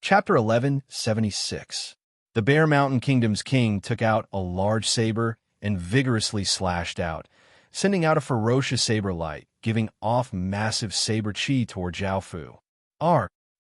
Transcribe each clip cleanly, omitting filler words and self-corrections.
Chapter 1176. The Bear Mountain Kingdom's king took out a large saber and vigorously slashed out, sending out a ferocious saber light, giving off massive saber chi toward Zhao Fu.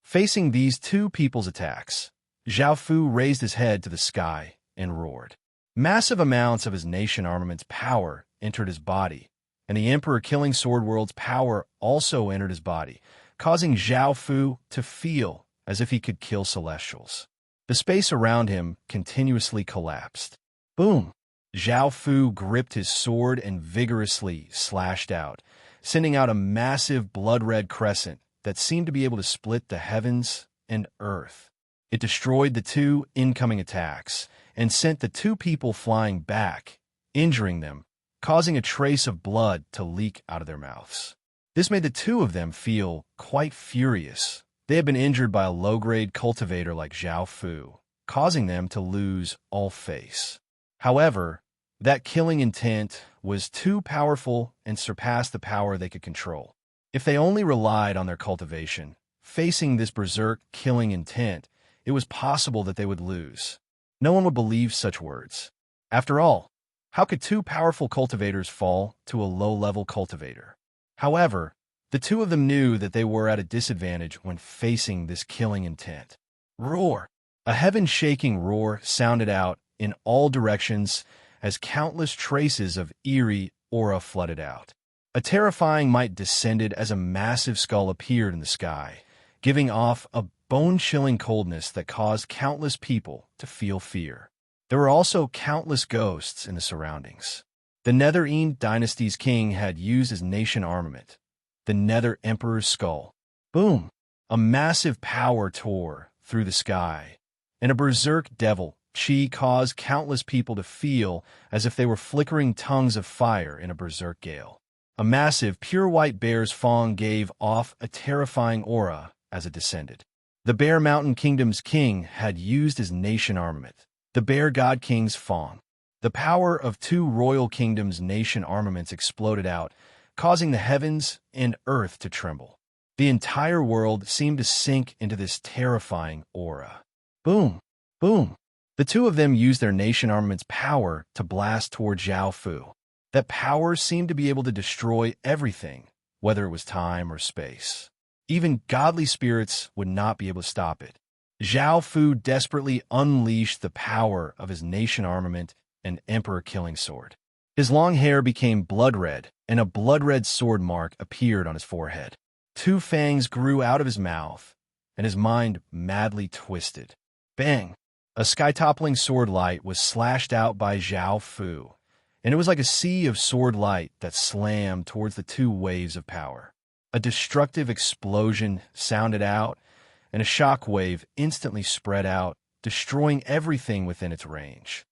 Facing these two people's attacks, Zhao Fu raised his head to the sky and roared. Massive amounts of his nation armament's power entered his body, and the Emperor Killing Sword World's power also entered his body, causing Zhao Fu to feel as if he could kill celestials. The space around him continuously collapsed. Boom! Zhao Fu gripped his sword and vigorously slashed out, sending out a massive blood-red crescent that seemed to be able to split the heavens and earth. It destroyed the two incoming attacks and sent the two people flying back, injuring them, causing a trace of blood to leak out of their mouths. This made the two of them feel quite furious. They had been injured by a low-grade cultivator like Zhao Fu, causing them to lose all face. However, that killing intent was too powerful and surpassed the power they could control. If they only relied on their cultivation, facing this berserk killing intent, it was possible that they would lose. No one would believe such words. After all, how could two powerful cultivators fall to a low-level cultivator? However, the two of them knew that they were at a disadvantage when facing this killing intent. Roar! A heaven-shaking roar sounded out in all directions as countless traces of eerie aura flooded out. A terrifying might descended as a massive skull appeared in the sky, giving off a bone-chilling coldness that caused countless people to feel fear. There were also countless ghosts in the surroundings. The Nether Dynasty's king had used his nation armament, the Nether Emperor's skull. Boom! A massive power tore through the sky, and a berserk devil chi caused countless people to feel as if they were flickering tongues of fire in a berserk gale. A massive, pure white bear's fawn gave off a terrifying aura as it descended. The Bear Mountain Kingdom's king had used his nation armament, the Bear God King's fawn. The power of two royal kingdoms' nation armaments exploded out, causing the heavens and earth to tremble. The entire world seemed to sink into this terrifying aura. Boom! Boom! The two of them used their nation armament's power to blast toward Zhao Fu. That power seemed to be able to destroy everything, whether it was time or space. Even godly spirits would not be able to stop it. Zhao Fu desperately unleashed the power of his nation armament and Emperor Killing Sword. His long hair became blood-red, and a blood-red sword mark appeared on his forehead. Two fangs grew out of his mouth, and his mind madly twisted. Bang! A sky-toppling sword light was slashed out by Zhao Fu, and it was like a sea of sword light that slammed towards the two waves of power. A destructive explosion sounded out, and a shock wave instantly spread out, destroying everything within its range.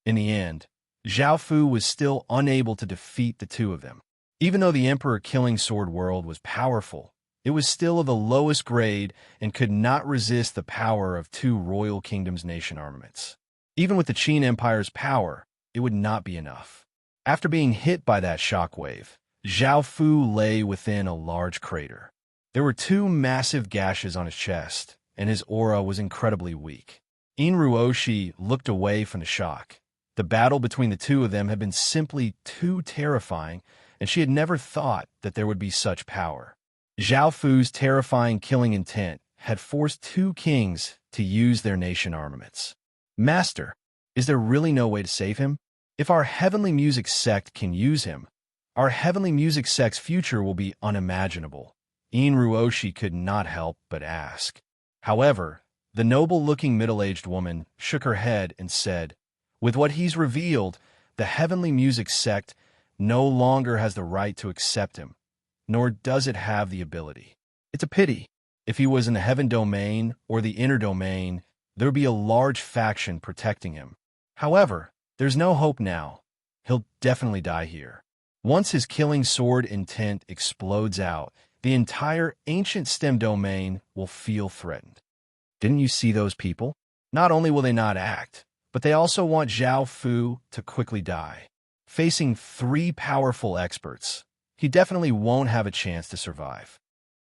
In the end, Zhao Fu was still unable to defeat the two of them. Even though the Emperor Killing Sword World was powerful, it was still of the lowest grade and could not resist the power of two royal kingdoms' nation armaments. Even with the Qin Empire's power, it would not be enough. After being hit by that shockwave, Zhao Fu lay within a large crater. There were two massive gashes on his chest, and his aura was incredibly weak. Ruoshi looked away from the shock. The battle between the two of them had been simply too terrifying, and she had never thought that there would be such power. Zhao Fu's terrifying killing intent had forced two kings to use their nation armaments. Master, is there really no way to save him? If our heavenly music sect can use him, our heavenly music sect's future will be unimaginable. Ruoshi could not help but ask. However, the noble-looking middle-aged woman shook her head and said, "With what he's revealed, the heavenly music sect no longer has the right to accept him, nor does it have the ability. It's a pity. If he was in the heaven domain or the inner domain, there would be a large faction protecting him. However, there's no hope now. He'll definitely die here. Once his killing sword intent explodes out, the entire ancient STEM domain will feel threatened." Didn't you see those people? Not only will they not act, but they also want Zhao Fu to quickly die. Facing three powerful experts, he definitely won't have a chance to survive.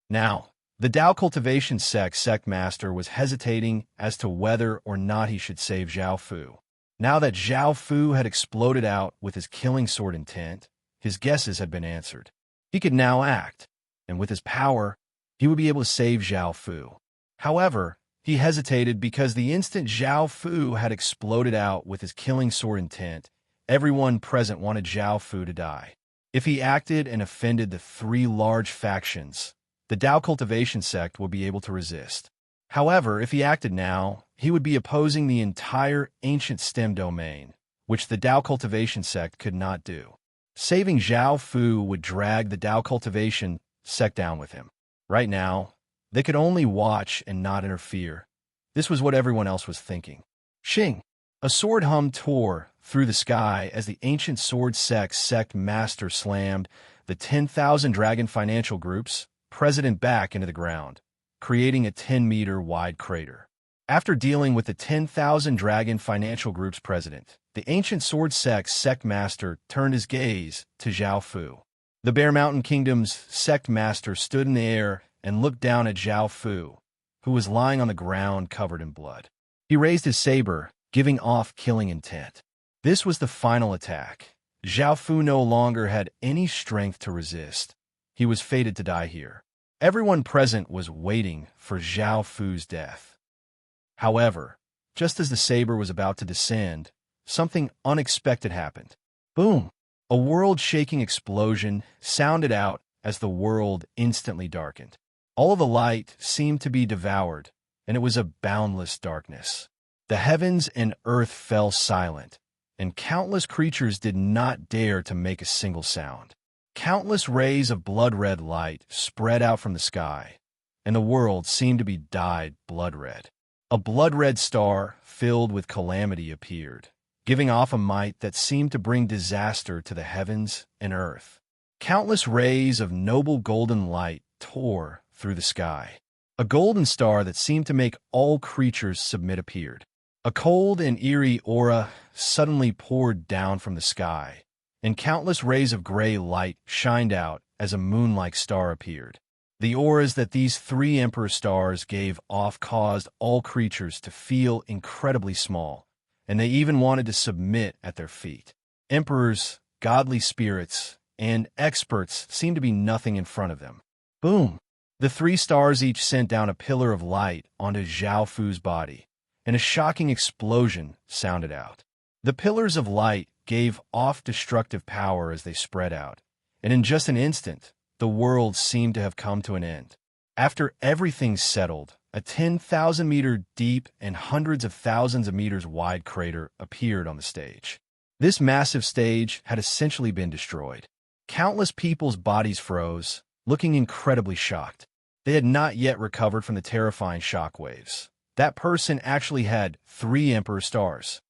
Now, The Tao cultivation sect master was hesitating as to whether or not he should save Zhao Fu. Now that Zhao Fu had exploded out with his killing sword intent, his guesses had been answered. He could now act, and with his power, he would be able to save Zhao Fu. However, he hesitated because the instant Zhao Fu had exploded out with his killing sword intent, everyone present wanted Zhao Fu to die. If he acted and offended the three large factions, the Tao cultivation sect would be able to resist. However, if he acted now, he would be opposing the entire ancient stem domain, which the Tao cultivation sect could not do. Saving Zhao Fu would drag the Tao cultivation sect down with him. Right now, they could only watch and not interfere. This was what everyone else was thinking. Xing! A sword hum tore through the sky as the ancient sword sect master slammed the 10,000 dragon financial group's president back into the ground, creating a 10-meter wide crater. After dealing with the 10,000 dragon financial group's president, the ancient sword sect master turned his gaze to Zhao Fu. The Bear Mountain Kingdom's sect master stood in the air and looked down at Zhao Fu, who was lying on the ground covered in blood. He raised his saber, giving off killing intent. This was the final attack. Zhao Fu no longer had any strength to resist. He was fated to die here. Everyone present was waiting for Zhao Fu's death. However, just as the saber was about to descend, something unexpected happened. Boom! A world-shaking explosion sounded out as the world instantly darkened. All of the light seemed to be devoured, and it was a boundless darkness. The heavens and earth fell silent, and countless creatures did not dare to make a single sound. Countless rays of blood-red light spread out from the sky, and the world seemed to be dyed blood-red. A blood-red star filled with calamity appeared, giving off a might that seemed to bring disaster to the heavens and earth. Countless rays of noble golden light tore through the sky. A golden star that seemed to make all creatures submit appeared. A cold and eerie aura suddenly poured down from the sky, and countless rays of gray light shined out as a moon-like star appeared. The auras that these three emperor stars gave off caused all creatures to feel incredibly small, and they even wanted to submit at their feet. Emperors, godly spirits, and experts seemed to be nothing in front of them. Boom! The three stars each sent down a pillar of light onto Zhao Fu's body, and a shocking explosion sounded out. The pillars of light gave off destructive power as they spread out, and in just an instant, the world seemed to have come to an end. After everything settled, a 10,000-meter deep and hundreds of thousands of meters wide crater appeared on the stage. This massive stage had essentially been destroyed. Countless people's bodies froze, looking incredibly shocked. They had not yet recovered from the terrifying shockwaves. That person actually had 3 Emperor stars.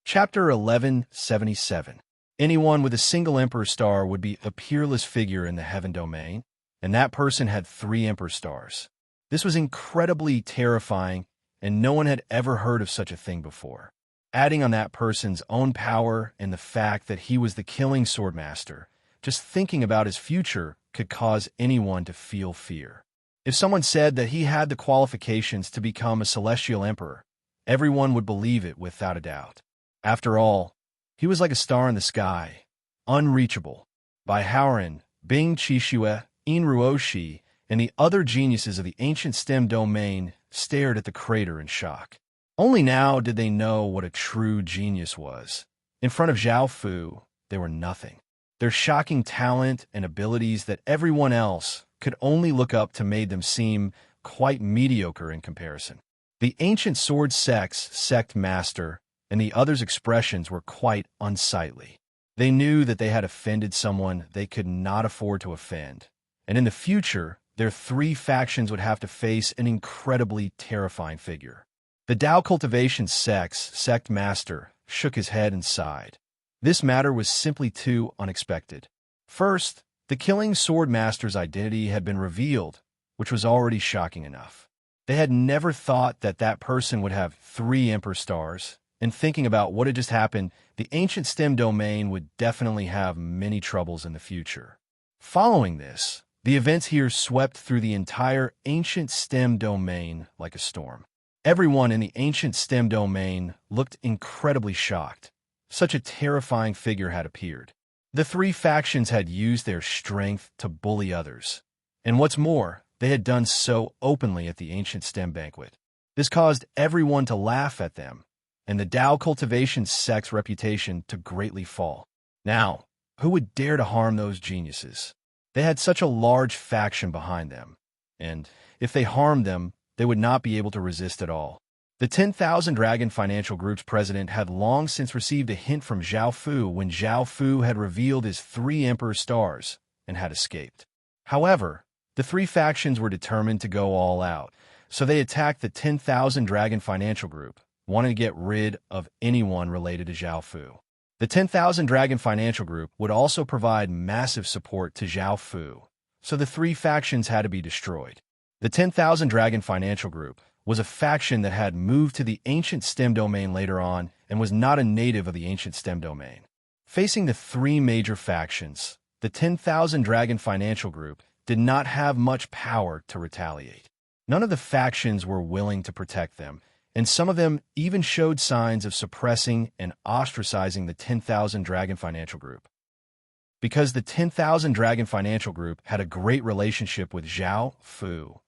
Chapter 1177. Anyone with a single Emperor star would be a peerless figure in the heaven domain, and that person had 3 Emperor stars. This was incredibly terrifying, and no one had ever heard of such a thing before. Adding on that person's own power and the fact that he was the killing swordmaster, just thinking about his future could cause anyone to feel fear. If someone said that he had the qualifications to become a celestial emperor, everyone would believe it without a doubt. After all, he was like a star in the sky, unreachable. By Howren, Bing Qishue, In Ruoshi, and the other geniuses of the ancient stem domain stared at the crater in shock. Only now did they know what a true genius was. In front of Zhao Fu, they were nothing. Their shocking talent and abilities that everyone else could only look up to made them seem quite mediocre in comparison. The ancient sword sect master and the others' expressions were quite unsightly. They knew that they had offended someone they could not afford to offend, and in the future, their 3 factions would have to face an incredibly terrifying figure. The Tao cultivation sect master shook his head and sighed. This matter was simply too unexpected. First, the killing sword master's identity had been revealed, which was already shocking enough. They had never thought that that person would have 3 Emperor stars, and thinking about what had just happened, the ancient stem domain would definitely have many troubles in the future. Following this, The events here swept through the entire ancient STEM domain like a storm. Everyone in the ancient STEM domain looked incredibly shocked. Such a terrifying figure had appeared. The three factions had used their strength to bully others. And what's more, they had done so openly at the ancient STEM banquet. This caused everyone to laugh at them, and the Tao cultivation sect's reputation to greatly fall. Now, who would dare to harm those geniuses? They had such a large faction behind them, and if they harmed them, they would not be able to resist at all. The 10,000 Dragon Financial Group's president had long since received a hint from Zhao Fu when Zhao Fu had revealed his 3 Emperor stars and had escaped. However, the 3 factions were determined to go all out, so they attacked the 10,000 Dragon Financial Group, wanting to get rid of anyone related to Zhao Fu. The 10,000 Dragon Financial Group would also provide massive support to Zhao Fu, so the 3 factions had to be destroyed. The 10,000 Dragon Financial Group was a faction that had moved to the ancient STEM domain later on and was not a native of the ancient STEM domain. Facing the 3 major factions, the 10,000 Dragon Financial Group did not have much power to retaliate. None of the factions were willing to protect them, and some of them even showed signs of suppressing and ostracizing the 10,000 Dragon Financial Group. Because the 10,000 Dragon Financial Group had a great relationship with Zhao Fu,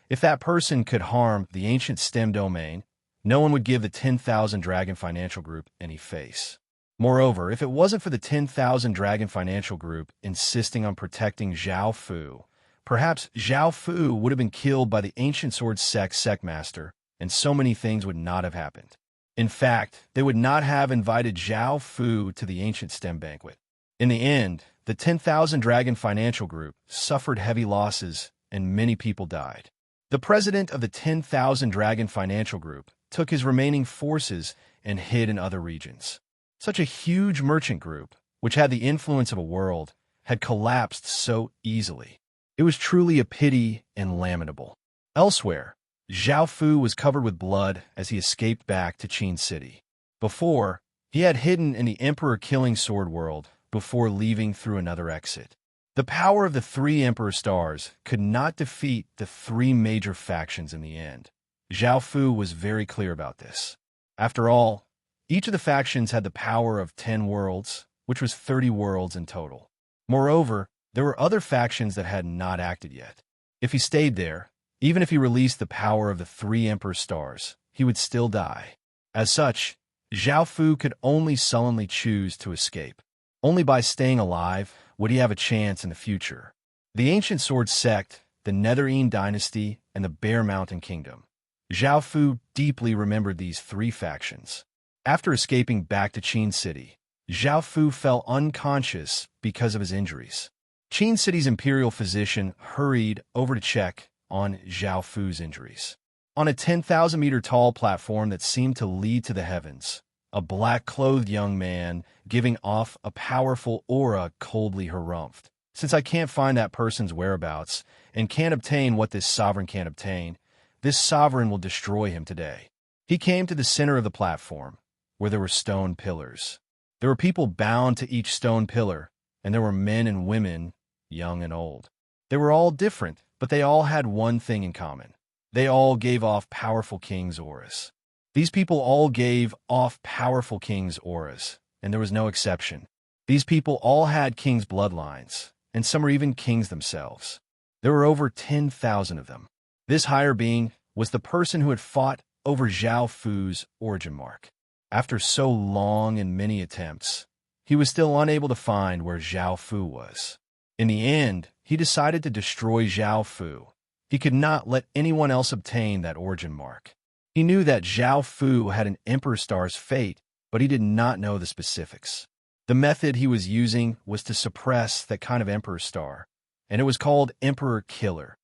if that person could harm the ancient STEM domain, no one would give the 10,000 Dragon Financial Group any face. Moreover, if it wasn't for the 10,000 Dragon Financial Group insisting on protecting Zhao Fu, perhaps Zhao Fu would have been killed by the Ancient Sword Sect Master, and so many things would not have happened. In fact, they would not have invited Zhao Fu to the ancient STEM banquet. In the end, the 10,000 Dragon Financial Group suffered heavy losses and many people died. The president of the 10,000 Dragon Financial Group took his remaining forces and hid in other regions. Such a huge merchant group, which had the influence of a world, had collapsed so easily. It was truly a pity and lamentable. Elsewhere, Zhao Fu was covered with blood as he escaped back to Qin City. Before, he had hidden in the Emperor Killing Sword world before leaving through another exit. The power of the 3 Emperor stars could not defeat the 3 major factions in the end. Zhao Fu was very clear about this. After all, each of the factions had the power of 10 worlds, which was 30 worlds in total. Moreover, there were other factions that had not acted yet. If he stayed there, even if he released the power of the 3 Emperor stars, he would still die. As such, Zhao Fu could only sullenly choose to escape. Only by staying alive would he have a chance in the future. The Ancient Sword Sect, the Netherine Dynasty, and the Bear Mountain Kingdom. Zhao Fu deeply remembered these 3 factions. After escaping back to Qin City, Zhao Fu fell unconscious because of his injuries. Qin City's imperial physician hurried over to check on Zhao Fu's injuries. On a 10,000-meter tall platform that seemed to lead to the heavens, a black-clothed young man giving off a powerful aura coldly harumphed. Since I can't find that person's whereabouts and can't obtain what this sovereign can't obtain, this sovereign will destroy him today. He came to the center of the platform, where there were stone pillars. There were people bound to each stone pillar, and there were men and women, young and old. They were all different, but they all had one thing in common. They all gave off powerful king's auras. These people all gave off powerful king's auras, and there was no exception. These people all had king's bloodlines, and some were even kings themselves. There were over 10,000 of them. This higher being was the person who had fought over Zhao Fu's origin mark. After so long and many attempts, he was still unable to find where Zhao Fu was. In the end, he decided to destroy Zhao Fu. He could not let anyone else obtain that origin mark. He knew that Zhao Fu had an Emperor Star's fate, but he did not know the specifics. The method he was using was to suppress that kind of Emperor Star, and it was called Emperor Killer.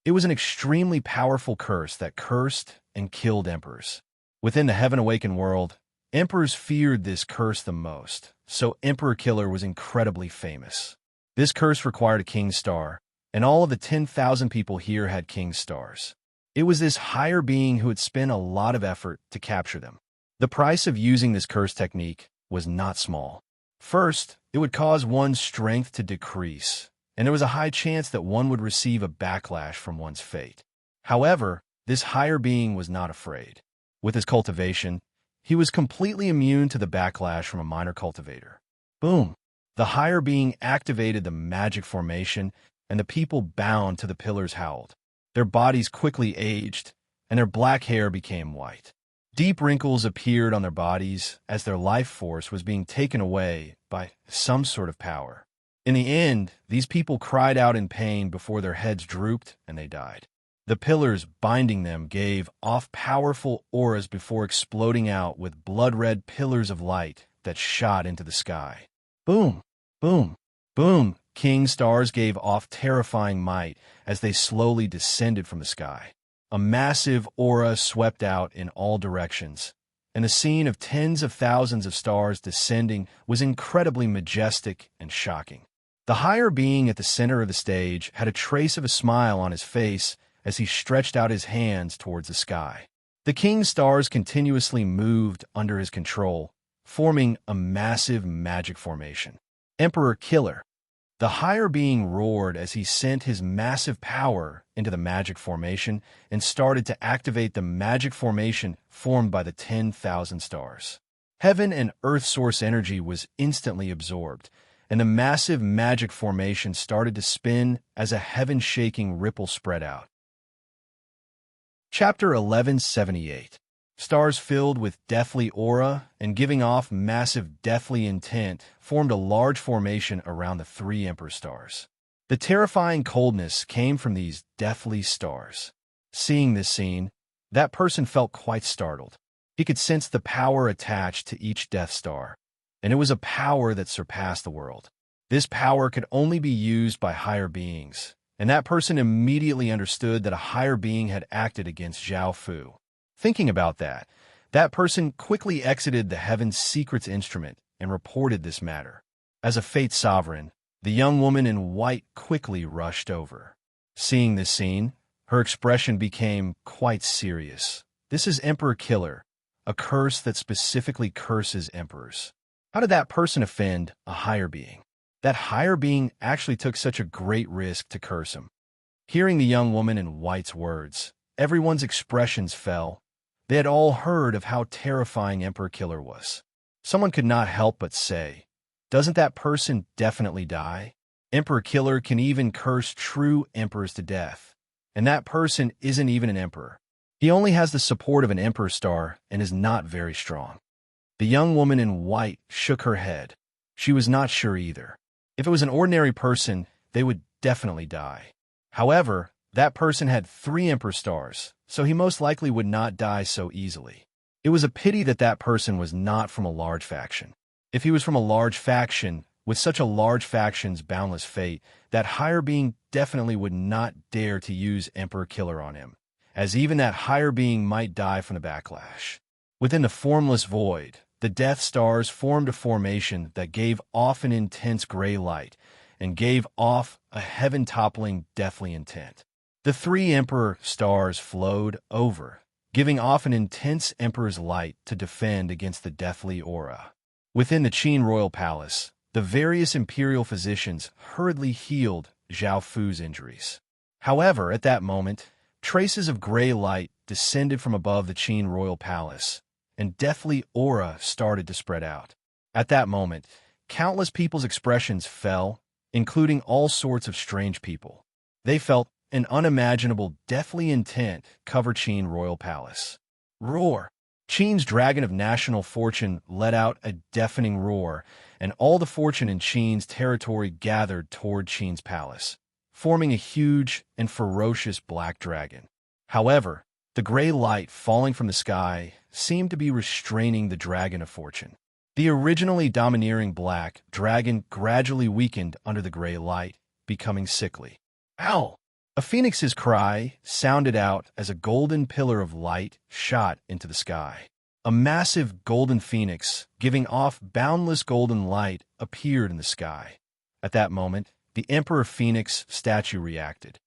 It was an extremely powerful curse that cursed and killed emperors. Within the Heaven Awakened world, emperors feared this curse the most, so Emperor Killer was incredibly famous. This curse required a King's Star, and all of the 10,000 people here had King's Stars. It was this higher being who had spent a lot of effort to capture them. The price of using this curse technique was not small. First, it would cause one's strength to decrease, and there was a high chance that one would receive a backlash from one's fate. However, this higher being was not afraid. With his cultivation, he was completely immune to the backlash from a minor cultivator. Boom! The higher being activated the magic formation, and the people bound to the pillars howled. Their bodies quickly aged, and their black hair became white. Deep wrinkles appeared on their bodies as their life force was being taken away by some sort of power. In the end, these people cried out in pain before their heads drooped and they died. The pillars binding them gave off powerful auras before exploding out with blood-red pillars of light that shot into the sky. Boom! Boom! Boom! King stars gave off terrifying might as they slowly descended from the sky. A massive aura swept out in all directions, and the scene of tens of thousands of stars descending was incredibly majestic and shocking. The higher being at the center of the stage had a trace of a smile on his face as he stretched out his hands towards the sky. The king's stars continuously moved under his control, forming a massive magic formation. Emperor Killer. The higher being roared as he sent his massive power into the magic formation and started to activate the magic formation formed by the 10,000 stars. Heaven and earth source energy was instantly absorbed, and the massive magic formation started to spin as a heaven-shaking ripple spread out. Chapter 1178. Stars filled with deathly aura and giving off massive deathly intent formed a large formation around the three emperor stars. The terrifying coldness came from these deathly stars. Seeing this scene, that person felt quite startled. He could sense the power attached to each Death Star, and it was a power that surpassed the world. This power could only be used by higher beings, and that person immediately understood that a higher being had acted against Zhao Fu. Thinking about that, that person quickly exited the Heaven's Secrets instrument and reported this matter. As a fate sovereign, the young woman in white quickly rushed over. Seeing this scene, her expression became quite serious. This is Emperor Killer, a curse that specifically curses emperors. How did that person offend a higher being? That higher being actually took such a great risk to curse him. Hearing the young woman in white's words, everyone's expressions fell. They had all heard of how terrifying Emperor Killer was. Someone could not help but say, "Doesn't that person definitely die?" Emperor Killer can even curse true emperors to death, and that person isn't even an emperor. He only has the support of an emperor star and is not very strong. The young woman in white shook her head. She was not sure either. If it was an ordinary person, they would definitely die. However, that person had 3 emperor stars, so he most likely would not die so easily. It was a pity that that person was not from a large faction. If he was from a large faction, with such a large faction's boundless fate, that higher being definitely would not dare to use Emperor Killer on him, as even that higher being might die from the backlash. Within the formless void, the Death Stars formed a formation that gave off an intense gray light and gave off a heaven-toppling deathly intent. The 3 Emperor stars flowed over, giving off an intense Emperor's light to defend against the deathly aura. Within the Qin Royal Palace, the various imperial physicians hurriedly healed Zhao Fu's injuries. However, at that moment, traces of gray light descended from above the Qin Royal Palace, and deathly aura started to spread out. At that moment, countless people's expressions fell, including all sorts of strange people. They felt an unimaginable deathly intent cover Qin Royal Palace. Roar! Qin's dragon of national fortune let out a deafening roar, and all the fortune in Qin's territory gathered toward Qin's palace, forming a huge and ferocious black dragon. However, the gray light falling from the sky seemed to be restraining the dragon of fortune. The originally domineering black dragon gradually weakened under the gray light, becoming sickly. Ow! A phoenix's cry sounded out as a golden pillar of light shot into the sky. A massive golden phoenix, giving off boundless golden light, appeared in the sky. At that moment, the Emperor Phoenix statue reacted.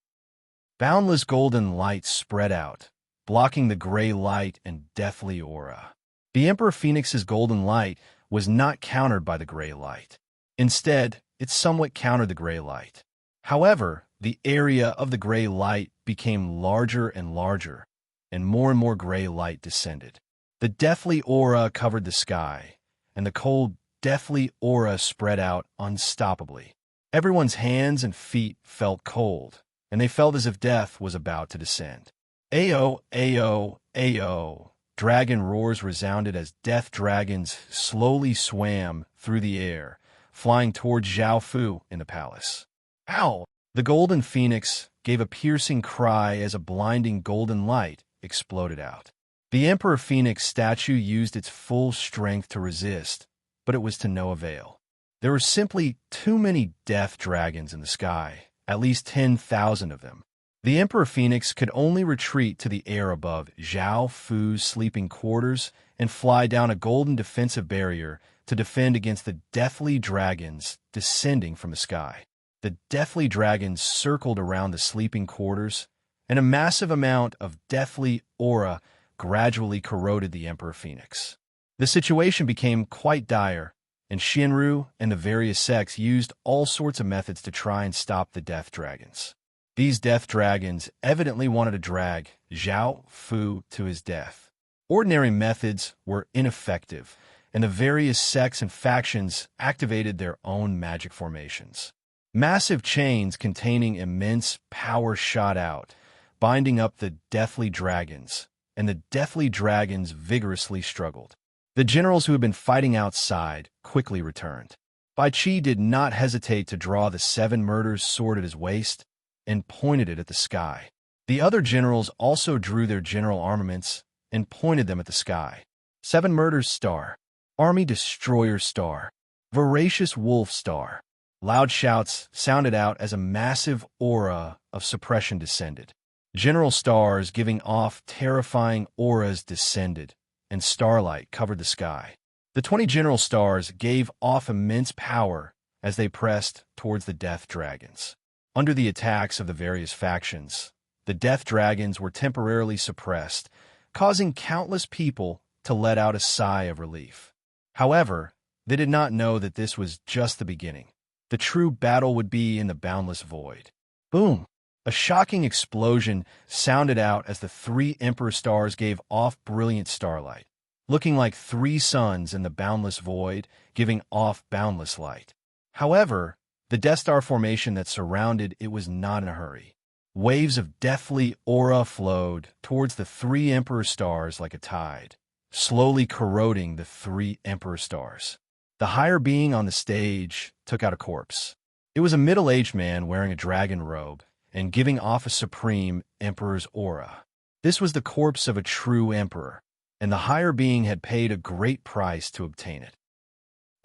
Boundless golden light spread out, blocking the gray light and deathly aura. The Emperor Phoenix's golden light was not countered by the gray light. Instead, it somewhat countered the gray light. However, the area of the gray light became larger and larger, and more gray light descended. The deathly aura covered the sky, and the cold, deathly aura spread out unstoppably. Everyone's hands and feet felt cold, and they felt as if death was about to descend. Ayo, ayo, ayo. Dragon roars resounded as death dragons slowly swam through the air, flying toward Zhao Fu in the palace. Ow! The golden phoenix gave a piercing cry as a blinding golden light exploded out. The Emperor Phoenix statue used its full strength to resist, but it was to no avail. There were simply too many death dragons in the sky, at least 10,000 of them. The Emperor Phoenix could only retreat to the air above Zhao Fu's sleeping quarters and fly down a golden defensive barrier to defend against the deathly dragons descending from the sky. The deathly dragons circled around the sleeping quarters, and a massive amount of deathly aura gradually corroded the Emperor Phoenix. The situation became quite dire, and Shinru and the various sects used all sorts of methods to try and stop the death dragons. These death dragons evidently wanted to drag Zhao Fu to his death. Ordinary methods were ineffective, and the various sects and factions activated their own magic formations. Massive chains containing immense power shot out, binding up the deathly dragons, and the deathly dragons vigorously struggled. The generals who had been fighting outside quickly returned. Bai Qi did not hesitate to draw the 7 murders sword at his waist and pointed it at the sky. The other generals also drew their general armaments and pointed them at the sky. 7 murders star, army destroyer star, voracious wolf star. Loud shouts sounded out as a massive aura of suppression descended. General stars giving off terrifying auras descended, and starlight covered the sky. The 20 general stars gave off immense power as they pressed towards the death dragons. Under the attacks of the various factions, the death dragons were temporarily suppressed, causing countless people to let out a sigh of relief. However, they did not know that this was just the beginning. The true battle would be in the boundless void. Boom! A shocking explosion sounded out as the 3 Emperor stars gave off brilliant starlight, looking like 3 suns in the boundless void, giving off boundless light. However, the Death Star formation that surrounded it was not in a hurry. Waves of deathly aura flowed towards the 3 Emperor stars like a tide, slowly corroding the 3 Emperor stars. The higher being on the stage took out a corpse. It was a middle-aged man wearing a dragon robe and giving off a supreme Emperor's aura. This was the corpse of a true Emperor, and the higher being had paid a great price to obtain it.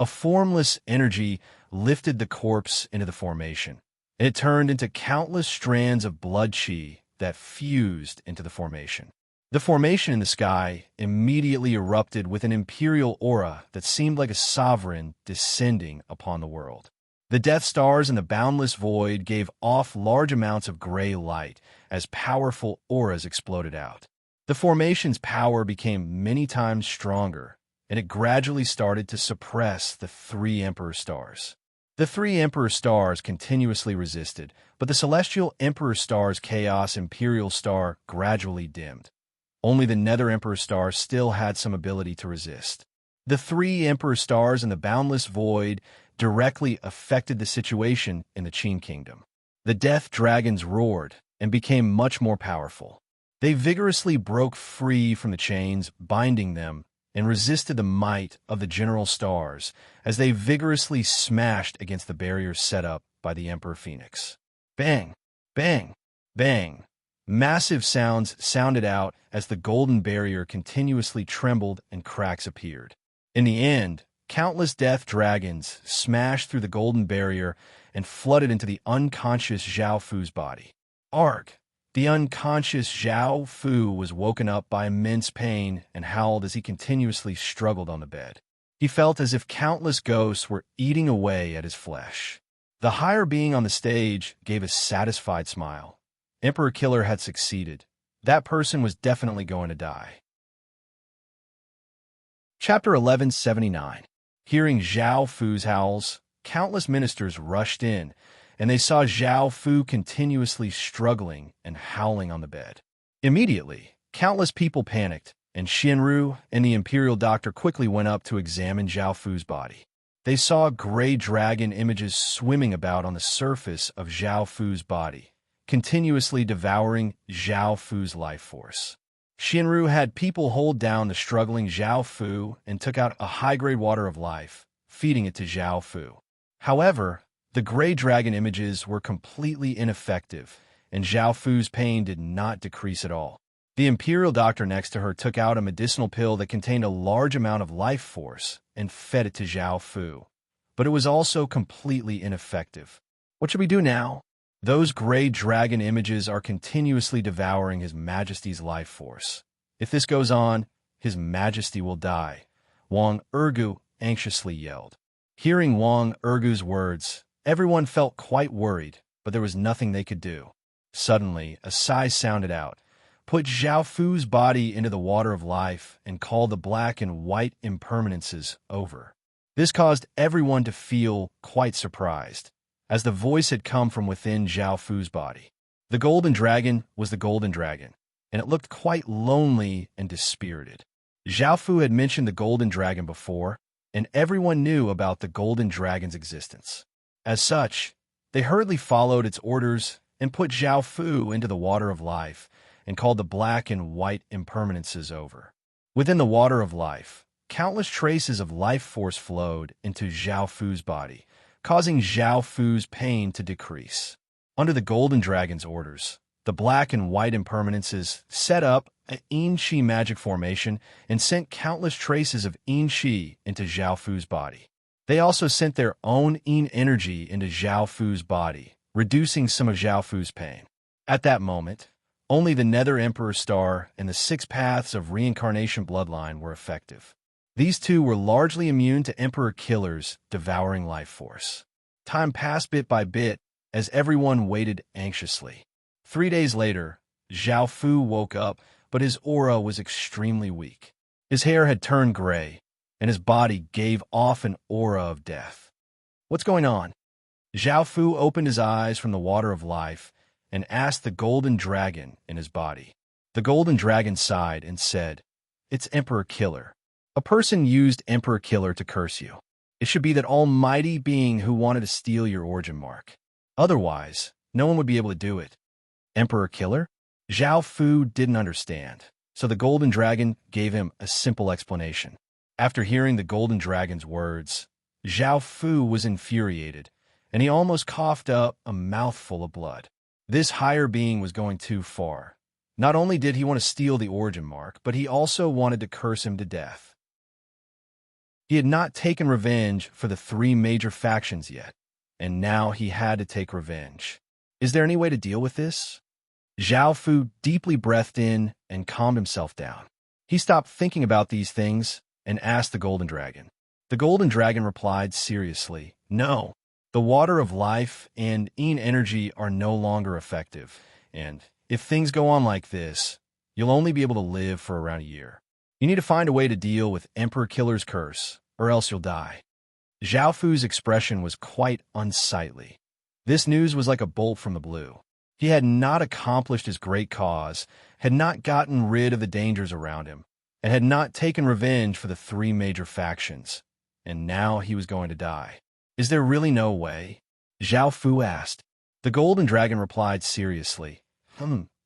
A formless energy lifted the corpse into the formation, and it turned into countless strands of blood chi that fused into the formation. The formation in the sky immediately erupted with an imperial aura that seemed like a sovereign descending upon the world. The Death Stars in the boundless void gave off large amounts of gray light as powerful auras exploded out. The formation's power became many times stronger, and it gradually started to suppress the 3 Emperor stars. The 3 Emperor stars continuously resisted, but the Celestial Emperor star's Chaos Imperial star gradually dimmed. Only the Nether Emperor star still had some ability to resist. The 3 Emperor stars in the boundless void directly affected the situation in the Qin Kingdom. The Death Dragons roared and became much more powerful. They vigorously broke free from the chains binding them and resisted the might of the general stars as they vigorously smashed against the barriers set up by the Emperor Phoenix. Bang! Bang! Bang! Massive sounds sounded out as the golden barrier continuously trembled and cracks appeared. In the end, countless death dragons smashed through the golden barrier and flooded into the unconscious Zhao Fu's body. Arg! The unconscious Zhao Fu was woken up by immense pain and howled as he continuously struggled on the bed. He felt as if countless ghosts were eating away at his flesh. The higher being on the stage gave a satisfied smile. Emperor Killer had succeeded. That person was definitely going to die. Chapter 1179. Hearing Zhao Fu's howls, countless ministers rushed in and they saw Zhao Fu continuously struggling and howling on the bed. Immediately, countless people panicked, and Xianru and the Imperial Doctor quickly went up to examine Zhao Fu's body. They saw gray dragon images swimming about on the surface of Zhao Fu's body, continuously devouring Zhao Fu's life force. Xianru had people hold down the struggling Zhao Fu and took out a high-grade water of life, feeding it to Zhao Fu. However, the gray dragon images were completely ineffective, and Zhao Fu's pain did not decrease at all. The Imperial Doctor next to her took out a medicinal pill that contained a large amount of life force and fed it to Zhao Fu, but it was also completely ineffective. What should we do now? Those gray dragon images are continuously devouring His Majesty's life force. If this goes on, His Majesty will die, Wang Ergu anxiously yelled. Hearing Wang Ergu's words, everyone felt quite worried, but there was nothing they could do. Suddenly, a sigh sounded out. Put Zhao Fu's body into the water of life and call the black and white impermanences over. This caused everyone to feel quite surprised, as the voice had come from within Zhao Fu's body. The golden dragon was the golden dragon, and it looked quite lonely and dispirited. Zhao Fu had mentioned the golden dragon before, and everyone knew about the golden dragon's existence. As such, they hurriedly followed its orders and put Zhao Fu into the water of life and called the black and white impermanences over. Within the water of life, countless traces of life force flowed into Zhao Fu's body, causing Zhao Fu's pain to decrease. Under the golden dragon's orders, the black and white impermanences set up an Yin Qi magic formation and sent countless traces of Yin Qi into Zhao Fu's body. They also sent their own Yin energy into Zhao Fu's body, reducing some of Zhao Fu's pain. At that moment, only the Nether Emperor Star and the 6 Paths of Reincarnation bloodline were effective. These two were largely immune to Emperor Killer's devouring life force. Time passed bit by bit as everyone waited anxiously. 3 days later, Zhao Fu woke up, but his aura was extremely weak. His hair had turned gray, and his body gave off an aura of death. What's going on? Zhao Fu opened his eyes from the water of life and asked the golden dragon in his body. The golden dragon sighed and said, "It's Emperor Killer. A person used Emperor Killer to curse you. It should be that almighty being who wanted to steal your origin mark. Otherwise, no one would be able to do it." Emperor Killer? Zhao Fu didn't understand, so the golden dragon gave him a simple explanation. After hearing the golden dragon's words, Zhao Fu was infuriated, and he almost coughed up a mouthful of blood. This higher being was going too far. Not only did he want to steal the origin mark, but he also wanted to curse him to death. He had not taken revenge for the 3 major factions yet, and now he had to take revenge. Is there any way to deal with this? Zhao Fu deeply breathed in and calmed himself down. He stopped thinking about these things and asked the golden dragon. The golden dragon replied seriously, "No. The water of life and Yin energy are no longer effective, and if things go on like this, you'll only be able to live for around a year. You need to find a way to deal with Emperor Killer's curse, or else you'll die." Zhao Fu's expression was quite unsightly. This news was like a bolt from the blue. He had not accomplished his great cause, had not gotten rid of the dangers around him, and had not taken revenge for the 3 major factions, and now he was going to die. Is there really no way? Zhao Fu asked. The golden dragon replied seriously,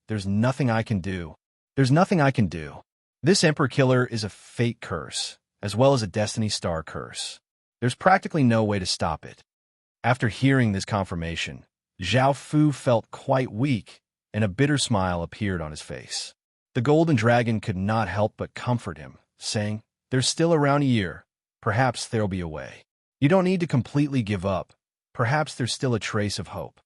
"There's nothing I can do. There's nothing I can do. This Emperor Killer is a fate curse, as well as a Destiny Star curse. There's practically no way to stop it." After hearing this confirmation, Zhao Fu felt quite weak, and a bitter smile appeared on his face. The golden dragon could not help but comfort him, saying, "There's still around a year. Perhaps there'll be a way. You don't need to completely give up. Perhaps there's still a trace of hope.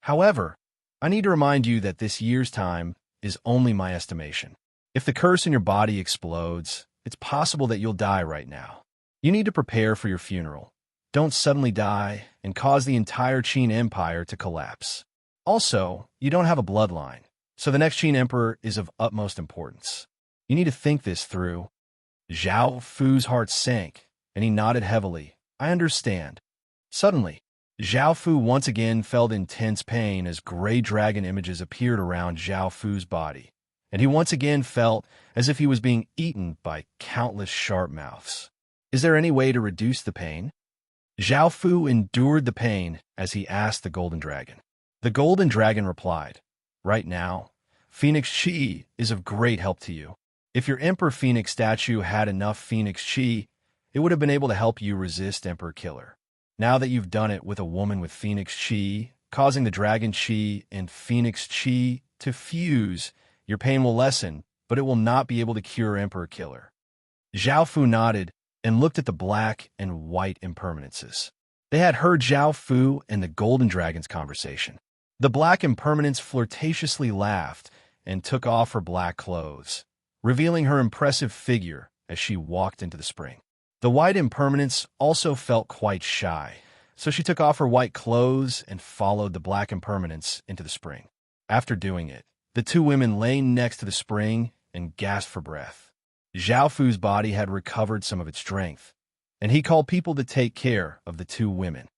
However, I need to remind you that this year's time is only my estimation. If the curse in your body explodes, it's possible that you'll die right now. You need to prepare for your funeral. Don't suddenly die and cause the entire Qin Empire to collapse. Also, you don't have a bloodline, so the next Qin Emperor is of utmost importance. You need to think this through." Zhao Fu's heart sank, and he nodded heavily. "I understand." Suddenly, Zhao Fu once again felt intense pain as gray dragon images appeared around Zhao Fu's body, and he once again felt as if he was being eaten by countless sharp mouths. Is there any way to reduce the pain? Zhao Fu endured the pain as he asked the golden dragon. The golden dragon replied, "Right now, Phoenix Chi is of great help to you. If your Emperor Phoenix statue had enough Phoenix Chi, it would have been able to help you resist Emperor Killer. Now that you've done it with a woman with Phoenix Chi, causing the Dragon Chi and Phoenix Chi to fuse, your pain will lessen, but it will not be able to cure Emperor Killer." Zhao Fu nodded and looked at the black and white impermanences. They had heard Zhao Fu and the Golden Dragon's conversation. The black impermanence flirtatiously laughed and took off her black clothes, revealing her impressive figure as she walked into the spring. The white impermanence also felt quite shy, so she took off her white clothes and followed the black impermanence into the spring. After doing it, the two women lay next to the spring and gasped for breath. Zhao Fu's body had recovered some of its strength, and he called people to take care of the two women.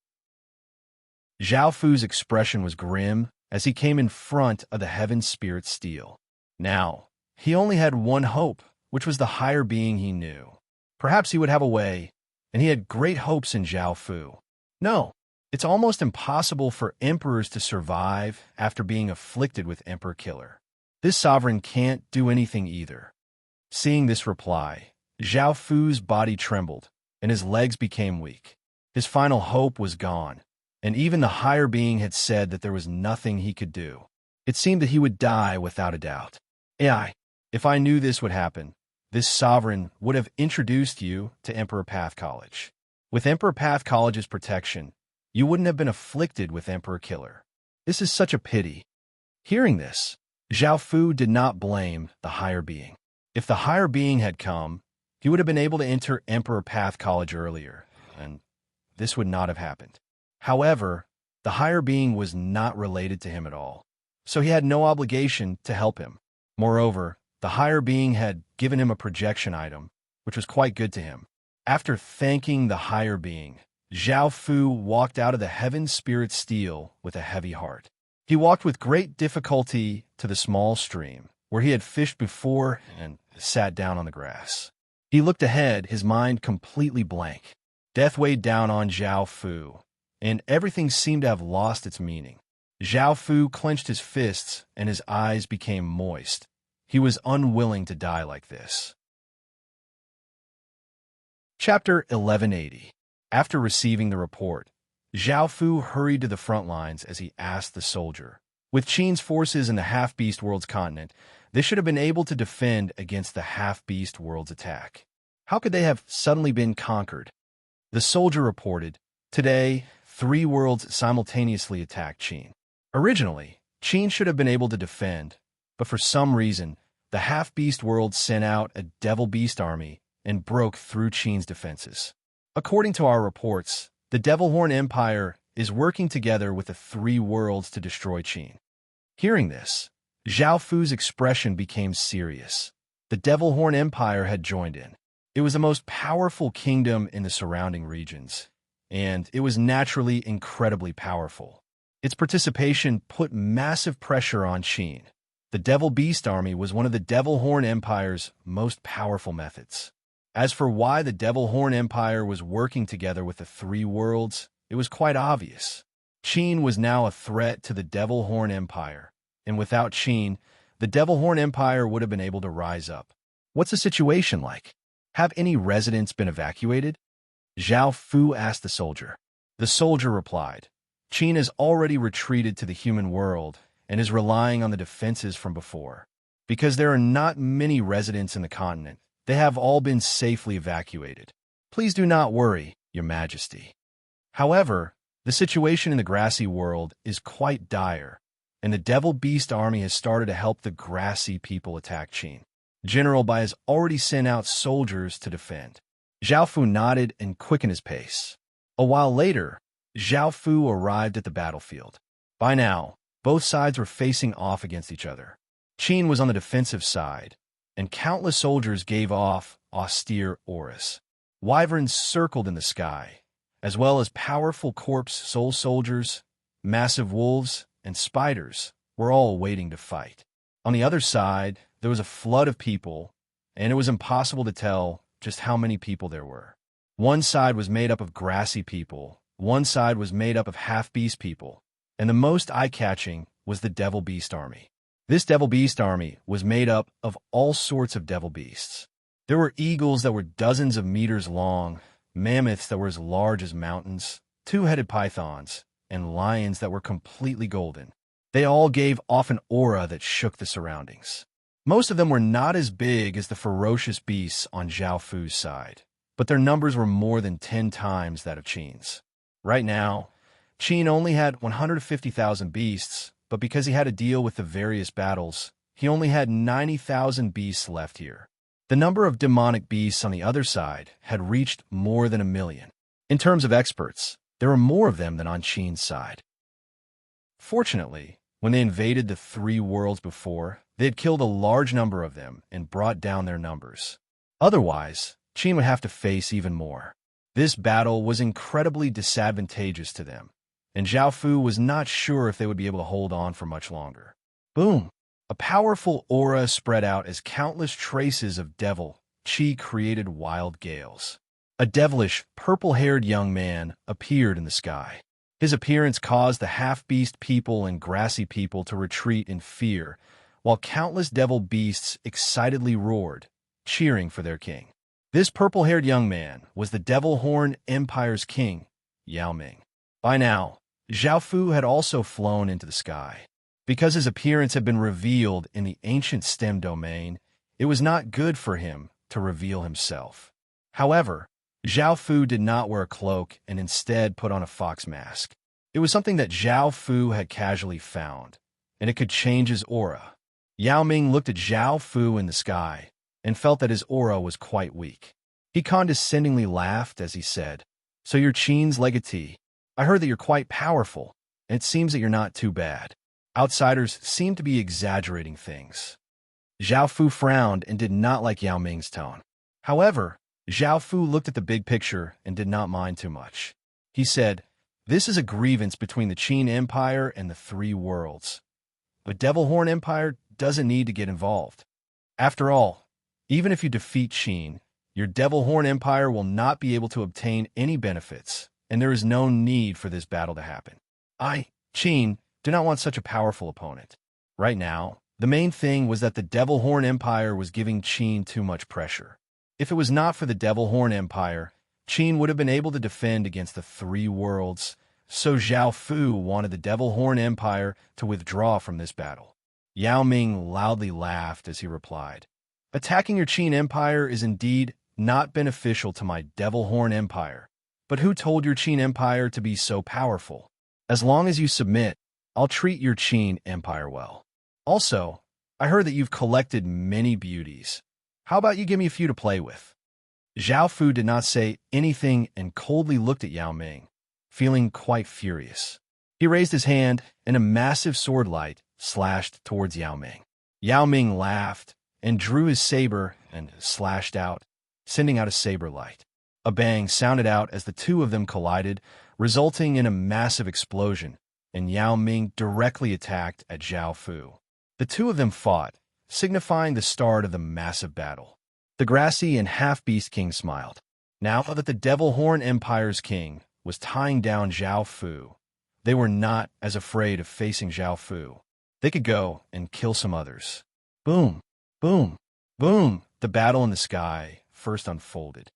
Zhao Fu's expression was grim as he came in front of the Heaven Spirit Steel. Now, he only had one hope, which was the higher being he knew. Perhaps he would have a way, and he had great hopes in Zhao Fu. No, it's almost impossible for emperors to survive after being afflicted with Emperor Killer. This sovereign can't do anything either. Seeing this reply, Zhao Fu's body trembled, and his legs became weak. His final hope was gone, and even the higher being had said that there was nothing he could do. It seemed that he would die without a doubt. If I knew this would happen, this sovereign would have introduced you to Emperor Path College. With Emperor Path College's protection, you wouldn't have been afflicted with Emperor Killer. This is such a pity. Hearing this, Zhao Fu did not blame the higher being. If the higher being had come, he would have been able to enter Emperor Path College earlier, and this would not have happened. However, the higher being was not related to him at all, so he had no obligation to help him. Moreover, the higher being had given him a projection item, which was quite good to him. After thanking the higher being, Zhao Fu walked out of the Heaven Spirit Steel with a heavy heart. He walked with great difficulty to the small stream, where he had fished before, and sat down on the grass. He looked ahead, his mind completely blank. Death weighed down on Zhao Fu, and everything seemed to have lost its meaning. Zhao Fu clenched his fists, and his eyes became moist. He was unwilling to die like this. Chapter 1180. After receiving the report, Zhao Fu hurried to the front lines as he asked the soldier. With Qin's forces in the Half-Beast World's continent, they should have been able to defend against the Half-Beast World's attack. How could they have suddenly been conquered? The soldier reported, "Today, 3 worlds simultaneously attacked Qin. Originally, Qin should have been able to defend, but for some reason, the Half-Beast World sent out a Devil Beast army and broke through Qin's defenses. According to our reports, the Devil Horn Empire is working together with the 3 worlds to destroy Qin." Hearing this, Zhao Fu's expression became serious. The Devil Horn Empire had joined in. It was the most powerful kingdom in the surrounding regions, and it was naturally incredibly powerful. Its participation put massive pressure on Qin. The Devil Beast Army was one of the Devil Horn Empire's most powerful methods. As for why the Devil Horn Empire was working together with the 3 worlds, it was quite obvious. Qin was now a threat to the Devil Horn Empire, and without Qin, the Devil Horn Empire would have been able to rise up. What's the situation like? Have any residents been evacuated? Zhao Fu asked the soldier. The soldier replied, "Qin has already retreated to the human world and is relying on the defenses from before. Because there are not many residents in the continent, they have all been safely evacuated. Please do not worry, Your Majesty. However, the situation in the grassy world is quite dire, and the Devil Beast Army has started to help the grassy people attack Qin. General Bai has already sent out soldiers to defend." Zhao Fu nodded and quickened his pace. A while later, Zhao Fu arrived at the battlefield. By now, both sides were facing off against each other. Qin was on the defensive side, and countless soldiers gave off austere auras. Wyverns circled in the sky, as well as powerful corpse soul soldiers, massive wolves, and spiders, were all waiting to fight. On the other side, there was a flood of people, and it was impossible to tell just how many people there were. One side was made up of grassy people, one side was made up of half-beast people, and the most eye-catching was the Devil Beast army. This Devil Beast army was made up of all sorts of devil beasts. There were eagles that were dozens of meters long, mammoths that were as large as mountains, two-headed pythons, and lions that were completely golden. They all gave off an aura that shook the surroundings. Most of them were not as big as the ferocious beasts on Zhao Fu's side, but their numbers were more than 10 times that of Qin's. Right now, Qin only had 150,000 beasts, but because he had to deal with the various battles, he only had 90,000 beasts left here. The number of demonic beasts on the other side had reached more than 1 million. In terms of experts, there were more of them than on Qin's side. Fortunately, when they invaded the 3 worlds before, they had killed a large number of them and brought down their numbers. Otherwise, Qin would have to face even more. This battle was incredibly disadvantageous to them, and Zhao Fu was not sure if they would be able to hold on for much longer. Boom! A powerful aura spread out as countless traces of devil Qi created wild gales. A devilish, purple-haired young man appeared in the sky. His appearance caused the half-beast people and grassy people to retreat in fear, while countless devil beasts excitedly roared, cheering for their king. This purple-haired young man was the Devil Horn Empire's king, Yao Ming. By now, Zhao Fu had also flown into the sky. Because his appearance had been revealed in the ancient stem domain, it was not good for him to reveal himself. However, Zhao Fu did not wear a cloak and instead put on a fox mask. It was something that Zhao Fu had casually found, and it could change his aura. Yao Ming looked at Zhao Fu in the sky and felt that his aura was quite weak. He condescendingly laughed as he said, "So you're Qin's legatee. I heard that you're quite powerful, and it seems that you're not too bad." Outsiders seemed to be exaggerating things. Zhao Fu frowned and did not like Yao Ming's tone. However, Zhao Fu looked at the big picture and did not mind too much. He said, "This is a grievance between the Qin Empire and the 3 worlds. The Devil Horn Empire doesn't need to get involved. After all, even if you defeat Qin, your Devil Horn Empire will not be able to obtain any benefits, and there is no need for this battle to happen. Qin, do not want such a powerful opponent." Right now, the main thing was that the Devil Horn Empire was giving Qin too much pressure. If it was not for the Devil Horn Empire, Qin would have been able to defend against the 3 worlds, so Zhao Fu wanted the Devil Horn Empire to withdraw from this battle. Yao Ming loudly laughed as he replied, "Attacking your Qin Empire is indeed not beneficial to my Devil Horn Empire, but who told your Qin Empire to be so powerful? As long as you submit, I'll treat your Qin Empire well. Also, I heard that you've collected many beauties. How about you give me a few to play with?" Zhao Fu did not say anything and coldly looked at Yao Ming, feeling quite furious. He raised his hand, and a massive sword light slashed towards Yao Ming. Yao Ming laughed and drew his saber and slashed out, sending out a saber light. A bang sounded out as the 2 of them collided, resulting in a massive explosion, and Yao Ming directly attacked at Zhao Fu. The 2 of them fought, signifying the start of the massive battle. The grassy and half-beast king smiled. Now that the Devil Horn Empire's king was tying down Zhao Fu, they were not as afraid of facing Zhao Fu. They could go and kill some others. Boom, boom, boom, the battle in the sky first unfolded.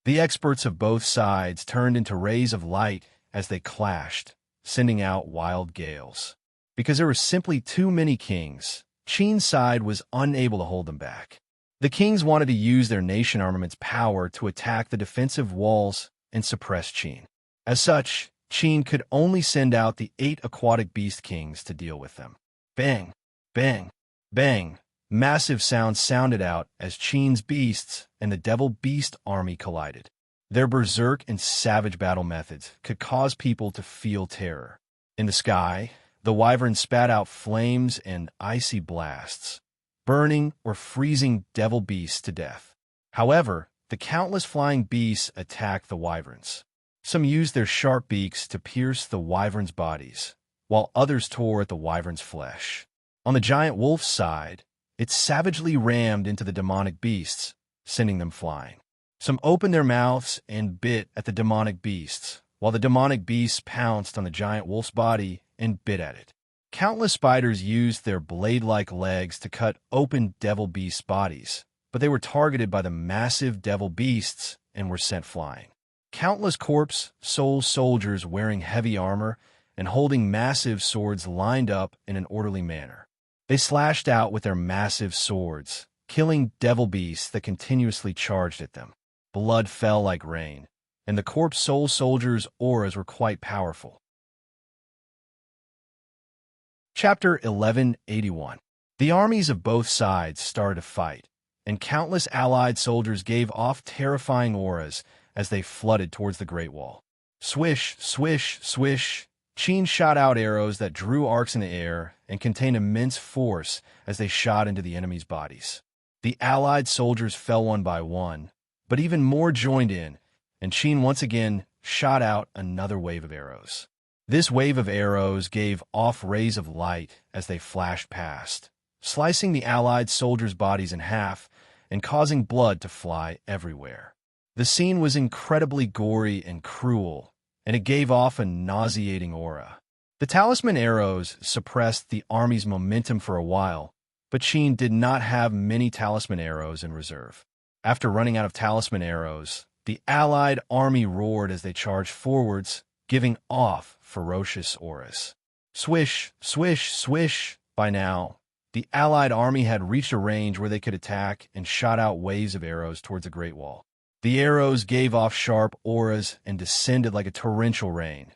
The experts of both sides turned into rays of light as they clashed, sending out wild gales. Because there were simply too many kings, Qin's side was unable to hold them back. The kings wanted to use their nation armament's power to attack the defensive walls and suppress Qin. As such, Qin could only send out the 8 aquatic beast kings to deal with them. Bang, bang, bang. Massive sounds sounded out as Qin's beasts and the Devil Beast army collided. Their berserk and savage battle methods could cause people to feel terror. In the sky, the wyvern spat out flames and icy blasts, burning or freezing devil beasts to death. However, the countless flying beasts attacked the wyverns. Some used their sharp beaks to pierce the wyverns' bodies, while others tore at the wyvern's flesh. On the giant wolf's side, it savagely rammed into the demonic beasts, sending them flying. Some opened their mouths and bit at the demonic beasts, while the demonic beasts pounced on the giant wolf's body and bit at it. Countless spiders used their blade-like legs to cut open devil beasts' bodies, but they were targeted by the massive devil beasts and were sent flying. Countless corpse soul soldiers wearing heavy armor and holding massive swords lined up in an orderly manner. They slashed out with their massive swords, killing devil beasts that continuously charged at them. Blood fell like rain, and the corpse soul soldiers' auras were quite powerful. Chapter 1181. The armies of both sides started to fight, and countless allied soldiers gave off terrifying auras as they flooded towards the Great Wall. Swish, swish, swish. Qin shot out arrows that drew arcs in the air and contained immense force as they shot into the enemy's bodies. The allied soldiers fell one by one, but even more joined in, and Qin once again shot out another wave of arrows. This wave of arrows gave off rays of light as they flashed past, slicing the allied soldiers' bodies in half and causing blood to fly everywhere. The scene was incredibly gory and cruel, and it gave off a nauseating aura. The talisman arrows suppressed the army's momentum for a while, but Qin did not have many talisman arrows in reserve. After running out of talisman arrows, the allied army roared as they charged forwards, giving off ferocious auras. Swish, swish, swish. By now, the allied army had reached a range where they could attack and shot out waves of arrows towards the Great Wall. The arrows gave off sharp auras and descended like a torrential rain,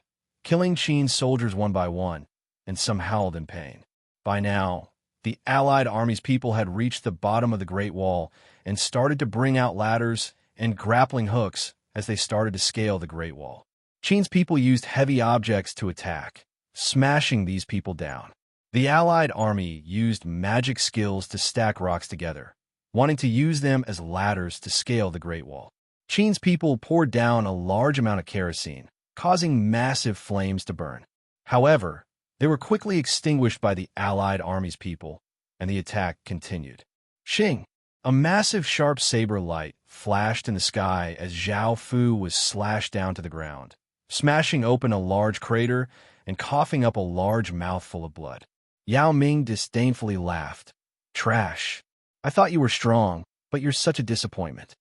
killing Qin's soldiers one by one, and some howled in pain. By now, the allied army's people had reached the bottom of the Great Wall and started to bring out ladders and grappling hooks as they started to scale the Great Wall. Qin's people used heavy objects to attack, smashing these people down. The allied army used magic skills to stack rocks together, wanting to use them as ladders to scale the Great Wall. Qin's people poured down a large amount of kerosene, causing massive flames to burn. However, they were quickly extinguished by the allied army's people, and the attack continued. Shing! A massive sharp saber light flashed in the sky as Zhao Fu was slashed down to the ground, smashing open a large crater and coughing up a large mouthful of blood. Yao Ming disdainfully laughed. Trash. I thought you were strong, but you're such a disappointment.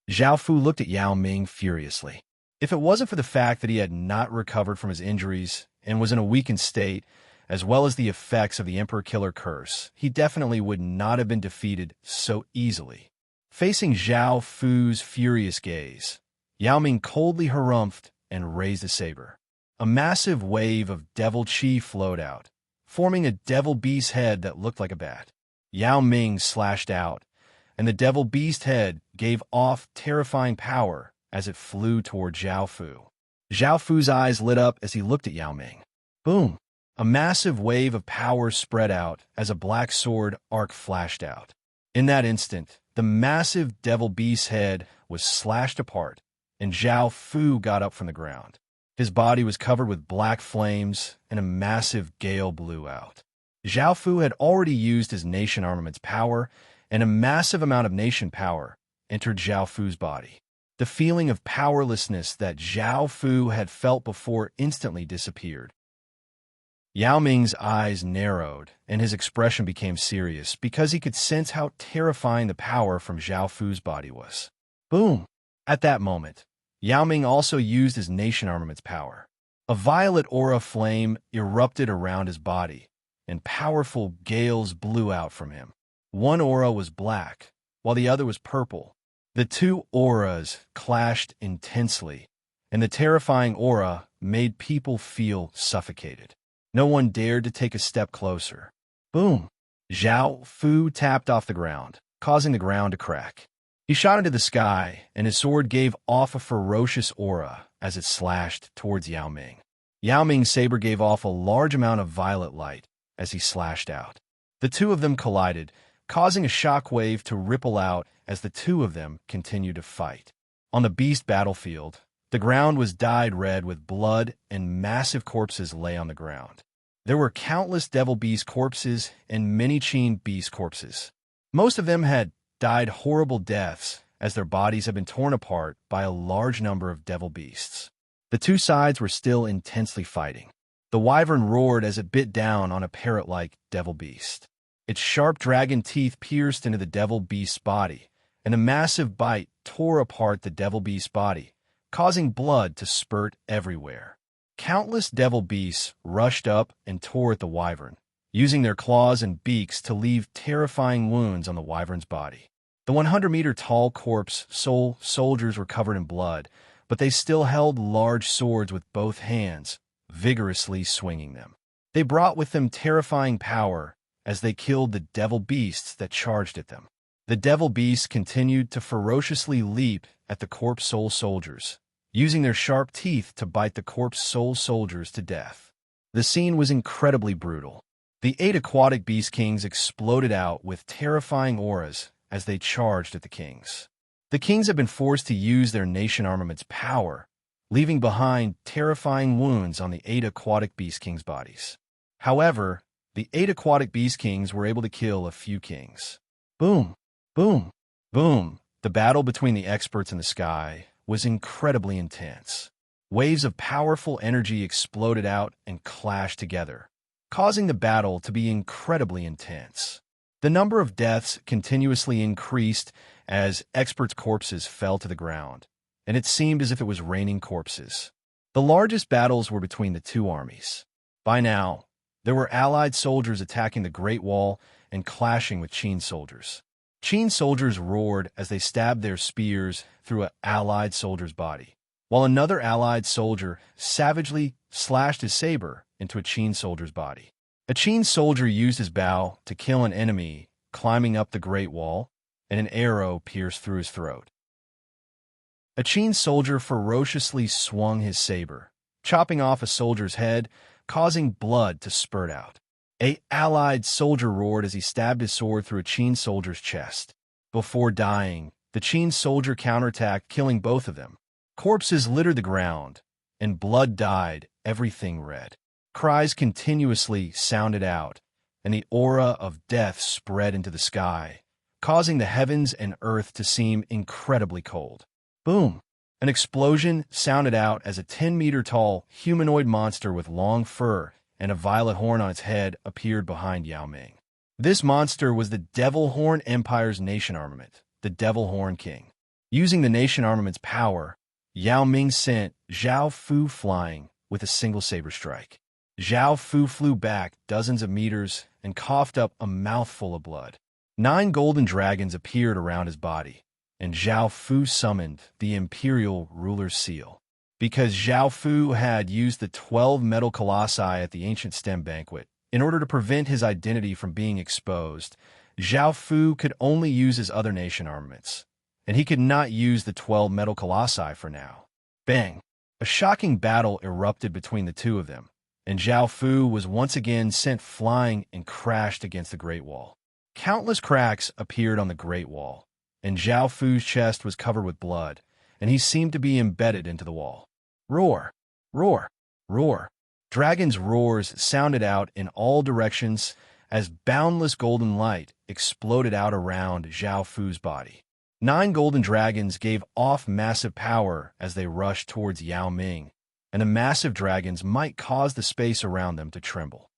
Zhao Fu looked at Yao Ming furiously. If it wasn't for the fact that he had not recovered from his injuries and was in a weakened state, as well as the effects of the Emperor Killer Curse, he definitely would not have been defeated so easily. Facing Zhao Fu's furious gaze, Yao Ming coldly harumphed and raised a saber. A massive wave of devil chi flowed out, forming a devil beast's head that looked like a bat. Yao Ming slashed out, and the devil beast head gave off terrifying power as it flew toward Zhao Fu. Zhao Fu's eyes lit up as he looked at Yao Ming. Boom! A massive wave of power spread out as a black sword arc flashed out. In that instant, the massive devil beast's head was slashed apart, and Zhao Fu got up from the ground. His body was covered with black flames, and a massive gale blew out. Zhao Fu had already used his nation armament's power, and a massive amount of nation power entered Zhao Fu's body. The feeling of powerlessness that Zhao Fu had felt before instantly disappeared. Yao Ming's eyes narrowed, and his expression became serious because he could sense how terrifying the power from Zhao Fu's body was. Boom! At that moment, Yao Ming also used his nation armament's power. A violet aura flame erupted around his body, and powerful gales blew out from him. One aura was black, while the other was purple. The two auras clashed intensely, and the terrifying aura made people feel suffocated. No one dared to take a step closer. Boom! Zhao Fu tapped off the ground, causing the ground to crack. He shot into the sky, and his sword gave off a ferocious aura as it slashed towards Yao Ming. Yao Ming's saber gave off a large amount of violet light as he slashed out. The two of them collided, causing a shockwave to ripple out as the two of them continued to fight. On the beast battlefield, The ground was dyed red with blood, and massive corpses lay on the ground. There were countless devil beast corpses and many Qin beast corpses. Most of them had died horrible deaths, as their bodies had been torn apart by a large number of devil beasts. The two sides were still intensely fighting. The wyvern roared as it bit down on a parrot-like devil beast. Its sharp dragon teeth pierced into the devil beast's body, and a massive bite tore apart the devil beast's body, causing blood to spurt everywhere. Countless devil beasts rushed up and tore at the wyvern, using their claws and beaks to leave terrifying wounds on the wyvern's body. The 100-meter-tall corpse soul soldiers were covered in blood, but they still held large swords with both hands, vigorously swinging them. They brought with them terrifying power as they killed the devil beasts that charged at them. The devil beasts continued to ferociously leap at the corpse soul soldiers, using their sharp teeth to bite the corpse soul soldiers to death. The scene was incredibly brutal. The 8 aquatic beast kings exploded out with terrifying auras as they charged at the kings. The kings had been forced to use their nation armament's power, leaving behind terrifying wounds on the 8 aquatic beast kings' bodies. However, the 8 aquatic beast kings were able to kill a few kings. Boom, boom, boom. The battle between the experts in the sky was incredibly intense. Waves of powerful energy exploded out and clashed together, causing the battle to be incredibly intense. The number of deaths continuously increased as experts' corpses fell to the ground, and it seemed as if it was raining corpses. The largest battles were between the two armies. By now, there were Allied soldiers attacking the Great Wall and clashing with Qin soldiers. Qin soldiers roared as they stabbed their spears through an Allied soldier's body, while another Allied soldier savagely slashed his saber into a Qin soldier's body. A Qin soldier used his bow to kill an enemy climbing up the Great Wall, and an arrow pierced through his throat. A Qin soldier ferociously swung his saber, chopping off a soldier's head, causing blood to spurt out. An Allied soldier roared as he stabbed his sword through a Qin soldier's chest. Before dying, the Qin soldier counterattacked, killing both of them. Corpses littered the ground, and blood dyed everything red. Cries continuously sounded out, and the aura of death spread into the sky, causing the heavens and earth to seem incredibly cold. Boom! An explosion sounded out as a 10-meter-tall humanoid monster with long fur and a violet horn on its head appeared behind Yao Ming. This monster was the Devil Horn Empire's nation armament, the Devil Horn King. Using the nation armament's power, Yao Ming sent Zhao Fu flying with a single saber strike. Zhao Fu flew back dozens of meters and coughed up a mouthful of blood. 9 golden dragons appeared around his body, and Zhao Fu summoned the Imperial Ruler's Seal. Because Zhao Fu had used the 12 metal colossi at the ancient stem banquet, in order to prevent his identity from being exposed, Zhao Fu could only use his other nation armaments, and he could not use the 12 metal colossi for now. Bang! A shocking battle erupted between the two of them, and Zhao Fu was once again sent flying and crashed against the Great Wall. Countless cracks appeared on the Great Wall, and Zhao Fu's chest was covered with blood, and he seemed to be embedded into the wall. Roar! Roar! Roar! Dragons' roars sounded out in all directions as boundless golden light exploded out around Zhao Fu's body. 9 golden dragons gave off massive power as they rushed towards Yao Ming, and the massive dragons might cause the space around them to tremble.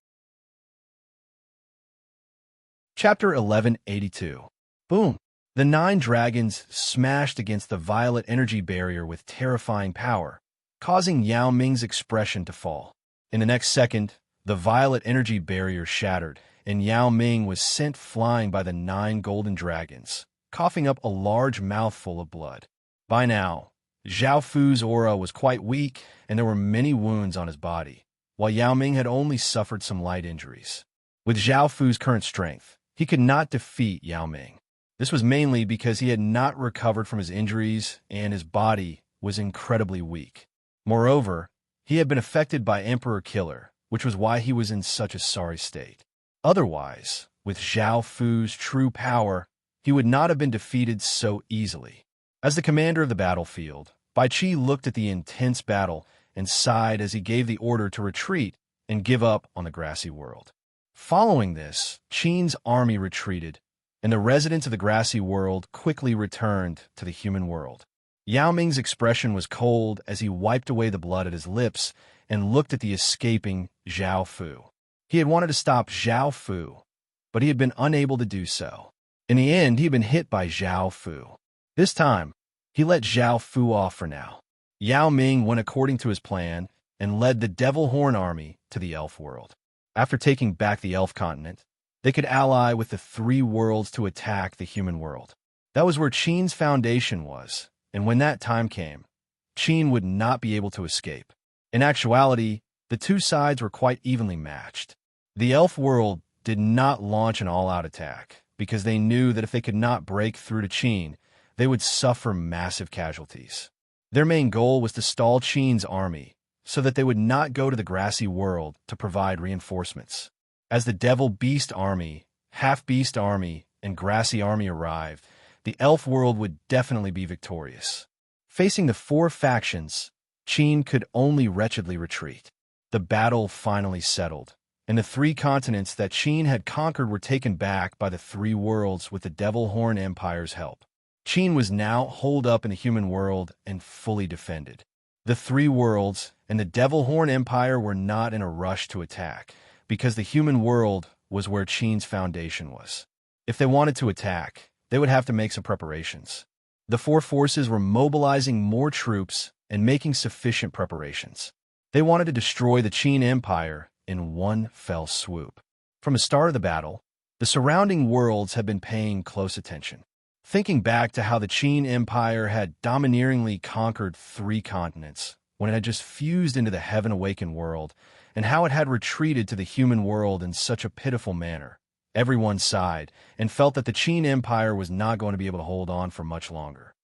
Chapter 1182. Boom! The 9 dragons smashed against the violet energy barrier with terrifying power, causing Yao Ming's expression to fall. In the next second, the violet energy barrier shattered, and Yao Ming was sent flying by the 9 golden dragons, coughing up a large mouthful of blood. By now, Zhao Fu's aura was quite weak, and there were many wounds on his body, while Yao Ming had only suffered some light injuries. With Zhao Fu's current strength, he could not defeat Yao Ming. This was mainly because he had not recovered from his injuries, and his body was incredibly weak. Moreover, he had been affected by Emperor Killer, which was why he was in such a sorry state. Otherwise, with Zhao Fu's true power, he would not have been defeated so easily. As the commander of the battlefield, Bai Qi looked at the intense battle and sighed as he gave the order to retreat and give up on the grassy world. Following this, Qin's army retreated, and the residents of the grassy world quickly returned to the human world. Yao Ming's expression was cold as he wiped away the blood at his lips and looked at the escaping Zhao Fu. He had wanted to stop Zhao Fu, but he had been unable to do so. In the end, he had been hit by Zhao Fu. This time, he let Zhao Fu off for now. Yao Ming went according to his plan and led the Devil Horn army to the elf world. After taking back the elf continent, they could ally with the three worlds to attack the human world. That was where Qin's foundation was, and when that time came, Qin would not be able to escape. In actuality, the two sides were quite evenly matched. The elf world did not launch an all-out attack because they knew that if they could not break through to Qin, they would suffer massive casualties. Their main goal was to stall Qin's army so that they would not go to the grassy world to provide reinforcements. As the Devil Beast army, Half-Beast army, and Grassy army arrived, the elf world would definitely be victorious. Facing the four factions, Qin could only wretchedly retreat. The battle finally settled, and the three continents that Qin had conquered were taken back by the three worlds with the Devil Horn Empire's help. Qin was now holed up in the human world and fully defended. The three worlds and the Devil Horn Empire were not in a rush to attack, because the human world was where Qin's foundation was. If they wanted to attack, they would have to make some preparations. The four forces were mobilizing more troops and making sufficient preparations. They wanted to destroy the Qin Empire in one fell swoop. From the start of the battle, the surrounding worlds had been paying close attention. Thinking back to how the Qin Empire had domineeringly conquered three continents when it had just fused into the Heaven-Awakened world, and how it had retreated to the human world in such a pitiful manner, everyone sighed and felt that the Qin Empire was not going to be able to hold on for much longer.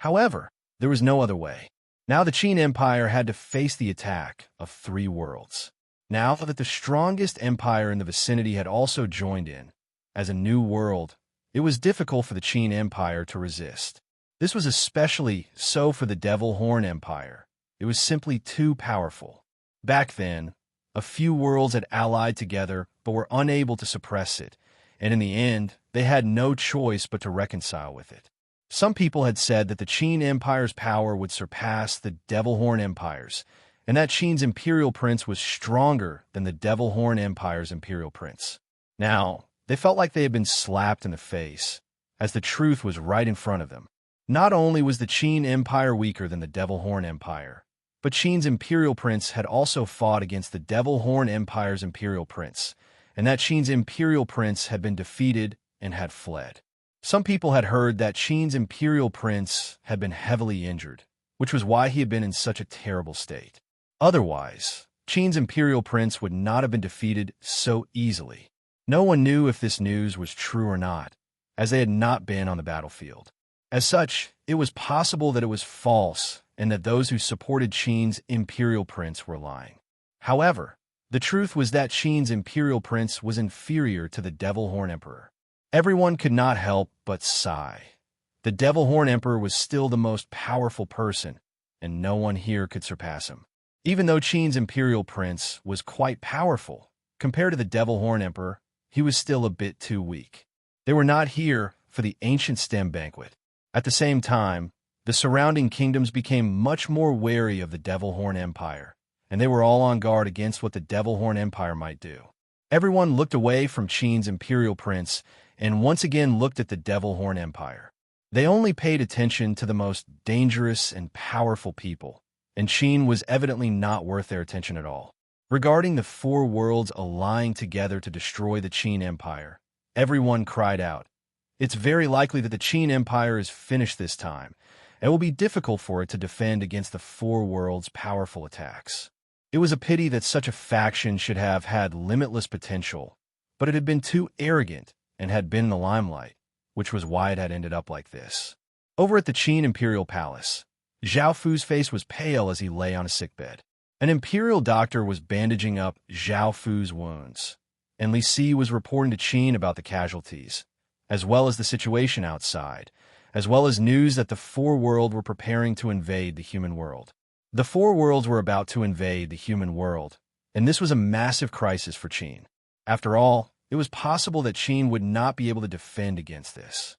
However, there was no other way. Now the Qin Empire had to face the attack of three worlds. Now that the strongest empire in the vicinity had also joined in, as a new world, it was difficult for the Qin Empire to resist. This was especially so for the Devil Horn Empire. It was simply too powerful. Back then, a few worlds had allied together but were unable to suppress it, and in the end, they had no choice but to reconcile with it. Some people had said that the Qin Empire's power would surpass the Devil Horn Empire's, and that Qin's imperial prince was stronger than the Devil Horn Empire's imperial prince. Now, they felt like they had been slapped in the face, as the truth was right in front of them. Not only was the Qin Empire weaker than the Devil Horn Empire, but Qin's imperial prince had also fought against the Devil Horn Empire's imperial prince, and that Qin's imperial prince had been defeated and had fled. Some people had heard that Qin's imperial prince had been heavily injured, which was why he had been in such a terrible state. Otherwise, Qin's imperial prince would not have been defeated so easily. No one knew if this news was true or not, as they had not been on the battlefield. As such, it was possible that it was false and that those who supported Qin's imperial prince were lying. However, the truth was that Qin's imperial prince was inferior to the Devil Horn Emperor. Everyone could not help but sigh. The Devil Horn Emperor was still the most powerful person, and no one here could surpass him. Even though Qin's imperial prince was quite powerful, compared to the Devil Horn Emperor, he was still a bit too weak. They were not here for the ancient stem banquet. At the same time, the surrounding kingdoms became much more wary of the Devil Horn Empire, and they were all on guard against what the Devil Horn Empire might do. Everyone looked away from Qin's imperial prince and once again looked at the Devil Horn Empire. They only paid attention to the most dangerous and powerful people, and Qin was evidently not worth their attention at all. Regarding the four worlds allying together to destroy the Qin Empire, everyone cried out, "It's very likely that the Qin Empire is finished this time. It will be difficult for it to defend against the four worlds' powerful attacks." It was a pity that such a faction should have had limitless potential, but it had been too arrogant and had been in the limelight, which was why it had ended up like this. Over at the Qin Imperial Palace, Zhao Fu's face was pale as he lay on a sickbed. An imperial doctor was bandaging up Zhao Fu's wounds, and Li Si was reporting to Qin about the casualties, as well as the situation outside, as well as news that the Four Worlds were preparing to invade the human world. The Four Worlds were about to invade the human world, and this was a massive crisis for Qin. After all, it was possible that Qin would not be able to defend against this.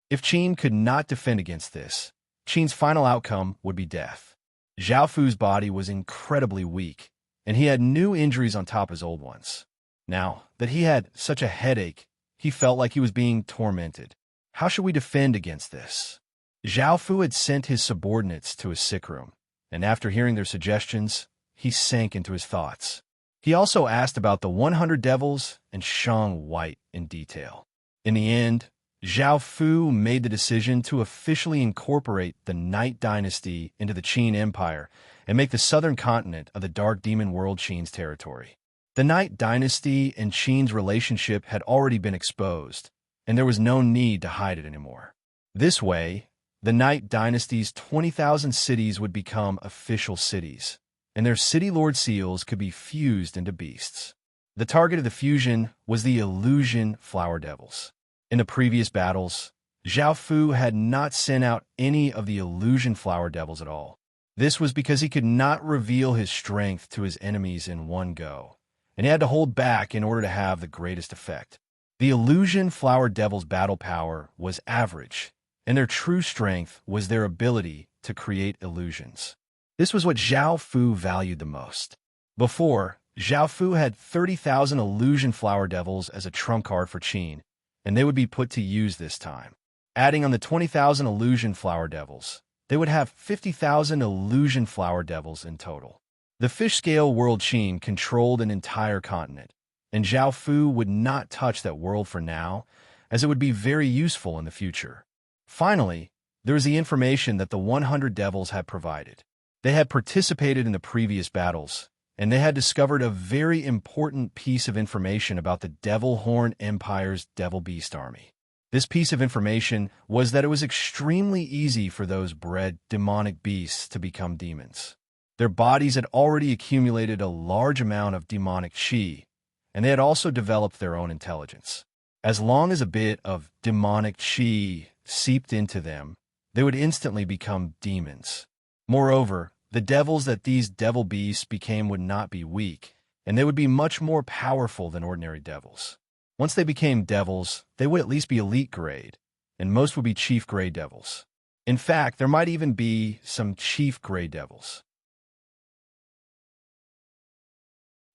If Qin could not defend against this, Qin's final outcome would be death. Zhao Fu's body was incredibly weak, and he had new injuries on top of his old ones. Now that he had such a headache, he felt like he was being tormented. How should we defend against this? Zhao Fu had sent his subordinates to his sick room, and after hearing their suggestions, he sank into his thoughts. He also asked about the 100 devils and Shang White in detail. In the end, Zhao Fu made the decision to officially incorporate the Night Dynasty into the Qin Empire and make the southern continent of the Dark Demon World Qin's territory. The Night Dynasty and Qin's relationship had already been exposed, and there was no need to hide it anymore. This way, the Night Dynasty's 20,000 cities would become official cities, and their city lord seals could be fused into beasts. The target of the fusion was the Illusion Flower Devils. In the previous battles, Zhao Fu had not sent out any of the Illusion Flower Devils at all. This was because he could not reveal his strength to his enemies in one go, and he had to hold back in order to have the greatest effect. The Illusion Flower Devils' battle power was average, and their true strength was their ability to create illusions. This was what Zhao Fu valued the most. Before, Zhao Fu had 30,000 Illusion Flower Devils as a trump card for Qin, and they would be put to use this time. Adding on the 20,000 Illusion Flower Devils, they would have 50,000 Illusion Flower Devils in total. The fish-scale world Qin controlled an entire continent, and Zhao Fu would not touch that world for now, as it would be very useful in the future. Finally, there was the information that the 100 devils had provided. They had participated in the previous battles, and they had discovered a very important piece of information about the Devil Horn Empire's Devil Beast army. This piece of information was that it was extremely easy for those bred demonic beasts to become demons. Their bodies had already accumulated a large amount of demonic qi, and they had also developed their own intelligence. As long as a bit of demonic qi seeped into them, they would instantly become demons. Moreover, the devils that these devil beasts became would not be weak, and they would be much more powerful than ordinary devils. Once they became devils, they would at least be elite grade, and most would be chief grade devils. In fact, there might even be some chief grade devils.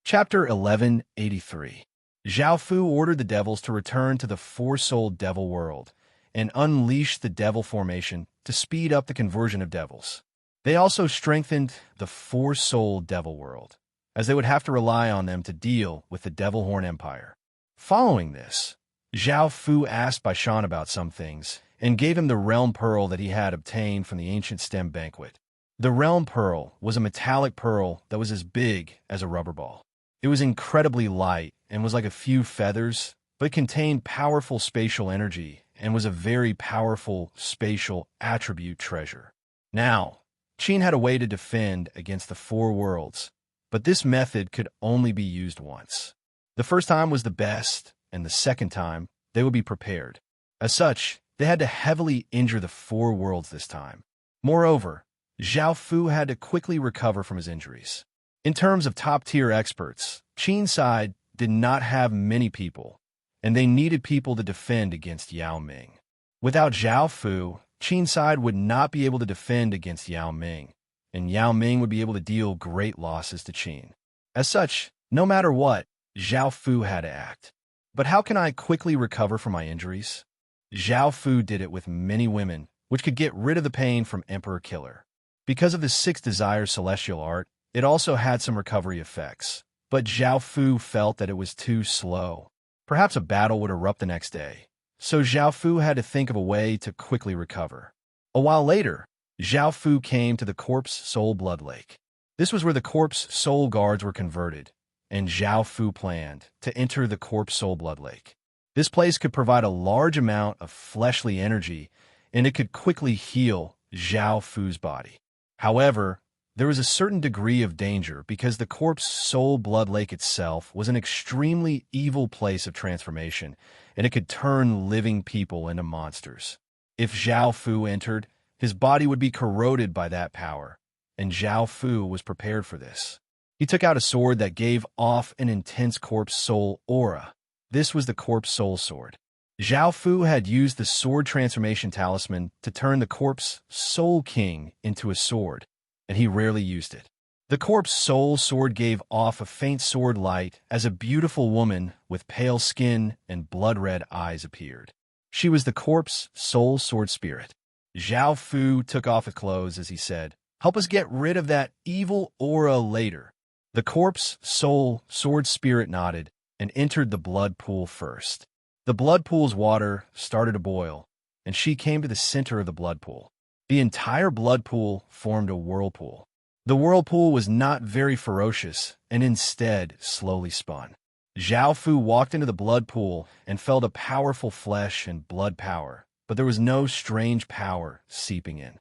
Chapter 1183. Zhao Fu ordered the devils to return to the four-souled devil world and unleash the devil formation to speed up the conversion of devils. They also strengthened the four-souled devil world, as they would have to rely on them to deal with the Devil Horn Empire. Following this, Zhao Fu asked Bai Shan about some things and gave him the Realm Pearl that he had obtained from the Ancient Stem Banquet. The Realm Pearl was a metallic pearl that was as big as a rubber ball. It was incredibly light and was like a few feathers, but it contained powerful spatial energy and was a very powerful spatial attribute treasure. Now, Qin had a way to defend against the four worlds, but this method could only be used once. The first time was the best, and the second time, they would be prepared. As such, they had to heavily injure the four worlds this time. Moreover, Zhao Fu had to quickly recover from his injuries. In terms of top-tier experts, Qin's side did not have many people, and they needed people to defend against Yao Ming. Without Zhao Fu, Qin's side would not be able to defend against Yao Ming, and Yao Ming would be able to deal great losses to Qin. As such, no matter what, Zhao Fu had to act. But how can I quickly recover from my injuries? Zhao Fu did it with many women, which could get rid of the pain from Emperor Killer. Because of the Six Desires celestial art, it also had some recovery effects. But Zhao Fu felt that it was too slow. Perhaps a battle would erupt the next day, so Zhao Fu had to think of a way to quickly recover. A while later, Zhao Fu came to the Corpse Soul Blood Lake. This was where the Corpse Soul Guards were converted, and Zhao Fu planned to enter the Corpse Soul Blood Lake. This place could provide a large amount of fleshly energy, and it could quickly heal Zhao Fu's body. However, there was a certain degree of danger because the Corpse Soul Blood Lake itself was an extremely evil place of transformation, and it could turn living people into monsters. If Zhao Fu entered, his body would be corroded by that power, and Zhao Fu was prepared for this. He took out a sword that gave off an intense corpse soul aura. This was the corpse soul sword. Zhao Fu had used the sword transformation talisman to turn the corpse soul king into a sword, and he rarely used it. The corpse soul sword gave off a faint sword light as a beautiful woman with pale skin and blood-red eyes appeared. She was the corpse soul sword spirit. Zhao Fu took off his clothes as he said, "Help us get rid of that evil aura later." The corpse soul sword spirit nodded and entered the blood pool first. The blood pool's water started to boil, and she came to the center of the blood pool. The entire blood pool formed a whirlpool. The whirlpool was not very ferocious and instead slowly spun. Zhao Fu walked into the blood pool and felt a powerful flesh and blood power, but there was no strange power seeping in.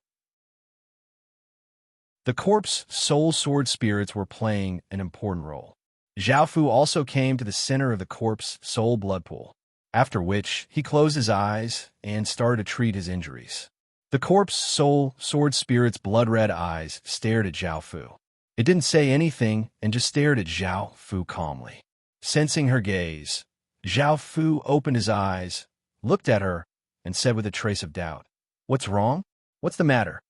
The corpse soul sword spirits were playing an important role. Zhao Fu also came to the center of the corpse soul blood pool, after which he closed his eyes and started to treat his injuries. The corpse soul sword spirit's blood-red eyes stared at Zhao Fu. It didn't say anything and just stared at Zhao Fu calmly. Sensing her gaze, Zhao Fu opened his eyes, looked at her, and said with a trace of doubt, "What's wrong? What's the matter?"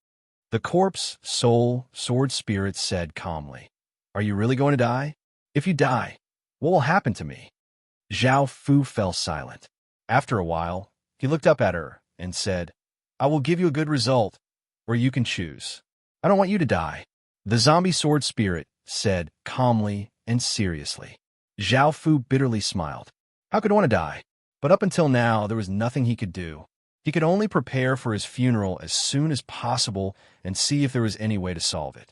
The corpse soul sword spirit said calmly, "Are you really going to die? If you die, what will happen to me?" Zhao Fu fell silent. After a while, he looked up at her and said, "I will give you a good result, or you can choose. I don't want you to die." The zombie sword spirit said calmly and seriously. Zhao Fu bitterly smiled. How could one die? But up until now, there was nothing he could do. He could only prepare for his funeral as soon as possible and see if there was any way to solve it.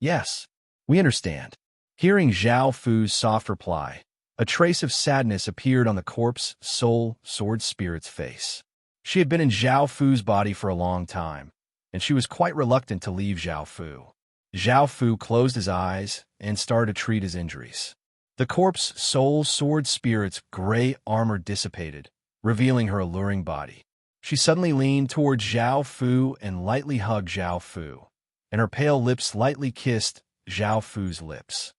"Yes, we understand." Hearing Zhao Fu's soft reply, a trace of sadness appeared on the corpse soul sword spirit's face. She had been in Zhao Fu's body for a long time, and she was quite reluctant to leave Zhao Fu. Zhao Fu closed his eyes and started to treat his injuries. The corpse soul sword spirit's gray armor dissipated, revealing her alluring body. She suddenly leaned toward Zhao Fu and lightly hugged Zhao Fu, and her pale lips lightly kissed Zhao Fu's lips.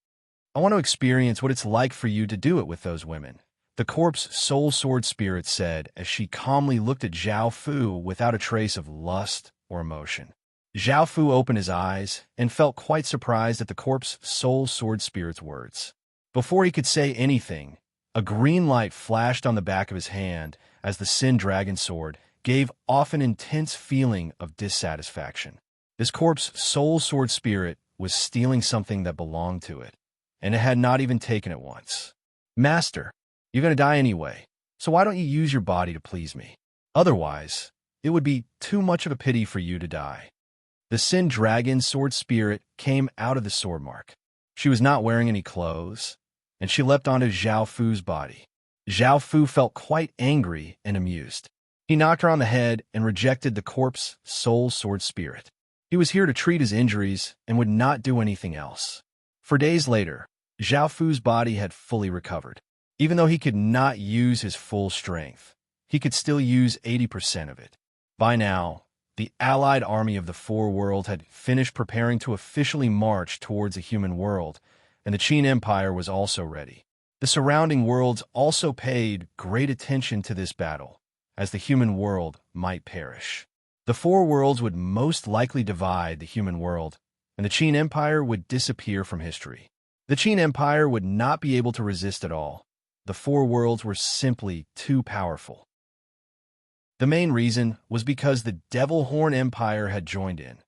"I want to experience what it's like for you to do it with those women," the corpse soul sword spirit said as she calmly looked at Zhao Fu without a trace of lust or emotion. Zhao Fu opened his eyes and felt quite surprised at the corpse soul sword spirit's words. Before he could say anything, a green light flashed on the back of his hand as the Sin Dragon sword gave off an intense feeling of dissatisfaction. This corpse soul sword spirit was stealing something that belonged to it, and it had not even taken it once. "Master, you're going to die anyway, so why don't you use your body to please me? Otherwise, it would be too much of a pity for you to die." The Sin Dragon sword spirit came out of the sword mark. She was not wearing any clothes, and she leapt onto Zhao Fu's body. Zhao Fu felt quite angry and amused. He knocked her on the head and rejected the corpse soul sword spirit. He was here to treat his injuries and would not do anything else. For days later, Zhao Fu's body had fully recovered. Even though he could not use his full strength, he could still use 80% of it. By now, the allied army of the Four Worlds had finished preparing to officially march towards the human world, and the Qin Empire was also ready. The surrounding worlds also paid great attention to this battle, as the human world might perish. The Four Worlds would most likely divide the human world, and the Qin Empire would disappear from history. The Qin Empire would not be able to resist at all. The Four Worlds were simply too powerful. The main reason was because the Devil Horn Empire had joined in.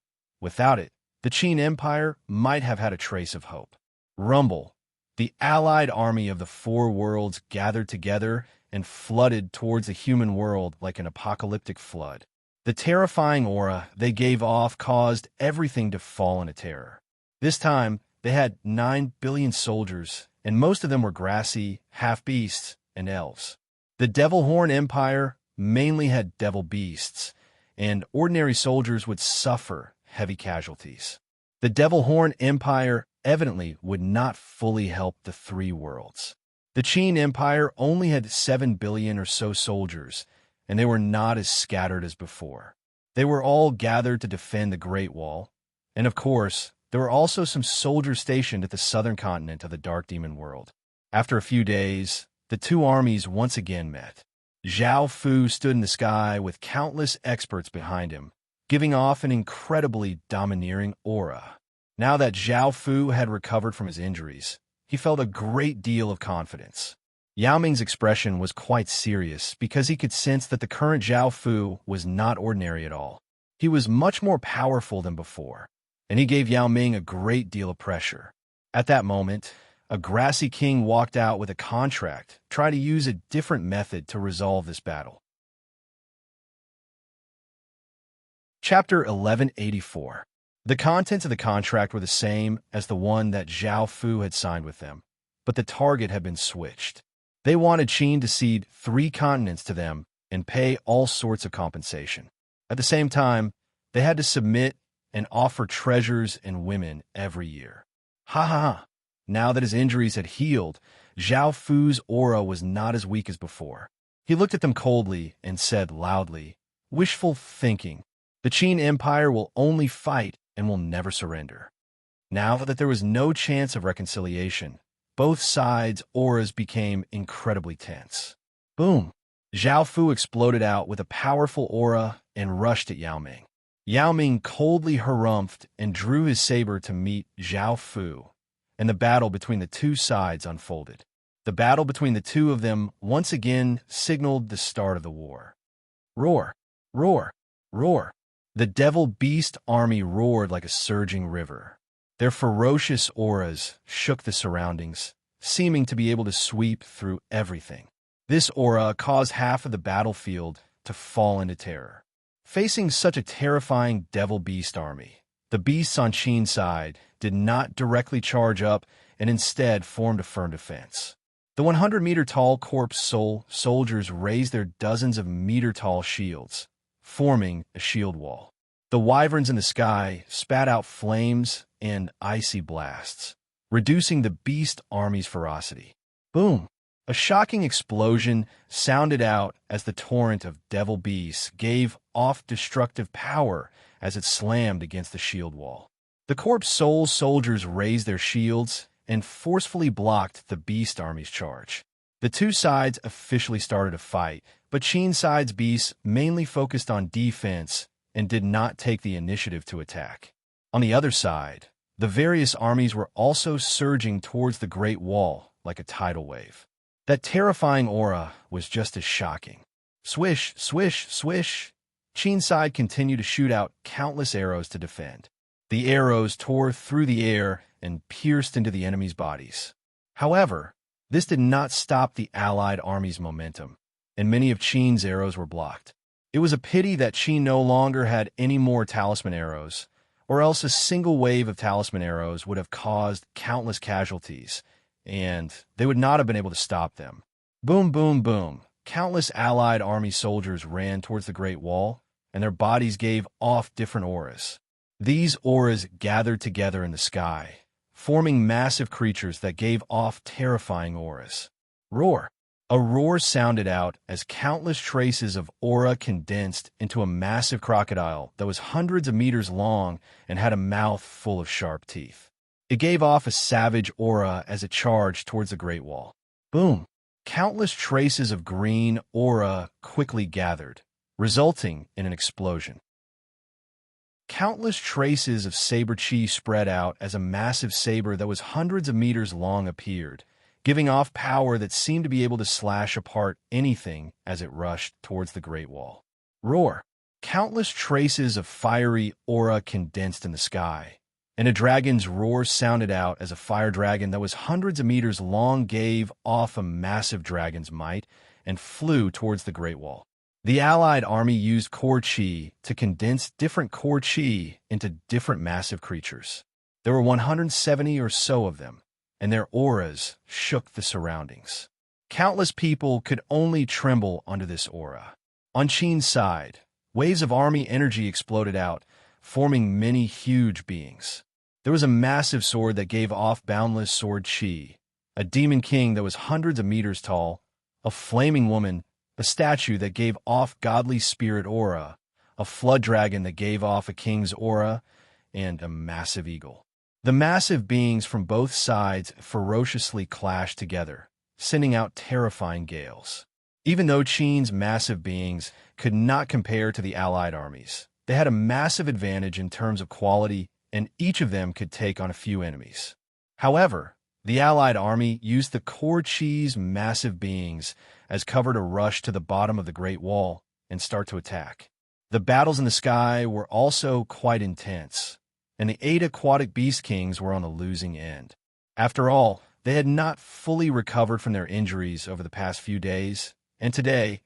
Without it, the Qin Empire might have had a trace of hope. Rumble, the allied army of the Four Worlds, gathered together and flooded towards the human world like an apocalyptic flood. The terrifying aura they gave off caused everything to fall into terror. This time, they had 9 billion soldiers, and most of them were grassy, half-beasts, and elves. The Devil Horn Empire mainly had devil beasts, and ordinary soldiers would suffer heavy casualties. The Devil Horn Empire evidently would not fully help the three worlds. The Qin Empire only had 7 billion or so soldiers, and they were not as scattered as before. They were all gathered to defend the Great Wall, and of course, there were also some soldiers stationed at the southern continent of the Dark Demon world. After a few days, the two armies once again met. Zhao Fu stood in the sky with countless experts behind him, giving off an incredibly domineering aura. Now that Zhao Fu had recovered from his injuries, he felt a great deal of confidence. Yao Ming's expression was quite serious because he could sense that the current Zhao Fu was not ordinary at all. He was much more powerful than before, and he gave Yao Ming a great deal of pressure. At that moment, a grassy king walked out with a contract, trying to use a different method to resolve this battle. Chapter 1184. The contents of the contract were the same as the one that Zhao Fu had signed with them, but the target had been switched. They wanted Qin to cede 3 continents to them and pay all sorts of compensation. At the same time, they had to submit and offer treasures and women every year. Ha ha ha! Now that his injuries had healed, Zhao Fu's aura was not as weak as before. He looked at them coldly and said loudly, "Wishful thinking. The Qin Empire will only fight and will never surrender." Now that there was no chance of reconciliation, both sides' auras became incredibly tense. Boom! Zhao Fu exploded out with a powerful aura and rushed at Yao Ming. Yao Ming coldly harumphed and drew his saber to meet Zhao Fu, and the battle between the two sides unfolded. The battle between the two of them once again signaled the start of the war. Roar! Roar! Roar! The Devil Beast army roared like a surging river. Their ferocious auras shook the surroundings, seeming to be able to sweep through everything. This aura caused half of the battlefield to fall into terror. Facing such a terrifying Devil Beast army, the beasts on Qin's side did not directly charge up and instead formed a firm defense. The 100-meter-tall corpse soul soldiers raised their dozens of meter-tall shields, forming a shield wall. The wyverns in the sky spat out flames and icy blasts, reducing the beast army's ferocity. Boom! A shocking explosion sounded out as the torrent of devil beasts gave off destructive power as it slammed against the shield wall. The corpse soul soldiers raised their shields and forcefully blocked the beast army's charge. The two sides officially started a fight, but Qin's side's beasts mainly focused on defense and did not take the initiative to attack. On the other side, the various armies were also surging towards the Great Wall like a tidal wave. That terrifying aura was just as shocking. Swish, swish, swish. Qin's side continued to shoot out countless arrows to defend. The arrows tore through the air and pierced into the enemy's bodies. However, this did not stop the allied army's momentum, and many of Qin's arrows were blocked. It was a pity that Qin no longer had any more talisman arrows, or else a single wave of talisman arrows would have caused countless casualties, and they would not have been able to stop them. Boom, boom, boom. Countless allied army soldiers ran towards the Great Wall, and their bodies gave off different auras. These auras gathered together in the sky, forming massive creatures that gave off terrifying auras. Roar! A roar sounded out as countless traces of aura condensed into a massive crocodile that was hundreds of meters long and had a mouth full of sharp teeth. It gave off a savage aura as it charged towards the Great Wall. Boom! Countless traces of green aura quickly gathered, resulting in an explosion. Countless traces of saber chi spread out as a massive saber that was hundreds of meters long appeared, giving off power that seemed to be able to slash apart anything as it rushed towards the Great Wall. Roar! Countless traces of fiery aura condensed in the sky, and a dragon's roar sounded out as a fire dragon that was hundreds of meters long gave off a massive dragon's might and flew towards the Great Wall. The Allied army used core chi to condense different core chi into different massive creatures. There were 170 or so of them, and their auras shook the surroundings. Countless people could only tremble under this aura. On Qin's side, waves of army energy exploded out, forming many huge beings. There was a massive sword that gave off boundless sword chi, a demon king that was hundreds of meters tall, a flaming woman a statue that gave off godly spirit aura, a flood dragon that gave off a king's aura, and a massive eagle. The massive beings from both sides ferociously clashed together, sending out terrifying gales. Even though Qin's massive beings could not compare to the allied armies, they had a massive advantage in terms of quality, and each of them could take on a few enemies. However, the allied army used the core Qi's massive beings as cover to rush to the bottom of the Great Wall and start to attack. The battles in the sky were also quite intense, and the 8 aquatic beast kings were on the losing end. After all, they had not fully recovered from their injuries over the past few days, and today,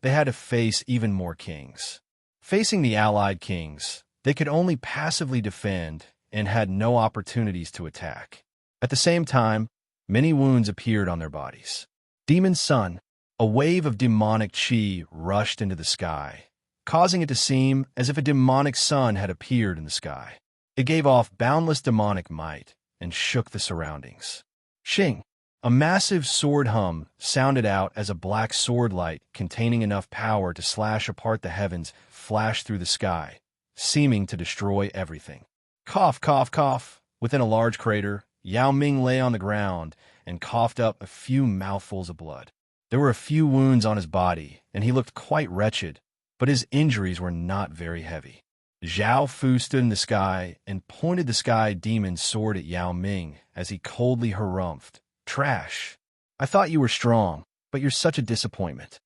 they had to face even more kings. Facing the allied kings, they could only passively defend and had no opportunities to attack. At the same time, many wounds appeared on their bodies. Demon Sun, a wave of demonic qi rushed into the sky, causing it to seem as if a demonic sun had appeared in the sky. It gave off boundless demonic might and shook the surroundings. Xing, a massive sword hum sounded out as a black sword light containing enough power to slash apart the heavens flashed through the sky, seeming to destroy everything. Cough, cough, cough. Within a large crater, Yao Ming lay on the ground and coughed up a few mouthfuls of blood. There were a few wounds on his body, and he looked quite wretched, but his injuries were not very heavy. Zhao Fu stood in the sky and pointed the sky demon's sword at Yao Ming as he coldly harumphed. Trash. I thought you were strong, but you're such a disappointment.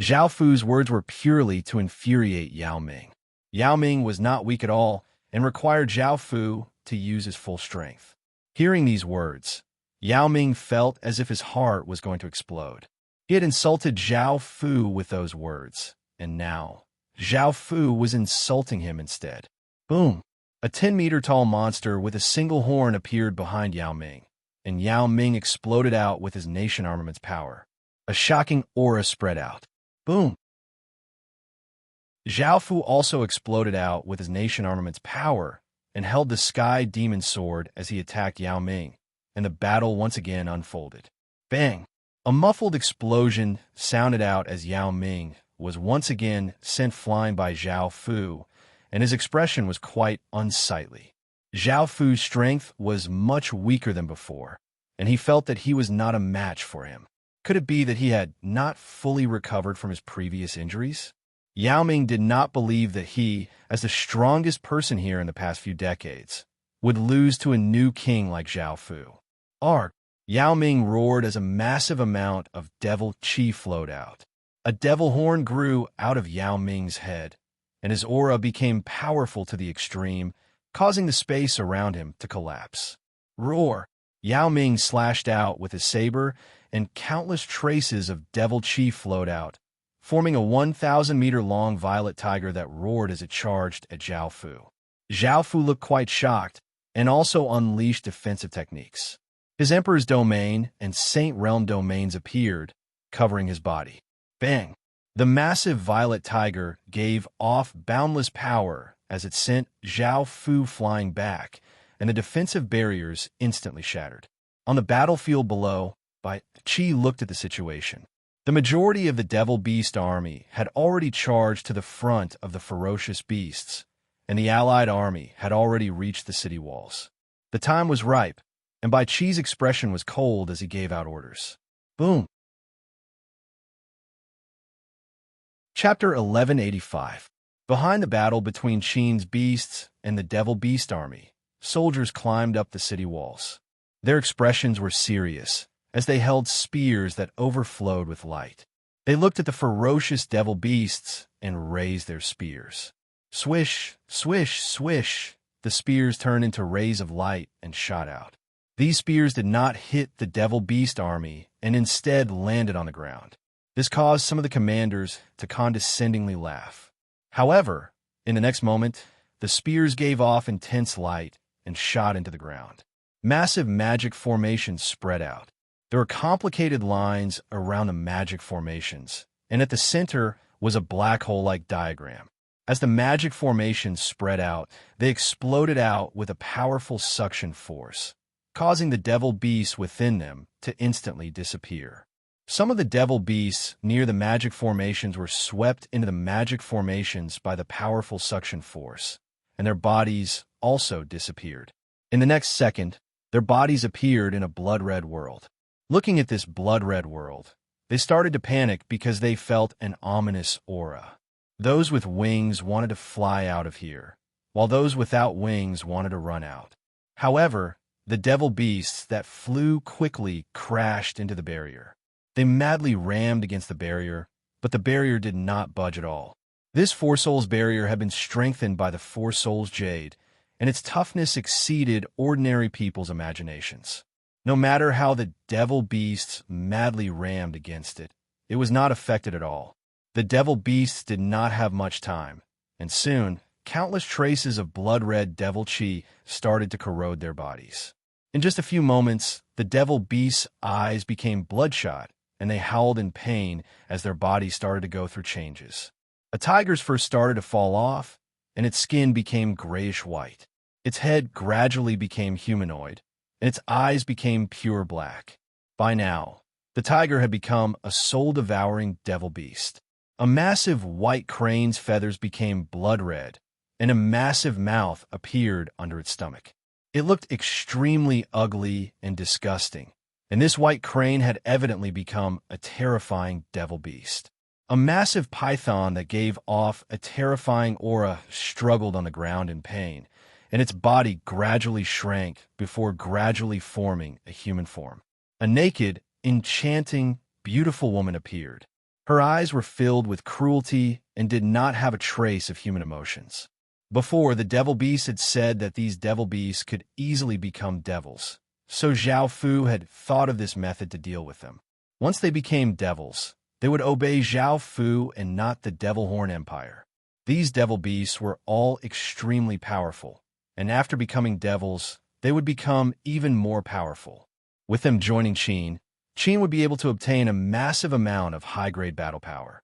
Zhao Fu's words were purely to infuriate Yao Ming. Yao Ming was not weak at all and required Zhao Fu to use his full strength. Hearing these words, Yao Ming felt as if his heart was going to explode. He had insulted Zhao Fu with those words, and now Zhao Fu was insulting him instead. Boom! A 10-meter-tall monster with a single horn appeared behind Yao Ming, and Yao Ming exploded out with his nation armament's power. A shocking aura spread out. Boom! Zhao Fu also exploded out with his nation armament's power and held the sky demon sword as he attacked Yao Ming, and the battle once again unfolded. Bang! A muffled explosion sounded out as Yao Ming was once again sent flying by Zhao Fu, and his expression was quite unsightly. Zhao Fu's strength was much weaker than before, and he felt that he was not a match for him. Could it be that he had not fully recovered from his previous injuries? Yao Ming did not believe that he, as the strongest person here in the past few decades, would lose to a new king like Zhao Fu. Arg! Yao Ming roared as a massive amount of devil qi flowed out. A devil horn grew out of Yao Ming's head, and his aura became powerful to the extreme, causing the space around him to collapse. Roar! Yao Ming slashed out with his saber, and countless traces of devil qi flowed out, forming a 1,000-meter-long violet tiger that roared as it charged at Zhao Fu. Zhao Fu looked quite shocked, and also unleashed defensive techniques. His Emperor's Domain and Saint Realm Domains appeared, covering his body. Bang! The massive violet tiger gave off boundless power as it sent Zhao Fu flying back, and the defensive barriers instantly shattered. On the battlefield below, Qi looked at the situation. The majority of the Devil Beast army had already charged to the front of the ferocious beasts, and the allied army had already reached the city walls. The time was ripe, and Bai Qi's expression was cold as he gave out orders. Boom! Chapter 1185. Behind the battle between Qin's beasts and the Devil Beast army, soldiers climbed up the city walls. Their expressions were serious, as they held spears that overflowed with light. They looked at the ferocious devil beasts and raised their spears. Swish, swish, swish, the spears turned into rays of light and shot out. These spears did not hit the devil beast army and instead landed on the ground. This caused some of the commanders to condescendingly laugh. However, in the next moment, the spears gave off intense light and shot into the ground. Massive magic formations spread out. There were complicated lines around the magic formations, and at the center was a black hole-like diagram. As the magic formations spread out, they exploded out with a powerful suction force, causing the devil beasts within them to instantly disappear. Some of the devil beasts near the magic formations were swept into the magic formations by the powerful suction force, and their bodies also disappeared. In the next second, their bodies appeared in a blood-red world. Looking at this blood-red world, they started to panic because they felt an ominous aura. Those with wings wanted to fly out of here, while those without wings wanted to run out. However, the devil beasts that flew quickly crashed into the barrier. They madly rammed against the barrier, but the barrier did not budge at all. This Four Souls barrier had been strengthened by the Four Souls Jade, and its toughness exceeded ordinary people's imaginations. No matter how the devil beasts madly rammed against it, it was not affected at all. The devil beasts did not have much time, and soon, countless traces of blood-red devil chi started to corrode their bodies. In just a few moments, the devil beasts' eyes became bloodshot, and they howled in pain as their bodies started to go through changes. A tiger's first started to fall off, and its skin became grayish-white. Its head gradually became humanoid, and its eyes became pure black. By now, the tiger had become a soul-devouring devil beast. A massive white crane's feathers became blood-red, and a massive mouth appeared under its stomach. It looked extremely ugly and disgusting, and this white crane had evidently become a terrifying devil beast. A massive python that gave off a terrifying aura struggled on the ground in pain, and its body gradually shrank before gradually forming a human form. A naked, enchanting, beautiful woman appeared. Her eyes were filled with cruelty and did not have a trace of human emotions. Before, the devil beasts had said that these devil beasts could easily become devils, so Zhao Fu had thought of this method to deal with them. Once they became devils, they would obey Zhao Fu and not the Devil Horn Empire. These devil beasts were all extremely powerful, and after becoming devils, they would become even more powerful. With them joining Qin, Qin would be able to obtain a massive amount of high-grade battle power.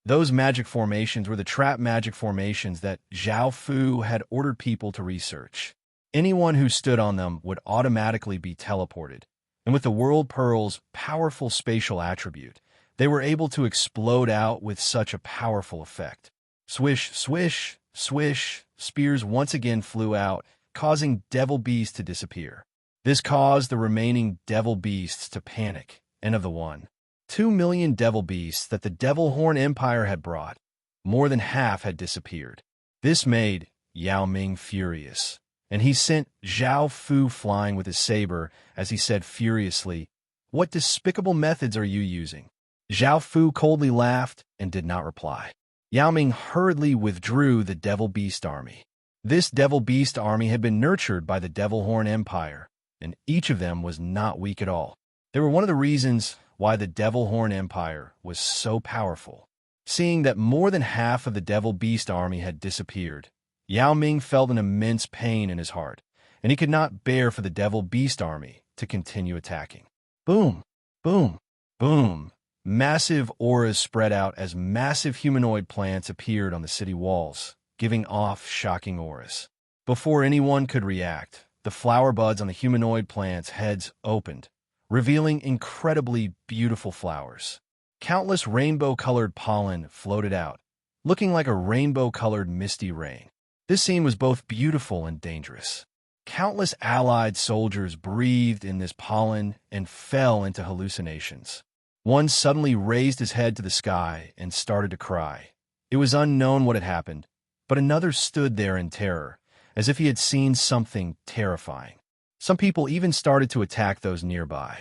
Those magic formations were the trap magic formations that Zhao Fu had ordered people to research. Anyone who stood on them would automatically be teleported, and with the World Pearl's powerful spatial attribute, they were able to explode out with such a powerful effect. Swish, swish, swish, spears once again flew out, causing devil beasts to disappear. This caused the remaining devil beasts to panic, and of the 2 million devil beasts that the Devil Horn Empire had brought, more than half had disappeared. This made Yao Ming furious, and he sent Zhao Fu flying with his saber as he said furiously, "What despicable methods are you using?" Zhao Fu coldly laughed and did not reply. Yao Ming hurriedly withdrew the Devil Beast army. This Devil Beast army had been nurtured by the Devil Horn Empire, and each of them was not weak at all. They were one of the reasons why the Devil Horn Empire was so powerful. Seeing that more than half of the Devil Beast army had disappeared, Yao Ming felt an immense pain in his heart, and he could not bear for the Devil Beast army to continue attacking. Boom! Boom! Boom! Massive auras spread out as massive humanoid plants appeared on the city walls, giving off shocking auras. Before anyone could react, the flower buds on the humanoid plants' heads opened, revealing incredibly beautiful flowers. Countless rainbow-colored pollen floated out, looking like a rainbow-colored misty rain. This scene was both beautiful and dangerous. Countless allied soldiers breathed in this pollen and fell into hallucinations. One suddenly raised his head to the sky and started to cry. It was unknown what had happened, but another stood there in terror, as if he had seen something terrifying. Some people even started to attack those nearby.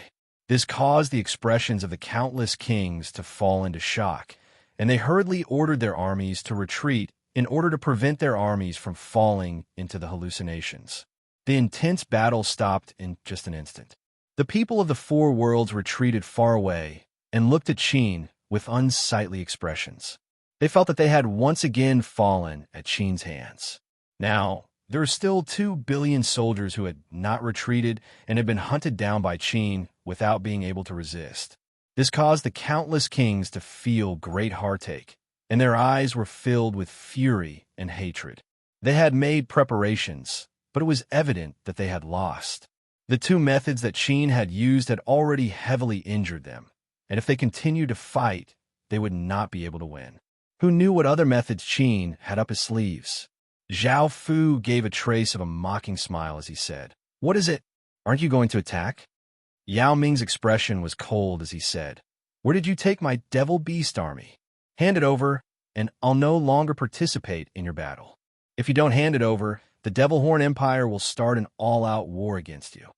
This caused the expressions of the countless kings to fall into shock, and they hurriedly ordered their armies to retreat in order to prevent their armies from falling into the hallucinations. The intense battle stopped in just an instant. The people of the four worlds retreated far away and looked at Qin with unsightly expressions. They felt that they had once again fallen at Qin's hands. Now, there were still 2 billion soldiers who had not retreated and had been hunted down by Qin without being able to resist. This caused the countless kings to feel great heartache, and their eyes were filled with fury and hatred. They had made preparations, but it was evident that they had lost. The two methods that Qin had used had already heavily injured them, and if they continued to fight, they would not be able to win. Who knew what other methods Qin had up his sleeves? Zhao Fu gave a trace of a mocking smile as he said, "What is it? Aren't you going to attack?" Yao Ming's expression was cold as he said, "Where did you take my devil beast army? Hand it over, and I'll no longer participate in your battle. If you don't hand it over, the Devil Horn Empire will start an all-out war against you."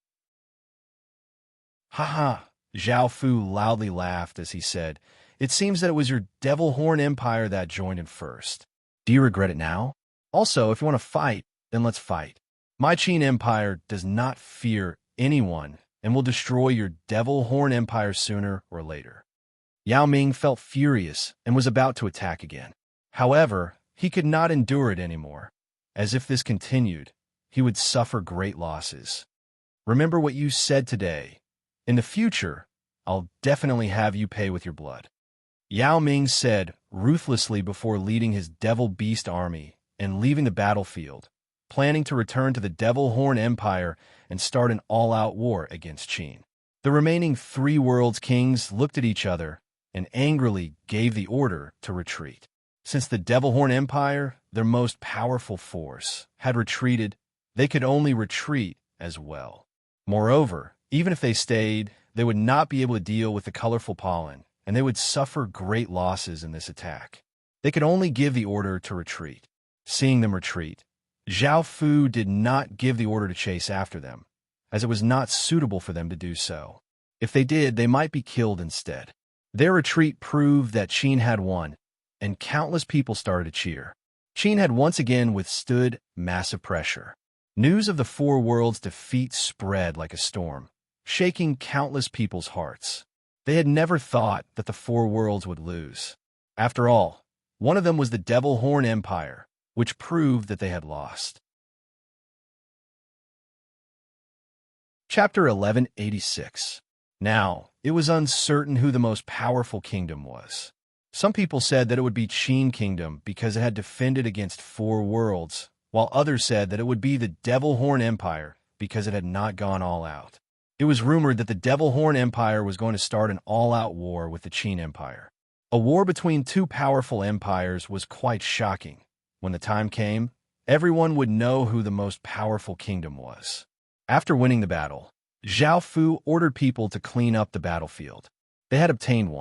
"Ha ha!" Zhao Fu loudly laughed as he said, "It seems that it was your Devil Horn Empire that joined in first. Do you regret it now? Also, if you want to fight, then let's fight. My Qin Empire does not fear anyone and will destroy your Devil Horn Empire sooner or later." Yao Ming felt furious and was about to attack again. However, he could not endure it anymore, as if this continued, he would suffer great losses. "Remember what you said today. In the future, I'll definitely have you pay with your blood," Yao Ming said ruthlessly before leading his Devil Beast army and leaving the battlefield, planning to return to the Devil Horn Empire and start an all-out war against Qin. The remaining three worlds' kings looked at each other and angrily gave the order to retreat. Since the Devil Horn Empire, their most powerful force, had retreated, they could only retreat as well. Moreover, even if they stayed, they would not be able to deal with the colorful pollen, and they would suffer great losses in this attack. They could only give the order to retreat. Seeing them retreat, Zhao Fu did not give the order to chase after them, as it was not suitable for them to do so. If they did, they might be killed instead. Their retreat proved that Qin had won, and countless people started to cheer. Qin had once again withstood massive pressure. News of the Four Worlds' defeat spread like a storm, shaking countless people's hearts. They had never thought that the Four Worlds would lose. After all, one of them was the Devil Horn Empire, which proved that they had lost. Chapter 1186. Now, it was uncertain who the most powerful kingdom was. Some people said that it would be Qin Kingdom because it had defended against four worlds, while others said that it would be the Devil Horn Empire because it had not gone all out. It was rumored that the Devil Horn Empire was going to start an all-out war with the Qin Empire. A war between two powerful empires was quite shocking. When the time came, everyone would know who the most powerful kingdom was. After winning the battle, Zhao Fu ordered people to clean up the battlefield. They had obtained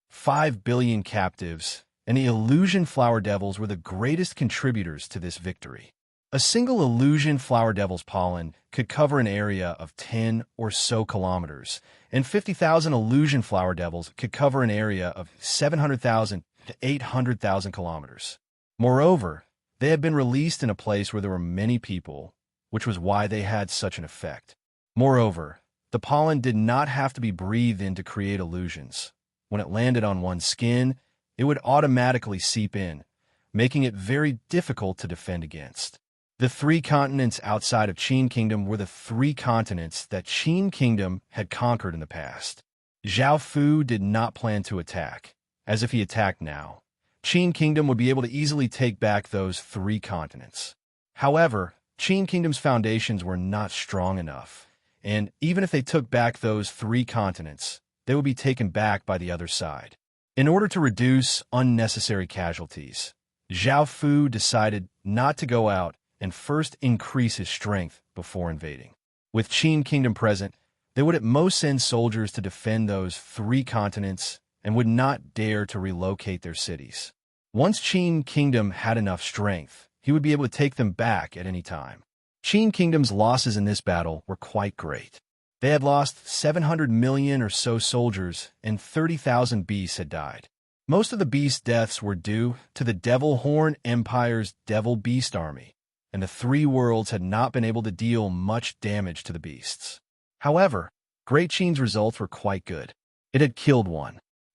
5 billion captives, and the illusion flower devils were the greatest contributors to this victory. A single illusion flower devil's pollen could cover an area of 10 or so kilometers, and 50,000 illusion flower devils could cover an area of 700,000 to 800,000 kilometers. Moreover, they had been released in a place where there were many people, which was why they had such an effect. Moreover, the pollen did not have to be breathed in to create illusions. When it landed on one's skin, it would automatically seep in, making it very difficult to defend against. The three continents outside of Qin Kingdom were the three continents that Qin Kingdom had conquered in the past. Zhao Fu did not plan to attack, as if he attacked now, Qin Kingdom would be able to easily take back those three continents. However, Qin Kingdom's foundations were not strong enough, and even if they took back those three continents, they would be taken back by the other side. In order to reduce unnecessary casualties, Zhao Fu decided not to go out and first increase his strength before invading. With Qin Kingdom present, they would at most send soldiers to defend those three continents and would not dare to relocate their cities. Once Qin Kingdom had enough strength, he would be able to take them back at any time. Qin Kingdom's losses in this battle were quite great. They had lost 700 million or so soldiers, and 30,000 beasts had died. Most of the beast deaths were due to the Devil Horn Empire's Devil Beast army, and the three worlds had not been able to deal much damage to the beasts. However, Great Qin's results were quite good. It had killed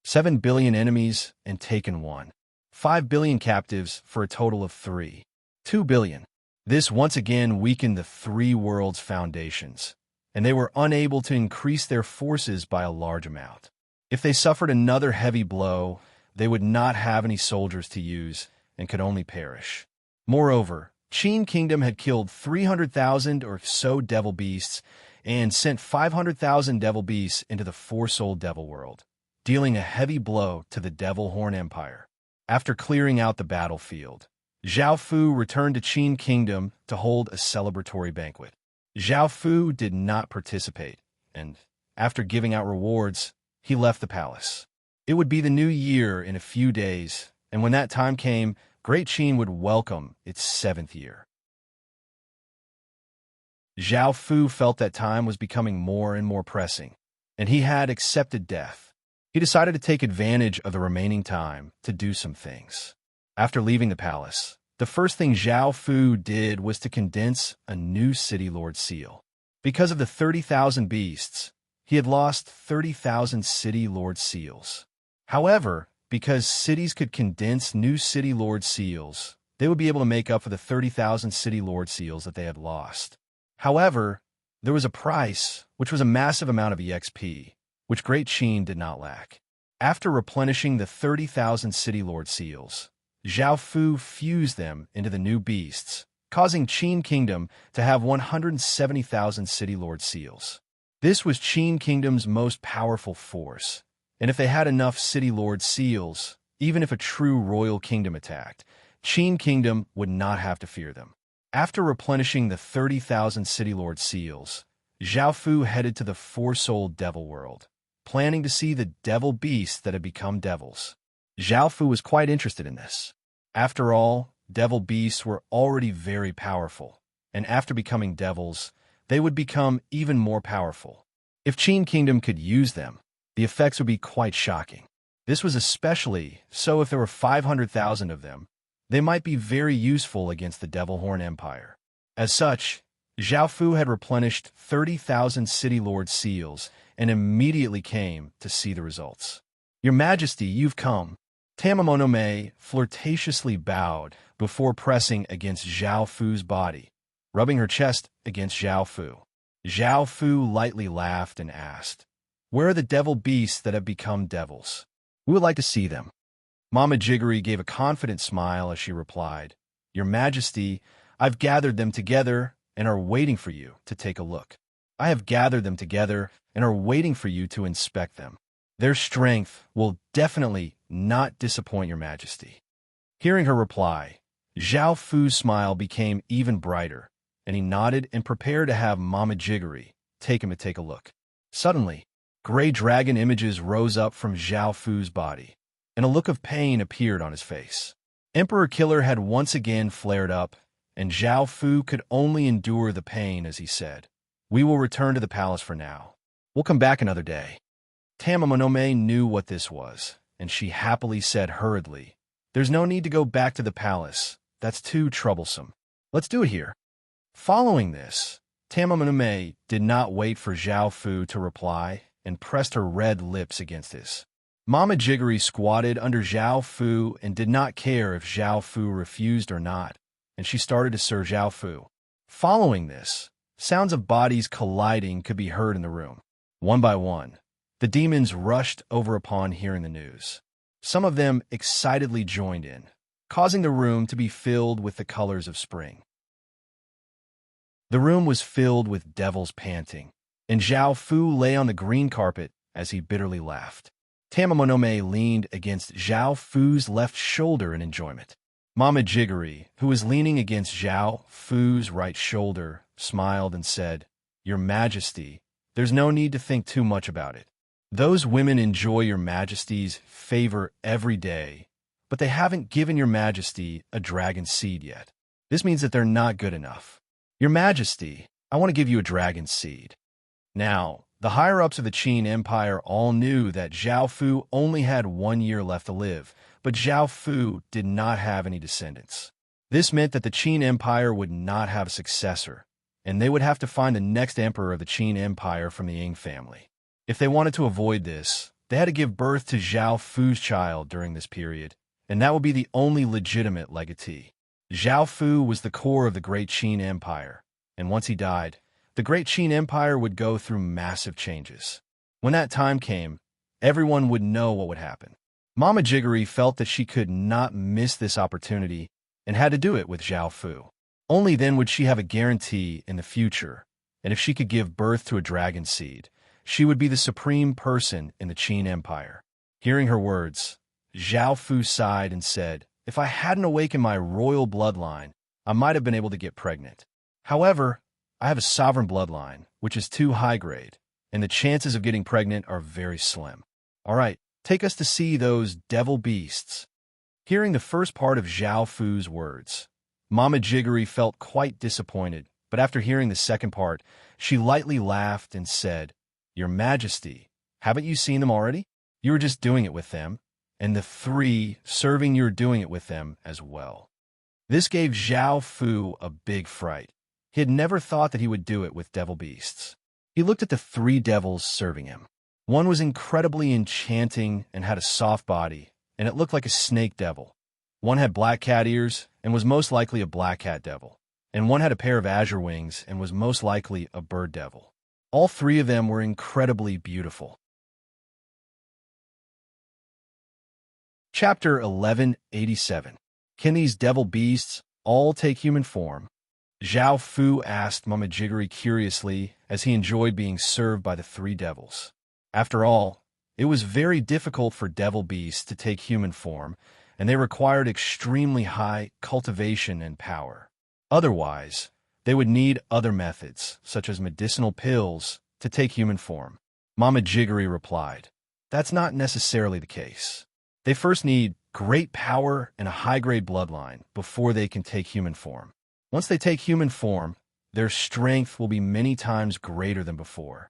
7 billion enemies and taken 5 billion captives for a total of 2 billion. This once again weakened the three worlds' foundations, and they were unable to increase their forces by a large amount. If they suffered another heavy blow, they would not have any soldiers to use and could only perish. Moreover, Qin Kingdom had killed 300,000 or so devil beasts and sent 500,000 devil beasts into the four-souled devil world, dealing a heavy blow to the Devil Horn Empire. After clearing out the battlefield, Zhao Fu returned to Qin Kingdom to hold a celebratory banquet. Zhao Fu did not participate, and, after giving out rewards, he left the palace. It would be the new year in a few days, and when that time came, Great Qin would welcome its 7th year. Zhao Fu felt that time was becoming more and more pressing, and he had accepted death. He decided to take advantage of the remaining time to do some things. After leaving the palace, the first thing Zhao Fu did was to condense a new City Lord seal. Because of the 30,000 beasts, he had lost 30,000 City Lord seals. However, because cities could condense new City Lord seals, they would be able to make up for the 30,000 City Lord seals that they had lost. However, there was a price, which was a massive amount of EXP, which Great Qin did not lack. After replenishing the 30,000 City Lord seals, Zhao Fu fused them into the new beasts, causing Qin Kingdom to have 170,000 City Lord seals. This was Qin Kingdom's most powerful force, and if they had enough City Lord seals, even if a true royal kingdom attacked, Qin Kingdom would not have to fear them. After replenishing the 30,000 City Lord seals, Zhao Fu headed to the four-souled devil world, planning to see the devil beasts that had become devils. Zhao Fu was quite interested in this. After all, devil beasts were already very powerful, and after becoming devils, they would become even more powerful. If Qin Kingdom could use them, the effects would be quite shocking. This was especially so if there were 500,000 of them. They might be very useful against the Devil Horn Empire. As such, Zhao Fu had replenished 30,000 City Lord seals and immediately came to see the results. "Your Majesty, you've come." Tamamonome flirtatiously bowed before pressing against Zhao Fu's body, rubbing her chest against Zhao Fu. Zhao Fu lightly laughed and asked, "Where are the devil beasts that have become devils? We would like to see them." Mama Jiggery gave a confident smile as she replied, "Your Majesty, I've gathered them together and are waiting for you to take a look. I have gathered them together and are waiting for you to inspect them. Their strength will definitely not disappoint your Majesty." Hearing her reply, Zhao Fu's smile became even brighter, and he nodded and prepared to have Mama Jiggery take him to take a look. Suddenly, gray dragon images rose up from Zhao Fu's body, and a look of pain appeared on his face. Emperor Killer had once again flared up, and Zhao Fu could only endure the pain as he said, "We will return to the palace for now. We'll come back another day." Tamamonome knew what this was, and she happily said hurriedly, "There's no need to go back to the palace. That's too troublesome. Let's do it here." Following this, Tamamonome did not wait for Zhao Fu to reply and pressed her red lips against his. Mama Jiggery squatted under Zhao Fu and did not care if Zhao Fu refused or not, and she started to serve Zhao Fu. Following this, sounds of bodies colliding could be heard in the room. One by one, the demons rushed over upon hearing the news. Some of them excitedly joined in, causing the room to be filled with the colors of spring. The room was filled with devils panting, and Zhao Fu lay on the green carpet as he bitterly laughed. Tamamonome leaned against Zhao Fu's left shoulder in enjoyment. Mama Jiggery, who was leaning against Zhao Fu's right shoulder, smiled and said, "Your Majesty, there's no need to think too much about it. Those women enjoy your Majesty's favor every day, but they haven't given your Majesty a dragon seed yet. This means that they're not good enough. Your Majesty, I want to give you a dragon seed." Now, the higher-ups of the Qin Empire all knew that Zhao Fu only had 1 year left to live, but Zhao Fu did not have any descendants. This meant that the Qin Empire would not have a successor, and they would have to find the next emperor of the Qin Empire from the Ying family. If they wanted to avoid this, they had to give birth to Zhao Fu's child during this period, and that would be the only legitimate legatee. Zhao Fu was the core of the Great Qin Empire, and once he died, the Great Qin Empire would go through massive changes. When that time came, everyone would know what would happen. Mama Jiggery felt that she could not miss this opportunity and had to do it with Zhao Fu. Only then would she have a guarantee in the future, and if she could give birth to a dragon seed, she would be the supreme person in the Qin Empire. Hearing her words, Zhao Fu sighed and said, "If I hadn't awakened my royal bloodline, I might have been able to get pregnant. However, I have a sovereign bloodline, which is too high grade, and the chances of getting pregnant are very slim. All right, take us to see those devil beasts." Hearing the first part of Zhao Fu's words, Mama Jiggery felt quite disappointed, but after hearing the second part, she lightly laughed and said, "Your Majesty, haven't you seen them already? You were just doing it with them, and the 3 serving you're doing it with them as well." This gave Zhao Fu a big fright. He had never thought that he would do it with devil beasts. He looked at the 3 devils serving him. One was incredibly enchanting and had a soft body, and it looked like a snake devil. One had black cat ears and was most likely a black cat devil, and one had a pair of azure wings and was most likely a bird devil. All 3 of them were incredibly beautiful. Chapter 1187. Can these devil beasts all take human form? Zhao Fu asked Mama Jiggery curiously as he enjoyed being served by the 3 devils. After all, it was very difficult for devil beasts to take human form, and they required extremely high cultivation and power. Otherwise, they would need other methods, such as medicinal pills, to take human form. Mama Jiggery replied, "That's not necessarily the case. They first need great power and a high-grade bloodline before they can take human form. Once they take human form, their strength will be many times greater than before."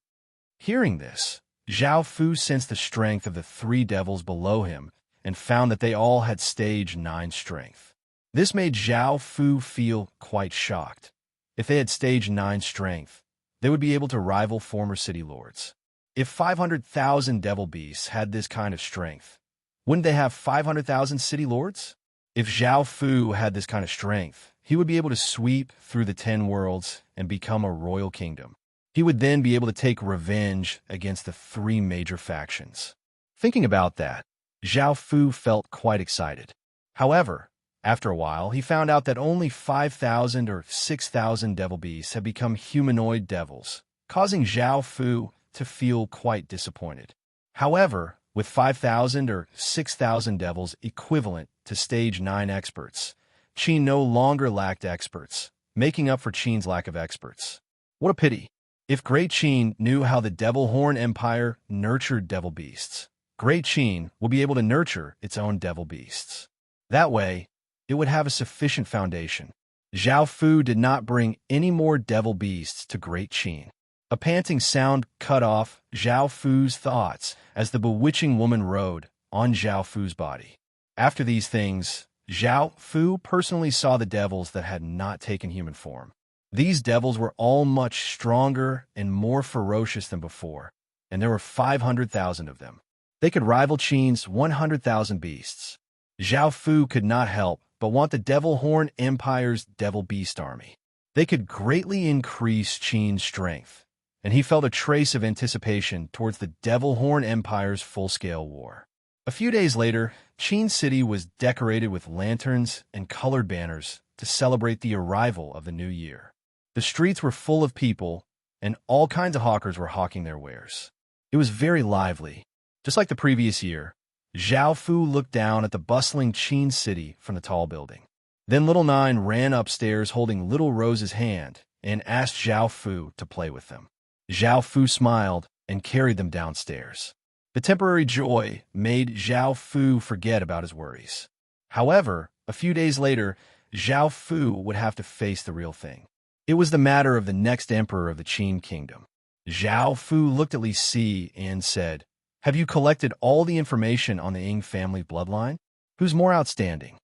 Hearing this, Zhao Fu sensed the strength of the 3 devils below him and found that they all had stage 9 strength. This made Zhao Fu feel quite shocked. If they had stage 9 strength, they would be able to rival former city lords. If 500,000 devil beasts had this kind of strength, wouldn't they have 500,000 city lords? If Zhao Fu had this kind of strength, he would be able to sweep through the 10 worlds and become a royal kingdom. He would then be able to take revenge against the 3 major factions. Thinking about that, Zhao Fu felt quite excited. However, after a while, he found out that only 5,000 or 6,000 devil beasts had become humanoid devils, causing Zhao Fu to feel quite disappointed. However, with 5,000 or 6,000 devils equivalent to stage 9 experts, Qin no longer lacked experts, making up for Qin's lack of experts. What a pity. If Great Qin knew how the Devil Horn Empire nurtured devil beasts, Great Qin would be able to nurture its own devil beasts. That way, it would have a sufficient foundation. Zhao Fu did not bring any more devil beasts to Great Qin. A panting sound cut off Zhao Fu's thoughts as the bewitching woman rode on Zhao Fu's body. After these things, Zhao Fu personally saw the devils that had not taken human form. These devils were all much stronger and more ferocious than before, and there were 500,000 of them. They could rival Qin's 100,000 beasts. Zhao Fu could not help but want the Devil Horn Empire's devil beast army. They could greatly increase Qin's strength, and he felt a trace of anticipation towards the Devil Horn Empire's full-scale war. A few days later, Qin City was decorated with lanterns and colored banners to celebrate the arrival of the new year. The streets were full of people, and all kinds of hawkers were hawking their wares. It was very lively. Just like the previous year, Zhao Fu looked down at the bustling Qin City from the tall building. Then Little Nine ran upstairs holding Little Rose's hand and asked Zhao Fu to play with them. Zhao Fu smiled and carried them downstairs. The temporary joy made Zhao Fu forget about his worries. However, a few days later, Zhao Fu would have to face the real thing. It was the matter of the next emperor of the Qin kingdom. Zhao Fu looked at Li Si and said, "Have you collected all the information on the Ying family bloodline? Who's more outstanding?"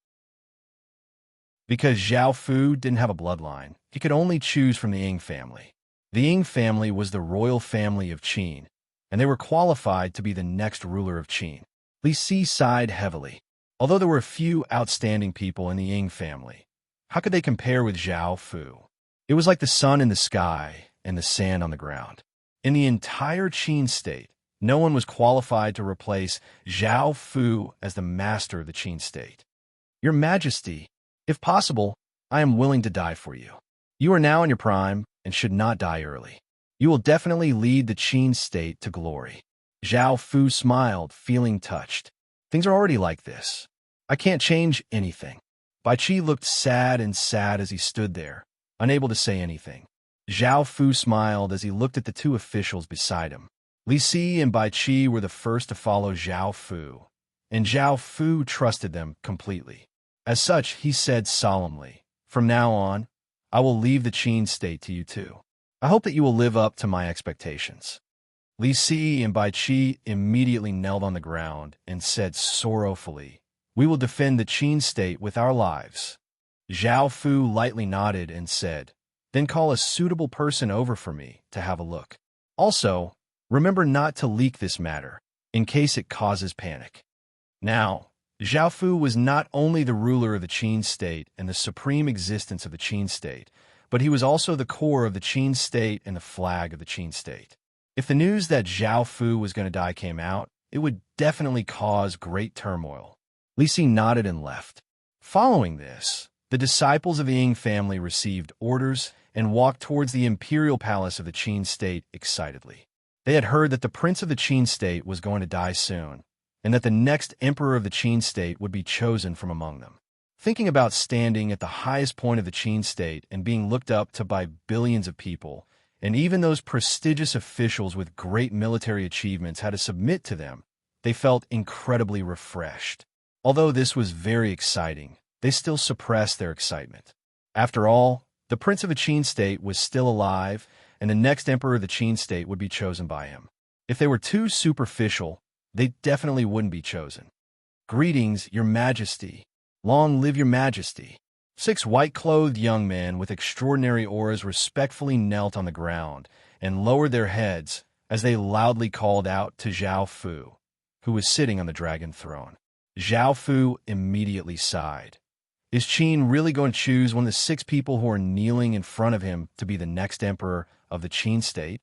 Because Zhao Fu didn't have a bloodline, he could only choose from the Ying family. The Ying family was the royal family of Qin, and they were qualified to be the next ruler of Qin. Li Si sighed heavily. Although there were a few outstanding people in the Ying family, how could they compare with Zhao Fu? It was like the sun in the sky and the sand on the ground. In the entire Qin state, no one was qualified to replace Zhao Fu as the master of the Qin state. "Your Majesty, if possible, I am willing to die for you. You are now in your prime and should not die early. You will definitely lead the Qin state to glory. Zhao Fu smiled, feeling touched. Things are already like this. I can't change anything. Bai Qi looked sad as he stood there, unable to say anything. Zhao Fu smiled as he looked at the two officials beside him. Li Si and Bai Qi were the first to follow Zhao Fu, and Zhao Fu trusted them completely. As such, he said solemnly, "From now on, I will leave the Qin state to you two. I hope that you will live up to my expectations." Li Si and Bai Qi immediately knelt on the ground and said sorrowfully, "We will defend the Qin state with our lives." Zhao Fu lightly nodded and said, "Then call a suitable person over for me to have a look. Also, remember not to leak this matter, in case it causes panic." Now, Zhao Fu was not only the ruler of the Qin state and the supreme existence of the Qin state, but he was also the core of the Qin state and the flag of the Qin state. If the news that Zhao Fu was going to die came out, it would definitely cause great turmoil. Li Si nodded and left. Following this, the disciples of the Ying family received orders and walked towards the imperial palace of the Qin state excitedly. They had heard that the prince of the Qin state was going to die soon, and that the next emperor of the Qin state would be chosen from among them. Thinking about standing at the highest point of the Qin state and being looked up to by billions of people, and even those prestigious officials with great military achievements had to submit to them, they felt incredibly refreshed. Although this was very exciting, they still suppressed their excitement. After all, the prince of the Qin state was still alive, and the next emperor of the Qin state would be chosen by him. If they were too superficial, they definitely wouldn't be chosen. "Greetings, your majesty. Long live your majesty." 6 white-clothed young men with extraordinary auras respectfully knelt on the ground and lowered their heads as they loudly called out to Zhao Fu, who was sitting on the dragon throne. Zhao Fu immediately sighed. Is Qin really going to choose one of the 6 people who are kneeling in front of him to be the next emperor of the Qin state?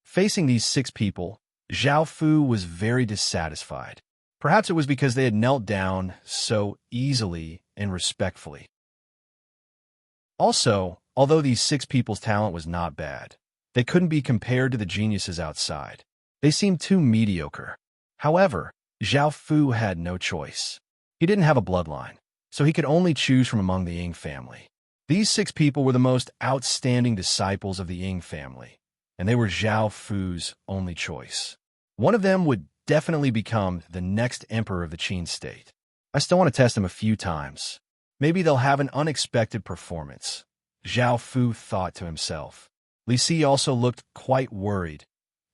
Facing these 6 people, Zhao Fu was very dissatisfied. Perhaps it was because they had knelt down so easily and respectfully. Also, although these 6 people's talent was not bad, they couldn't be compared to the geniuses outside. They seemed too mediocre. However, Zhao Fu had no choice. He didn't have a bloodline, so he could only choose from among the Ying family. These 6 people were the most outstanding disciples of the Ying family, and they were Zhao Fu's only choice. One of them would definitely become the next emperor of the Qin state. I still want to test him a few times. Maybe they'll have an unexpected performance, Zhao Fu thought to himself. Li Si also looked quite worried.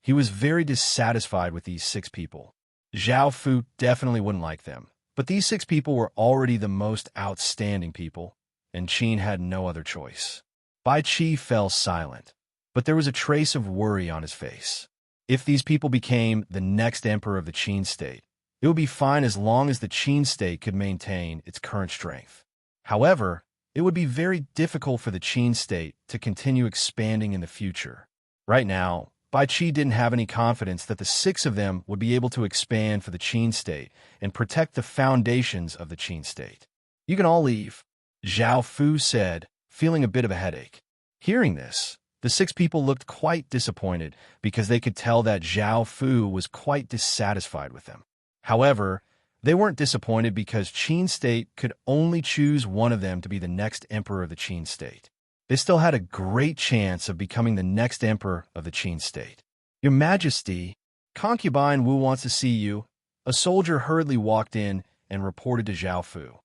He was very dissatisfied with these 6 people. Zhao Fu definitely wouldn't like them, but these 6 people were already the most outstanding people, and Qin had no other choice. Bai Qi fell silent, but there was a trace of worry on his face. If these people became the next emperor of the Qin state, it would be fine as long as the Qin state could maintain its current strength. However, it would be very difficult for the Qin state to continue expanding in the future. Right now, Bai Qi didn't have any confidence that the 6 of them would be able to expand for the Qin state and protect the foundations of the Qin state. "You can all leave," Zhao Fu said, feeling a bit of a headache. Hearing this, the 6 people looked quite disappointed because they could tell that Zhao Fu was quite dissatisfied with them. However, they weren't disappointed because Qin state could only choose one of them to be the next emperor of the Qin state. They still had a great chance of becoming the next emperor of the Qin state. "Your Majesty, concubine Wu wants to see you." A soldier hurriedly walked in and reported to Zhao Fu.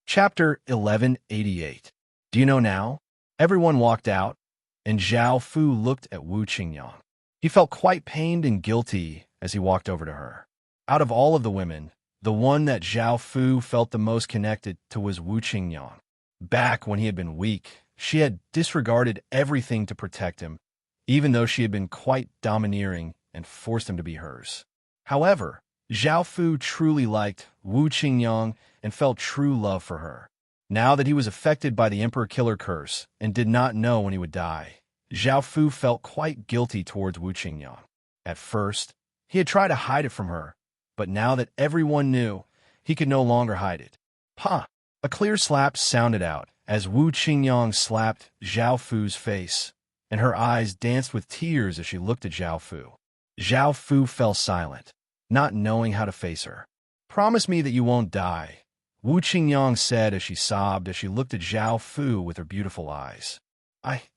Chapter 1188. Do you know now? Everyone walked out, and Zhao Fu looked at Wu Qingyang. He felt quite pained and guilty as he walked over to her. Out of all of the women, the one that Zhao Fu felt the most connected to was Wu Qingyang. Back when he had been weak, she had disregarded everything to protect him, even though she had been quite domineering and forced him to be hers. However, Zhao Fu truly liked Wu Qingyang and felt true love for her. Now that he was affected by the Emperor Killer Curse and did not know when he would die, Zhao Fu felt quite guilty towards Wu Qingyang. At first, he had tried to hide it from her, but now that everyone knew, he could no longer hide it. "Pa!" A clear slap sounded out as Wu Qingyang slapped Zhao Fu's face, and her eyes danced with tears as she looked at Zhao Fu. Zhao Fu fell silent, not knowing how to face her. "Promise me that you won't die," Wu Qingyang said as she sobbed as she looked at Zhao Fu with her beautiful eyes.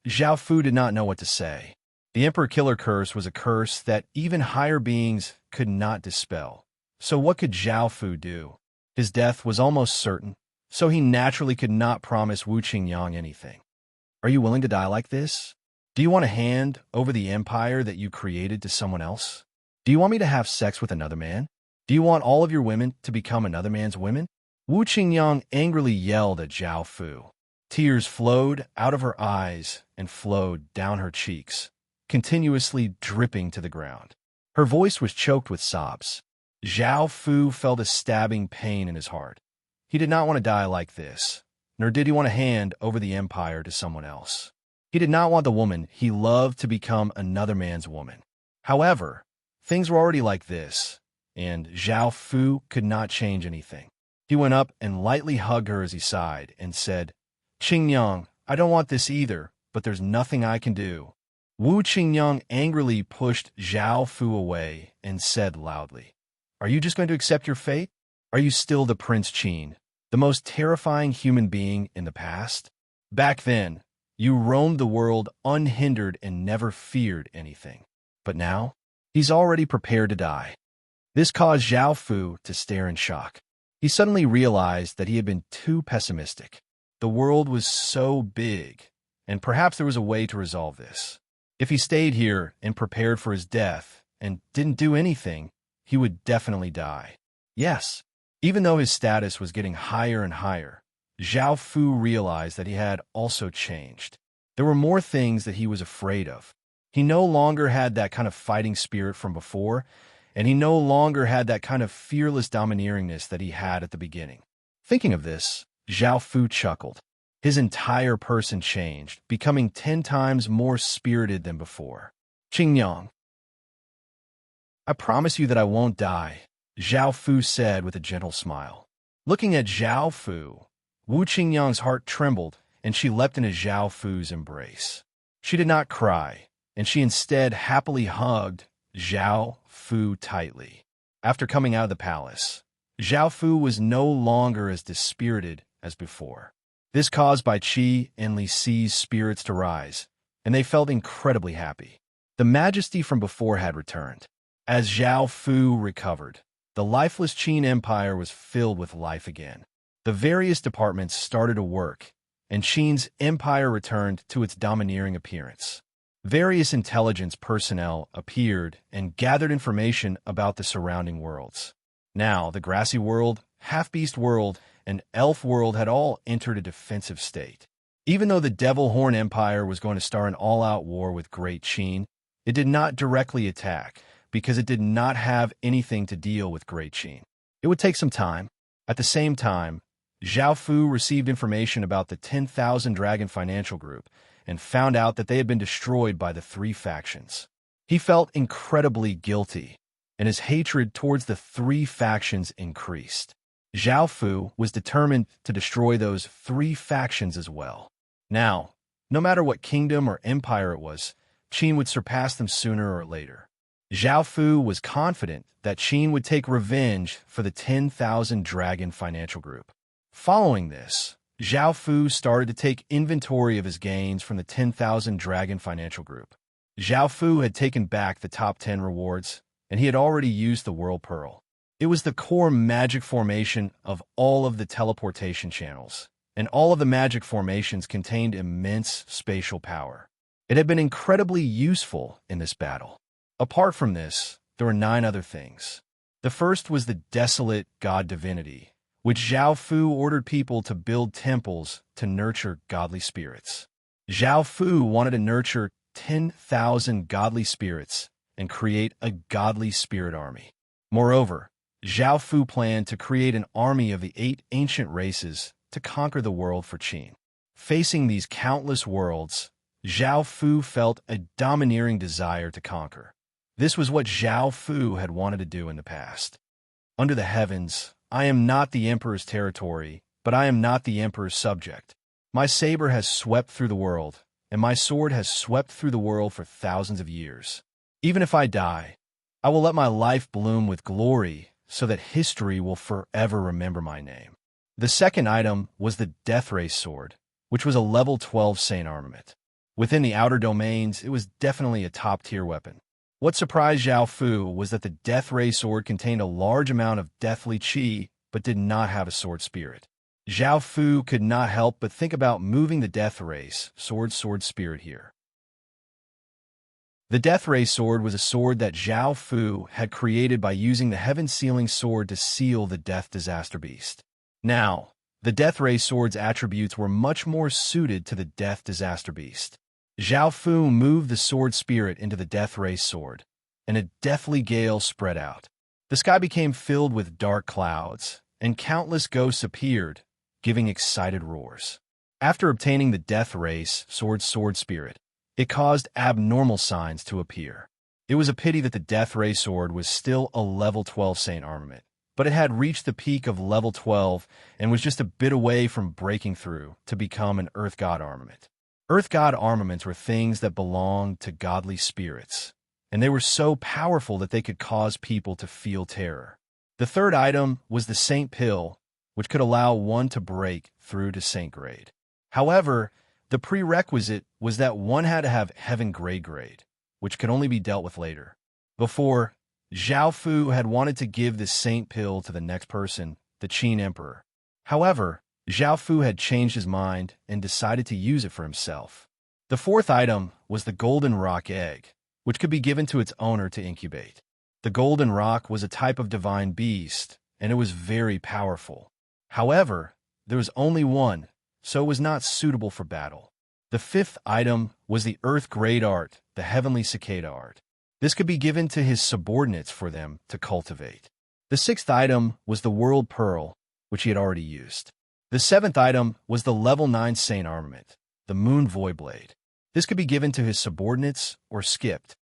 Zhao Fu did not know what to say. The Emperor Killer Curse was a curse that even higher beings could not dispel. So what could Zhao Fu do? His death was almost certain, so he naturally could not promise Wu Qingyang anything. "Are you willing to die like this? Do you want to hand over the empire that you created to someone else? Do you want me to have sex with another man? Do you want all of your women to become another man's women?" Wu Qingyang angrily yelled at Zhao Fu. Tears flowed out of her eyes and flowed down her cheeks, continuously dripping to the ground. Her voice was choked with sobs. Zhao Fu felt a stabbing pain in his heart. He did not want to die like this, nor did he want to hand over the empire to someone else. He did not want the woman he loved to become another man's woman. However, things were already like this, and Zhao Fu could not change anything. He went up and lightly hugged her as he sighed and said, "Qingyang, I don't want this either, but there's nothing I can do." Wu Qingyang angrily pushed Zhao Fu away and said loudly, "Are you just going to accept your fate? Are you still the Prince Qin, the most terrifying human being in the past? Back then, you roamed the world unhindered and never feared anything. But now, he's already prepared to die." This caused Zhao Fu to stare in shock. He suddenly realized that he had been too pessimistic. The world was so big, and perhaps there was a way to resolve this. If he stayed here and prepared for his death and didn't do anything, he would definitely die. Yes, even though his status was getting higher and higher, Zhao Fu realized that he had also changed. There were more things that he was afraid of. He no longer had that kind of fighting spirit from before, and he no longer had that kind of fearless domineeringness that he had at the beginning. Thinking of this, Zhao Fu chuckled. His entire person changed, becoming 10 times more spirited than before. "Qingyang, I promise you that I won't die," Zhao Fu said with a gentle smile. Looking at Zhao Fu, Wu Qingyang's heart trembled, and she leapt into Zhao Fu's embrace. She did not cry, and she instead happily hugged Zhao Fu tightly. After coming out of the palace, Zhao Fu was no longer as dispirited as before. This caused Bai Qi and Li Si's spirits to rise, and they felt incredibly happy. The majesty from before had returned. As Zhao Fu recovered, the lifeless Qin Empire was filled with life again. The various departments started to work, and Qin's empire returned to its domineering appearance. Various intelligence personnel appeared and gathered information about the surrounding worlds. Now, the grassy world, half-beast world, and elf world had all entered a defensive state. Even though the Devil Horn Empire was going to start an all-out war with Great Qin, it did not directly attack because it did not have anything to deal with Great Qin. It would take some time. At the same time, Zhao Fu received information about the 10,000 Dragon Financial Group and found out that they had been destroyed by the 3 factions. He felt incredibly guilty, and his hatred towards the 3 factions increased. Zhao Fu was determined to destroy those 3 factions as well. Now, no matter what kingdom or empire it was, Qin would surpass them sooner or later. Zhao Fu was confident that Qin would take revenge for the 10,000 Dragon Financial Group. Following this, Zhao Fu started to take inventory of his gains from the 10,000 Dragon Financial Group. Zhao Fu had taken back the top 10 rewards, and he had already used the World Pearl. It was the core magic formation of all of the teleportation channels, and all of the magic formations contained immense spatial power. It had been incredibly useful in this battle. Apart from this, there were 9 other things. The first was the Desolate God Divinity, which Zhao Fu ordered people to build temples to nurture godly spirits. Zhao Fu wanted to nurture 10,000 godly spirits and create a godly spirit army. Moreover, Zhao Fu planned to create an army of the 8 ancient races to conquer the world for Qin. Facing these countless worlds, Zhao Fu felt a domineering desire to conquer. This was what Zhao Fu had wanted to do in the past. Under the heavens, I am not the emperor's territory, but I am not the emperor's subject. My saber has swept through the world, and my sword has swept through the world for thousands of years. Even if I die, I will let my life bloom with glory so that history will forever remember my name. The second item was the Death Ray Sword, which was a level 12 Saint armament. Within the outer domains, it was definitely a top-tier weapon. What surprised Zhao Fu was that the Death Ray Sword contained a large amount of deathly chi, but did not have a sword spirit. Zhao Fu could not help but think about moving the Death Ray's sword spirit here. The Death Ray Sword was a sword that Zhao Fu had created by using the Heaven-Sealing Sword to seal the Death Disaster Beast. Now, the Death Ray Sword's attributes were much more suited to the Death Disaster Beast. Zhao Fu moved the sword spirit into the Death Ray Sword, and a deathly gale spread out. The sky became filled with dark clouds, and countless ghosts appeared, giving excited roars. After obtaining the Death Ray's sword spirit, it caused abnormal signs to appear. It was a pity that the Death Ray Sword was still a level 12 Saint armament, but it had reached the peak of level 12 and was just a bit away from breaking through to become an Earth God armament. Earth God armaments were things that belonged to godly spirits, and they were so powerful that they could cause people to feel terror. The third item was the Saint Pill, which could allow one to break through to Saint grade. However, the prerequisite was that one had to have Heaven grade, which could only be dealt with later. Before, Zhao Fu had wanted to give this Saint Pill to the next person, the Qin Emperor. However, Zhao Fu had changed his mind and decided to use it for himself. The fourth item was the Golden Rock Egg, which could be given to its owner to incubate. The Golden Rock was a type of divine beast, and it was very powerful. However, there was only one, so it was not suitable for battle. The fifth item was the Earth Grade Art, the Heavenly Cicada Art. This could be given to his subordinates for them to cultivate. The sixth item was the World Pearl, which he had already used. The seventh item was the level 9 Saint armament, the Moon Void Blade. This could be given to his subordinates or skipped.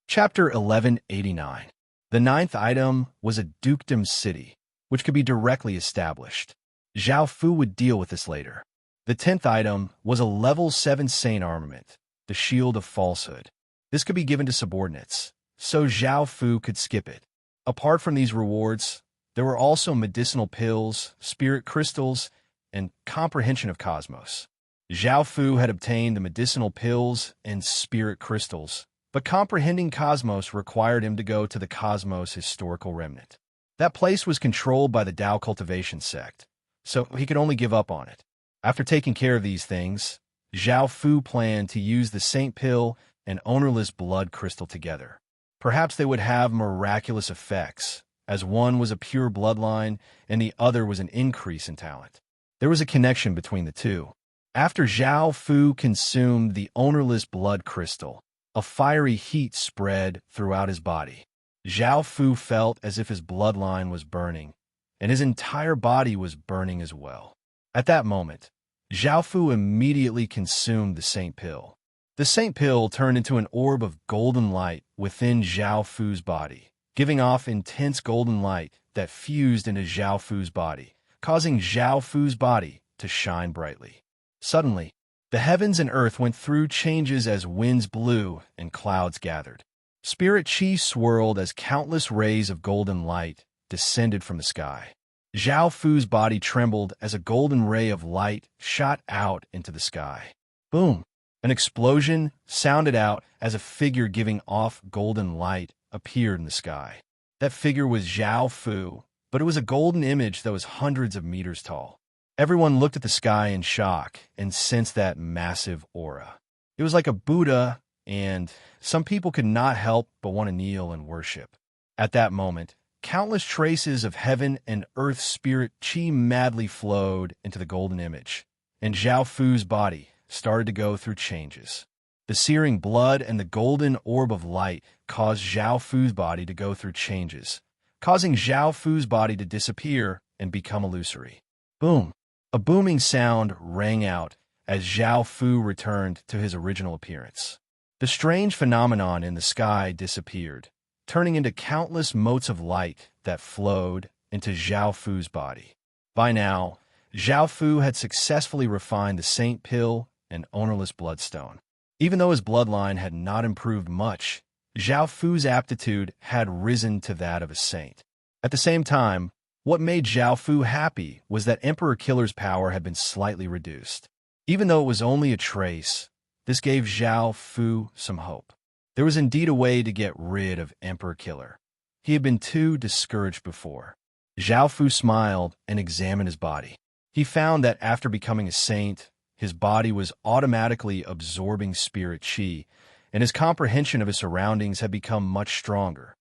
Chapter 1189. The ninth item was a dukedom city, which could be directly established. Zhao Fu would deal with this later. The 10th item was a level 7 Saint armament, the Shield of Falsehood. This could be given to subordinates, so Zhao Fu could skip it. Apart from these rewards, there were also medicinal pills, spirit crystals, and comprehension of cosmos. Zhao Fu had obtained the medicinal pills and spirit crystals, but comprehending cosmos required him to go to the Cosmos Historical Remnant. That place was controlled by the Tao Cultivation sect, so he could only give up on it. After taking care of these things, Zhao Fu planned to use the Saint Pill and ownerless blood crystal together. Perhaps they would have miraculous effects, as one was a pure bloodline and the other was an increase in talent. There was a connection between the two. After Zhao Fu consumed the ownerless blood crystal, a fiery heat spread throughout his body. Zhao Fu felt as if his bloodline was burning, and his entire body was burning as well. At that moment, Zhao Fu immediately consumed the Saint Pill. The Saint Pill turned into an orb of golden light within Zhao Fu's body, giving off intense golden light that fused into Zhao Fu's body, causing Zhao Fu's body to shine brightly. Suddenly, the heavens and earth went through changes as winds blew and clouds gathered. Spirit chi swirled as countless rays of golden light descended from the sky. Zhao Fu's body trembled as a golden ray of light shot out into the sky. Boom! An explosion sounded out as a figure giving off golden light appeared in the sky. That figure was Zhao Fu, but it was a golden image that was hundreds of meters tall. Everyone looked at the sky in shock and sensed that massive aura. It was like a Buddha, and some people could not help but want to kneel and worship. At that moment, countless traces of heaven and earth spirit chi madly flowed into the golden image, and Zhao Fu's body started to go through changes. The searing blood and the golden orb of light caused Zhao Fu's body to go through changes, causing Zhao Fu's body to disappear and become illusory. Boom! A booming sound rang out as Zhao Fu returned to his original appearance. The strange phenomenon in the sky disappeared, turning into countless motes of light that flowed into Zhao Fu's body. By now, Zhao Fu had successfully refined the Saint Pill and ownerless Bloodstone. Even though his bloodline had not improved much, Zhao Fu's aptitude had risen to that of a saint. At the same time, what made Zhao Fu happy was that Emperor Killer's power had been slightly reduced. Even though it was only a trace, this gave Zhao Fu some hope. There was indeed a way to get rid of Emperor Killer. He had been too discouraged before. Zhao Fu smiled and examined his body. He found that after becoming a saint, his body was automatically absorbing spirit qi, and his comprehension of his surroundings had become much stronger.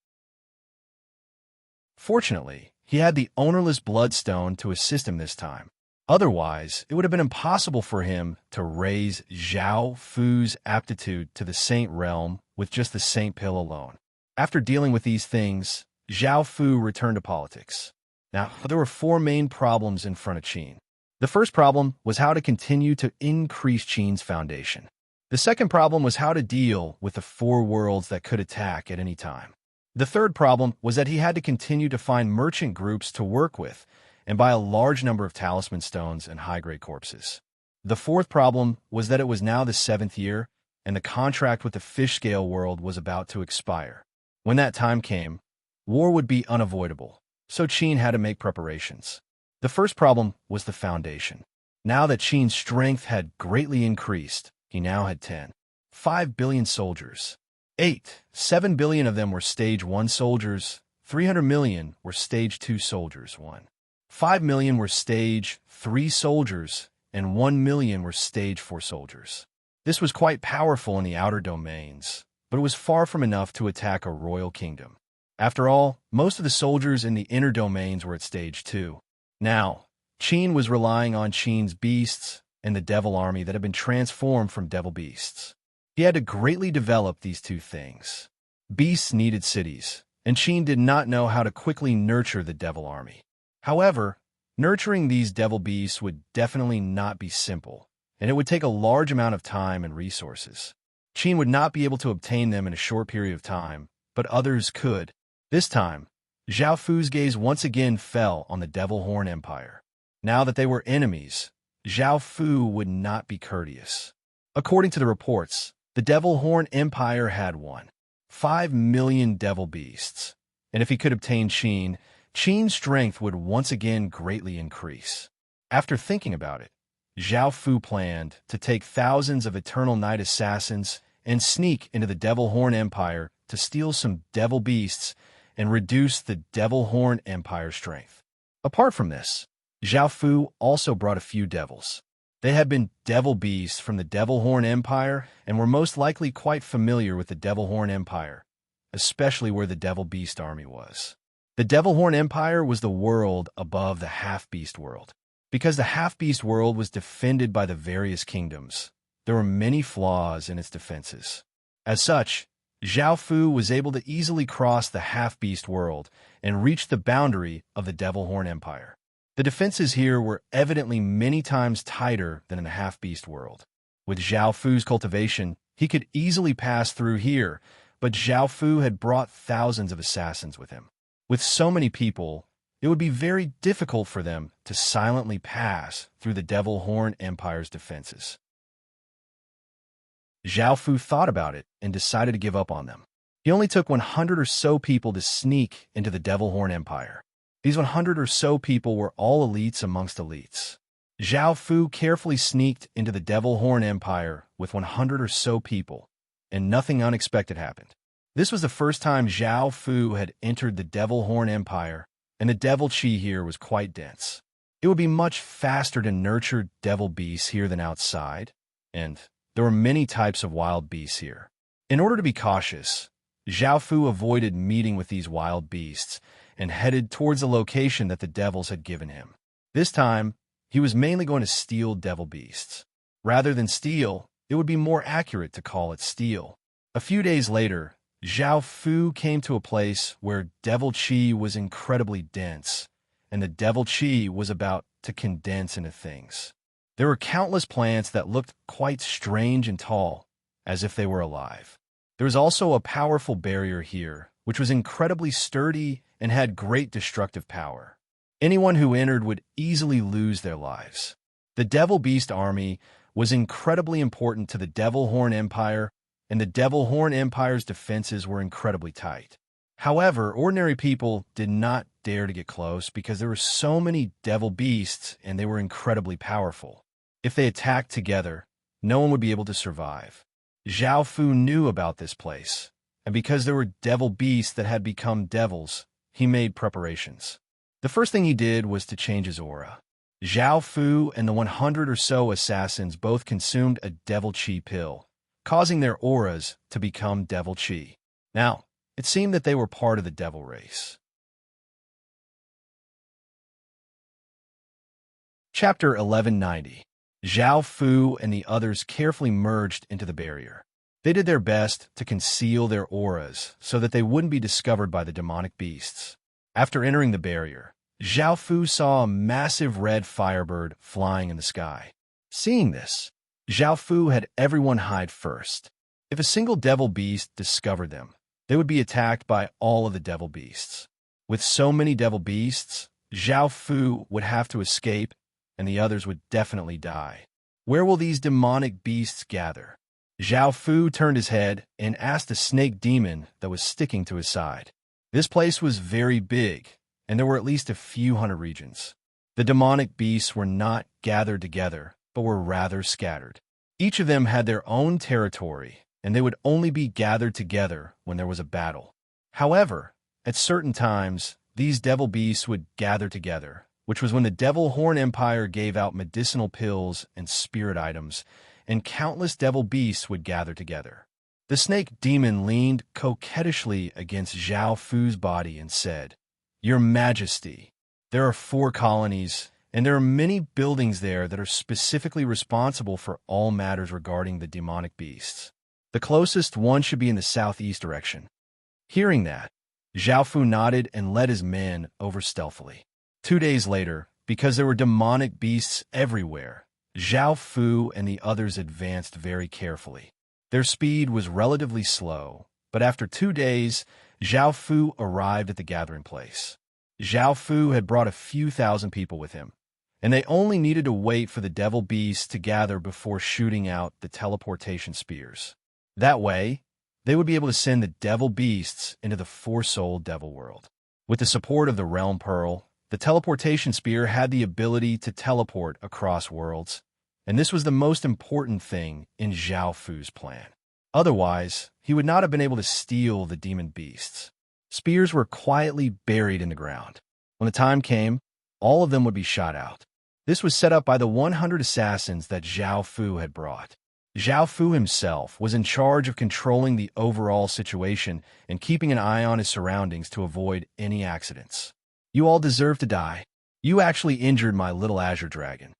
Fortunately, he had the ownerless Bloodstone to assist him this time. Otherwise, it would have been impossible for him to raise Zhao Fu's aptitude to the saint realm with just the Saint Pill alone. After dealing with these things, Zhao Fu returned to politics. Now, there were four main problems in front of Qin. The first problem was how to continue to increase Qin's foundation. The second problem was how to deal with the four worlds that could attack at any time. The third problem was that he had to continue to find merchant groups to work with and buy a large number of talisman stones and high-grade corpses. The fourth problem was that it was now the 7th year, and the contract with the fish scale world was about to expire. When that time came, war would be unavoidable, so Qin had to make preparations. The first problem was the foundation. Now that Qin's strength had greatly increased, he now had 5 billion soldiers. 7 billion of them were Stage 1 soldiers, 300 million were Stage 2 soldiers, 5 million were Stage 3 soldiers, and 1 million were Stage 4 soldiers. This was quite powerful in the outer domains, but it was far from enough to attack a royal kingdom. After all, most of the soldiers in the inner domains were at Stage 2. Now, Qin was relying on Qin's beasts and the devil army that had been transformed from devil beasts. He had to greatly develop these two things. Beasts needed cities, and Qin did not know how to quickly nurture the devil army. However, nurturing these devil beasts would definitely not be simple, and it would take a large amount of time and resources. Qin would not be able to obtain them in a short period of time, but others could. This time, Zhao Fu's gaze once again fell on the Devil Horn Empire. Now that they were enemies, Zhao Fu would not be courteous. According to the reports, the Devil Horn Empire had 5 million devil beasts, and if he could obtain Qin's strength would once again greatly increase. After thinking about it, Zhao Fu planned to take thousands of Eternal Night assassins and sneak into the Devil Horn Empire to steal some devil beasts and reduce the Devil Horn Empire's strength. Apart from this, Zhao Fu also brought a few devils. They had been devil beasts from the Devil Horn Empire and were most likely quite familiar with the Devil Horn Empire, especially where the Devil Beast army was. The Devil Horn Empire was the world above the Half-Beast world. Because the Half-Beast world was defended by the various kingdoms, there were many flaws in its defenses. As such, Zhao Fu was able to easily cross the Half-Beast world and reach the boundary of the Devil Horn Empire. The defenses here were evidently many times tighter than in the Half-Beast world. With Zhao Fu's cultivation, he could easily pass through here, but Zhao Fu had brought thousands of assassins with him. With so many people, it would be very difficult for them to silently pass through the Devil Horn Empire's defenses. Zhao Fu thought about it and decided to give up on them. He only took 100 or so people to sneak into the Devil Horn Empire. These 100 or so people were all elites amongst elites. Zhao Fu carefully sneaked into the Devil Horn Empire with 100 or so people, and nothing unexpected happened. This was the first time Zhao Fu had entered the Devil Horn Empire, and the devil qi here was quite dense. It would be much faster to nurture devil beasts here than outside, and there were many types of wild beasts here. In order to be cautious, Zhao Fu avoided meeting with these wild beasts and headed towards the location that the devils had given him. This time, he was mainly going to steal devil beasts. Rather than steal, it would be more accurate to call it steal. A few days later, Zhao Fu came to a place where devil qi was incredibly dense, and the devil qi was about to condense into things. There were countless plants that looked quite strange and tall, as if they were alive. There was also a powerful barrier here, which was incredibly sturdy and had great destructive power. Anyone who entered would easily lose their lives. The Devil Beast army was incredibly important to the Devil Horn Empire, and the Devil Horn Empire's defenses were incredibly tight. However, ordinary people did not dare to get close because there were so many devil beasts and they were incredibly powerful. If they attacked together, no one would be able to survive. Zhao Fu knew about this place, and because there were devil beasts that had become devils, he made preparations. The first thing he did was to change his aura. Zhao Fu and the 100 or so assassins both consumed a devil chi pill, causing their auras to become devil chi. Now, it seemed that they were part of the devil race. Chapter 1190. Zhao Fu and the others carefully merged into the barrier. They did their best to conceal their auras so that they wouldn't be discovered by the demonic beasts. After entering the barrier, Zhao Fu saw a massive red firebird flying in the sky. Seeing this, Zhao Fu had everyone hide first. If a single devil beast discovered them, they would be attacked by all of the devil beasts. With so many devil beasts, Zhao Fu would have to escape, and the others would definitely die. Where will these demonic beasts gather? Zhao Fu turned his head and asked a snake demon that was sticking to his side. This place was very big, and there were at least a few hundred regions. The demonic beasts were not gathered together, but were rather scattered. Each of them had their own territory, and they would only be gathered together when there was a battle. However, at certain times, these devil beasts would gather together, which was when the Devil Horn Empire gave out medicinal pills and spirit items, and countless devil beasts would gather together. The snake demon leaned coquettishly against Zhao Fu's body and said, "Your Majesty, there are 4 colonies, and there are many buildings there that are specifically responsible for all matters regarding the demonic beasts. The closest one should be in the southeast direction." Hearing that, Zhao Fu nodded and led his men over stealthily. 2 days later, because there were demonic beasts everywhere, Zhao Fu and the others advanced very carefully. Their speed was relatively slow, but after 2 days, Zhao Fu arrived at the gathering place. Zhao Fu had brought a few thousand people with him, and they only needed to wait for the devil beasts to gather before shooting out the teleportation spears. That way, they would be able to send the devil beasts into the 4-soul devil world. With the support of the Realm Pearl, the teleportation spear had the ability to teleport across worlds, and this was the most important thing in Zhao Fu's plan. Otherwise, he would not have been able to steal the demon beasts. Spears were quietly buried in the ground. When the time came, all of them would be shot out. This was set up by the 100 assassins that Zhao Fu had brought. Zhao Fu himself was in charge of controlling the overall situation and keeping an eye on his surroundings to avoid any accidents. "You all deserve to die. You actually injured my little azure dragon."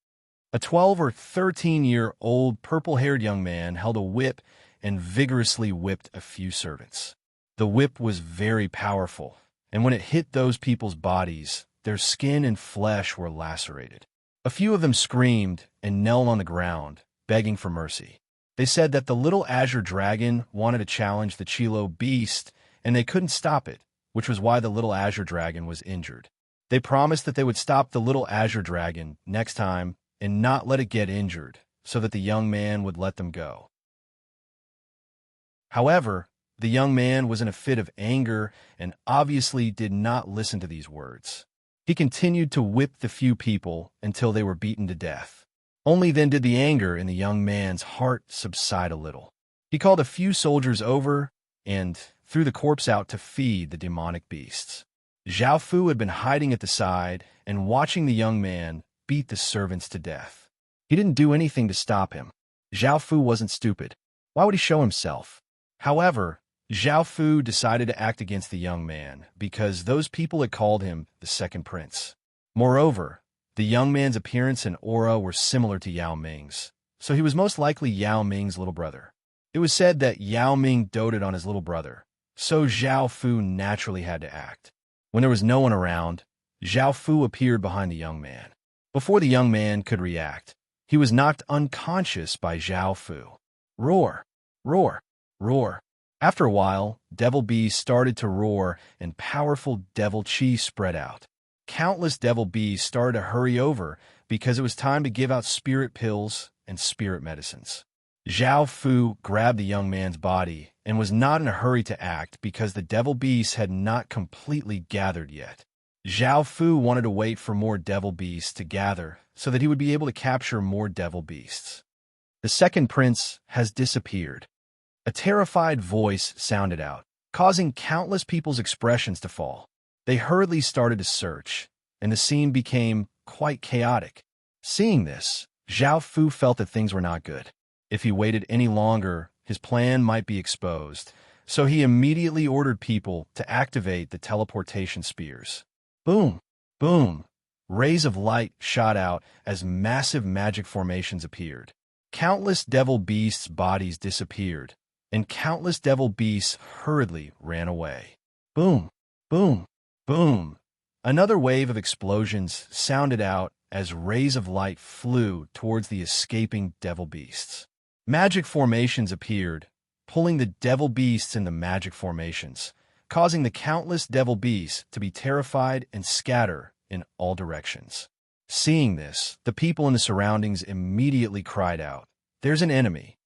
A 12 or 13-year-old purple-haired young man held a whip and vigorously whipped a few servants. The whip was very powerful, and when it hit those people's bodies, their skin and flesh were lacerated. A few of them screamed and knelt on the ground, begging for mercy. They said that the little azure dragon wanted to challenge the Chilo beast, and they couldn't stop it, which was why the little azure dragon was injured. They promised that they would stop the little azure dragon next time and not let it get injured, so that the young man would let them go. However, the young man was in a fit of anger and obviously did not listen to these words. He continued to whip the few people until they were beaten to death. Only then did the anger in the young man's heart subside a little. He called a few soldiers over and threw the corpse out to feed the demonic beasts. Zhao Fu had been hiding at the side and watching the young man beat the servants to death. He didn't do anything to stop him. Zhao Fu wasn't stupid. Why would he show himself? However, Zhao Fu decided to act against the young man because those people had called him the Second Prince. Moreover, the young man's appearance and aura were similar to Yao Ming's, so he was most likely Yao Ming's little brother. It was said that Yao Ming doted on his little brother, so Zhao Fu naturally had to act. When there was no one around, Zhao Fu appeared behind the young man. Before the young man could react, he was knocked unconscious by Zhao Fu. Roar! Roar! Roar! After a while, devil beasts started to roar and powerful devil chi spread out. Countless devil bees started to hurry over because it was time to give out spirit pills and spirit medicines. Zhao Fu grabbed the young man's body and was not in a hurry to act because the devil beasts had not completely gathered yet. Zhao Fu wanted to wait for more devil beasts to gather so that he would be able to capture more devil beasts. The second prince has disappeared. A terrified voice sounded out, causing countless people's expressions to fall. They hurriedly started to search, and the scene became quite chaotic. Seeing this, Zhao Fu felt that things were not good. If he waited any longer, his plan might be exposed, so he immediately ordered people to activate the teleportation spears. Boom! Boom! Rays of light shot out as massive magic formations appeared. Countless devil beasts' bodies disappeared, and countless devil beasts hurriedly ran away. Boom! Boom! Boom! Another wave of explosions sounded out as rays of light flew towards the escaping devil beasts. Magic formations appeared, pulling the devil beasts in the magic formations, causing the countless devil beasts to be terrified and scatter in all directions. Seeing this, the people in the surroundings immediately cried out, "There's an enemy!"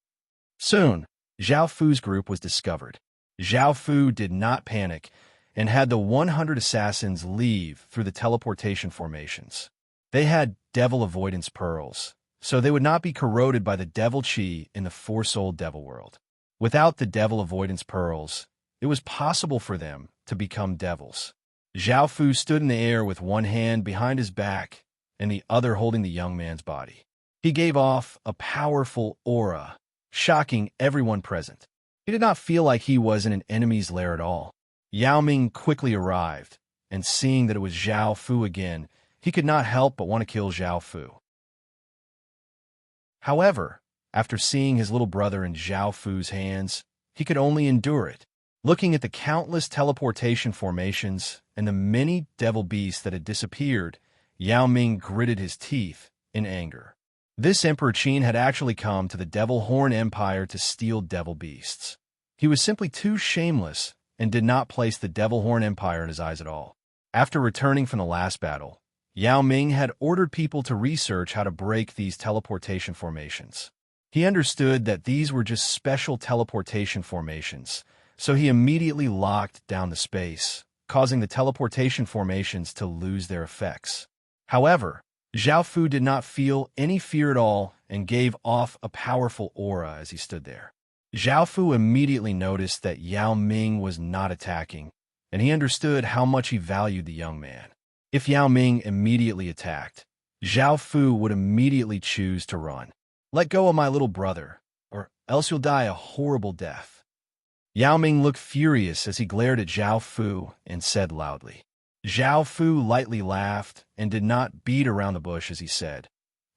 Soon, Zhao Fu's group was discovered. Zhao Fu did not panic and had the 100 assassins leave through the teleportation formations. They had devil avoidance pearls, so they would not be corroded by the devil chi in the four-souled devil world. Without the devil avoidance pearls, it was possible for them to become devils. Zhao Fu stood in the air with one hand behind his back and the other holding the young man's body. He gave off a powerful aura, shocking everyone present. He did not feel like he was in an enemy's lair at all. Yao Ming quickly arrived, and seeing that it was Zhao Fu again, he could not help but want to kill Zhao Fu. However, after seeing his little brother in Zhao Fu's hands, he could only endure it. Looking at the countless teleportation formations and the many devil beasts that had disappeared, Yao Ming gritted his teeth in anger. This Emperor Qin had actually come to the Devil Horn Empire to steal devil beasts. He was simply too shameless and did not place the Devil Horn Empire in his eyes at all. After returning from the last battle, Yao Ming had ordered people to research how to break these teleportation formations. He understood that these were just special teleportation formations, so he immediately locked down the space, causing the teleportation formations to lose their effects. However, Zhao Fu did not feel any fear at all and gave off a powerful aura as he stood there. Zhao Fu immediately noticed that Yao Ming was not attacking, and he understood how much he valued the young man. If Yao Ming immediately attacked, Zhao Fu would immediately choose to run. "Let go of my little brother, or else you'll die a horrible death." Yao Ming looked furious as he glared at Zhao Fu and said loudly. Zhao Fu lightly laughed and did not beat around the bush as he said,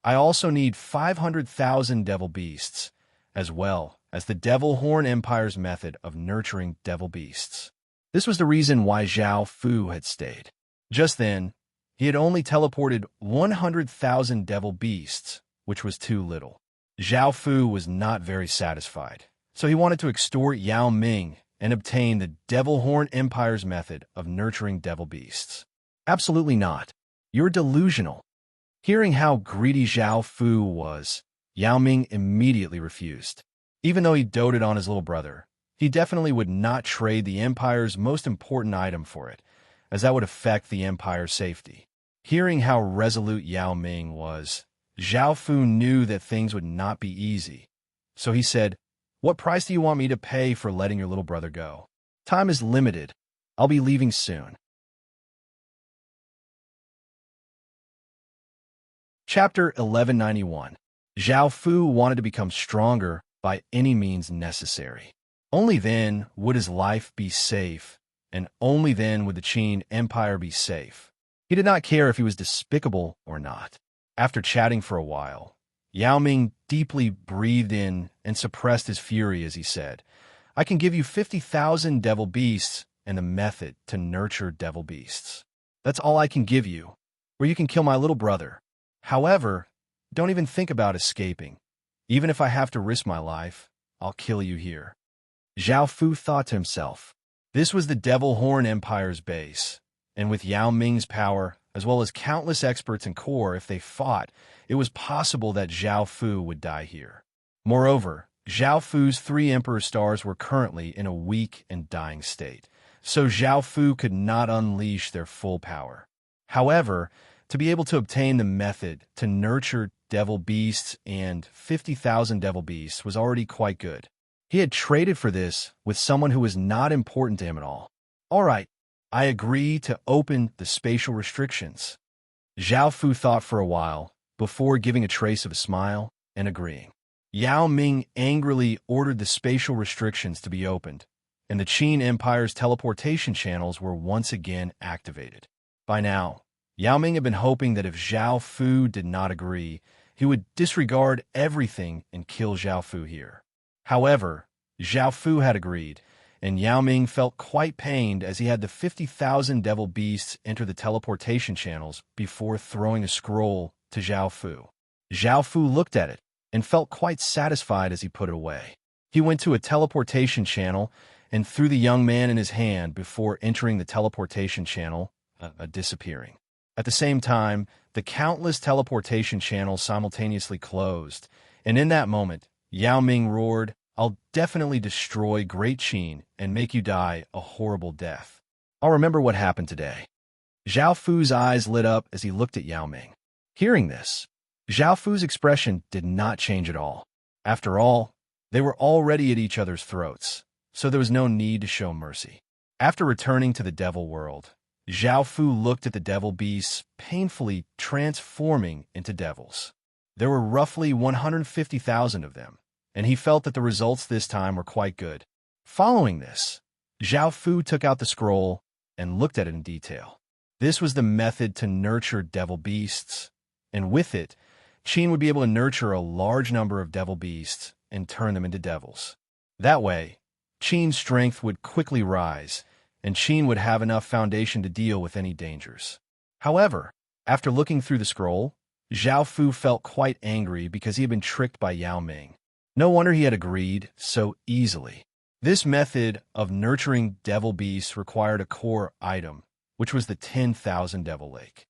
"I also need 500,000 devil beasts, as well as the Devil Horn Empire's method of nurturing devil beasts." This was the reason why Zhao Fu had stayed. Just then, he had only teleported 100,000 devil beasts, which was too little. Zhao Fu was not very satisfied, so he wanted to extort Yao Ming and obtain the Devil Horn Empire's method of nurturing devil beasts. "Absolutely not. You're delusional." Hearing how greedy Zhao Fu was, Yao Ming immediately refused. Even though he doted on his little brother, he definitely would not trade the Empire's most important item for it, as that would affect the Empire's safety. Hearing how resolute Yao Ming was, Zhao Fu knew that things would not be easy. So he said, "What price do you want me to pay for letting your little brother go? Time is limited. I'll be leaving soon." Chapter 1191. Zhao Fu wanted to become stronger by any means necessary. Only then would his life be safe, and only then would the Qin Empire be safe. He did not care if he was despicable or not. After chatting for a while, Yao Ming deeply breathed in and suppressed his fury as he said, "I can give you 50,000 devil beasts and the method to nurture devil beasts. That's all I can give you, or you can kill my little brother. However, don't even think about escaping. Even if I have to risk my life, I'll kill you here." Zhao Fu thought to himself, this was the Devil Horn Empire's base, and with Yao Ming's power, as well as countless experts in core. If they fought, it was possible that Zhao Fu would die here. Moreover, Zhao Fu's 3 Emperor stars were currently in a weak and dying state, so Zhao Fu could not unleash their full power. However, to be able to obtain the method to nurture devil beasts and 50,000 devil beasts was already quite good. He had traded for this with someone who was not important to him at all. All right, I agree to open the spatial restrictions. Zhao Fu thought for a while before giving a trace of a smile and agreeing. Yao Ming angrily ordered the spatial restrictions to be opened, and the Qin Empire's teleportation channels were once again activated. By now, Yao Ming had been hoping that if Zhao Fu did not agree, he would disregard everything and kill Zhao Fu here. However, Zhao Fu had agreed, and Yao Ming felt quite pained as he had the 50,000 devil beasts enter the teleportation channels before throwing a scroll to Zhao Fu. Zhao Fu looked at it and felt quite satisfied as he put it away. He went to a teleportation channel and threw the young man in his hand before entering the teleportation channel, disappearing. At the same time, the countless teleportation channels simultaneously closed, and in that moment, Yao Ming roared, "I'll definitely destroy Great Qin and make you die a horrible death. I'll remember what happened today." Zhao Fu's eyes lit up as he looked at Yao Ming. Hearing this, Zhao Fu's expression did not change at all. After all, they were already at each other's throats, so there was no need to show mercy. After returning to the devil world, Zhao Fu looked at the devil beasts painfully transforming into devils. There were roughly 150,000 of them, and he felt that the results this time were quite good. Following this, Zhao Fu took out the scroll and looked at it in detail. This was the method to nurture devil beasts, and with it, Qin would be able to nurture a large number of devil beasts and turn them into devils. That way, Qin's strength would quickly rise, and Qin would have enough foundation to deal with any dangers. However, after looking through the scroll, Zhao Fu felt quite angry because he had been tricked by Yao Ming. No wonder he had agreed so easily. This method of nurturing devil beasts required a core item, which was the 10,000 Devil Lake.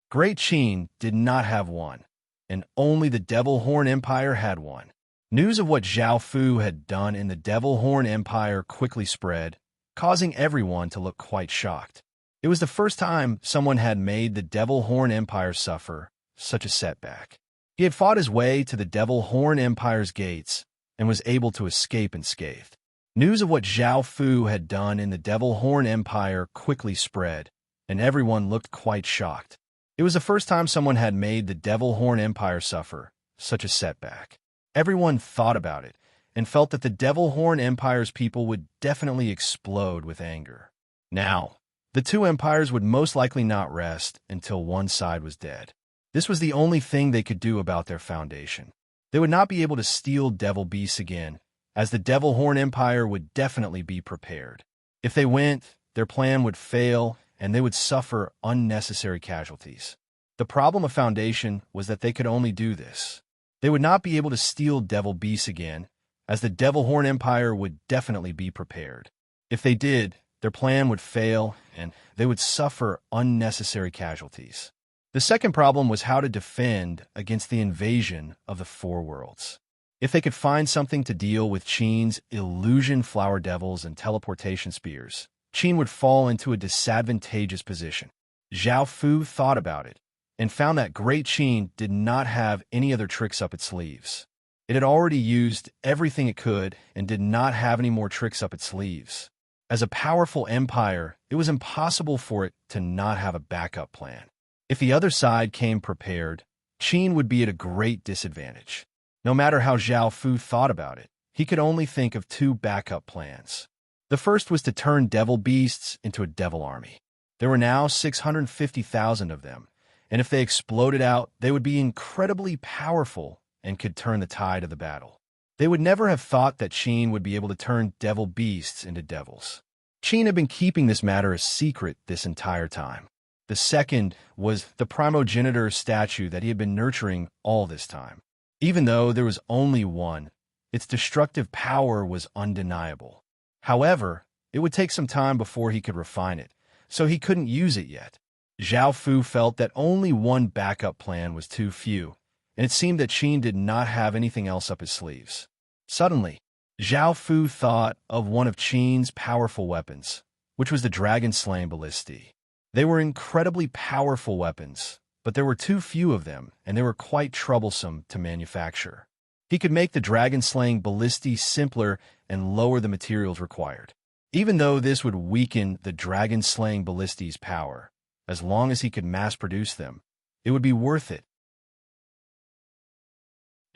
Great Qin did not have one, and only the Devil Horn Empire had one. News of what Zhao Fu had done in the Devil Horn Empire quickly spread, causing everyone to look quite shocked. It was the first time someone had made the Devil Horn Empire suffer such a setback. He had fought his way to the Devil Horn Empire's gates and was able to escape unscathed. News of what Zhao Fu had done in the Devil Horn Empire quickly spread, and everyone looked quite shocked. It was the first time someone had made the Devil Horn Empire suffer such a setback. Everyone thought about it and felt that the Devil Horn Empire's people would definitely explode with anger. Now, the two empires would most likely not rest until one side was dead. This was the only thing they could do about their foundation. They would not be able to steal devil beasts again, as the Devil Horn Empire would definitely be prepared. If they went, their plan would fail, and they would suffer unnecessary casualties. The problem of Foundation was that they could only do this. They would not be able to steal devil beasts again, as the Devil Horn Empire would definitely be prepared. If they did, their plan would fail, and they would suffer unnecessary casualties. The second problem was how to defend against the invasion of the Four Worlds. If they could find something to deal with Qin's illusion flower devils and teleportation spears, Qin would fall into a disadvantageous position. Zhao Fu thought about it and found that Great Qin did not have any other tricks up its sleeves. It had already used everything it could and did not have any more tricks up its sleeves. As a powerful empire, it was impossible for it to not have a backup plan. If the other side came prepared, Qin would be at a great disadvantage. No matter how Zhao Fu thought about it, he could only think of two backup plans. The first was to turn devil beasts into a devil army. There were now 650,000 of them, and if they exploded out, they would be incredibly powerful and could turn the tide of the battle. They would never have thought that Qin would be able to turn devil beasts into devils. Qin had been keeping this matter a secret this entire time. The second was the primogenitor statue that he had been nurturing all this time. Even though there was only one, its destructive power was undeniable. However, it would take some time before he could refine it, so he couldn't use it yet. Zhao Fu felt that only one backup plan was too few, and it seemed that Qin did not have anything else up his sleeves. Suddenly, Zhao Fu thought of one of Qin's powerful weapons, which was the dragon-slaying ballistae. They were incredibly powerful weapons, but there were too few of them, and they were quite troublesome to manufacture. He could make the dragon-slaying ballistae simpler and lower the materials required. Even though this would weaken the dragon-slaying ballistae's power, as long as he could mass-produce them, it would be worth it.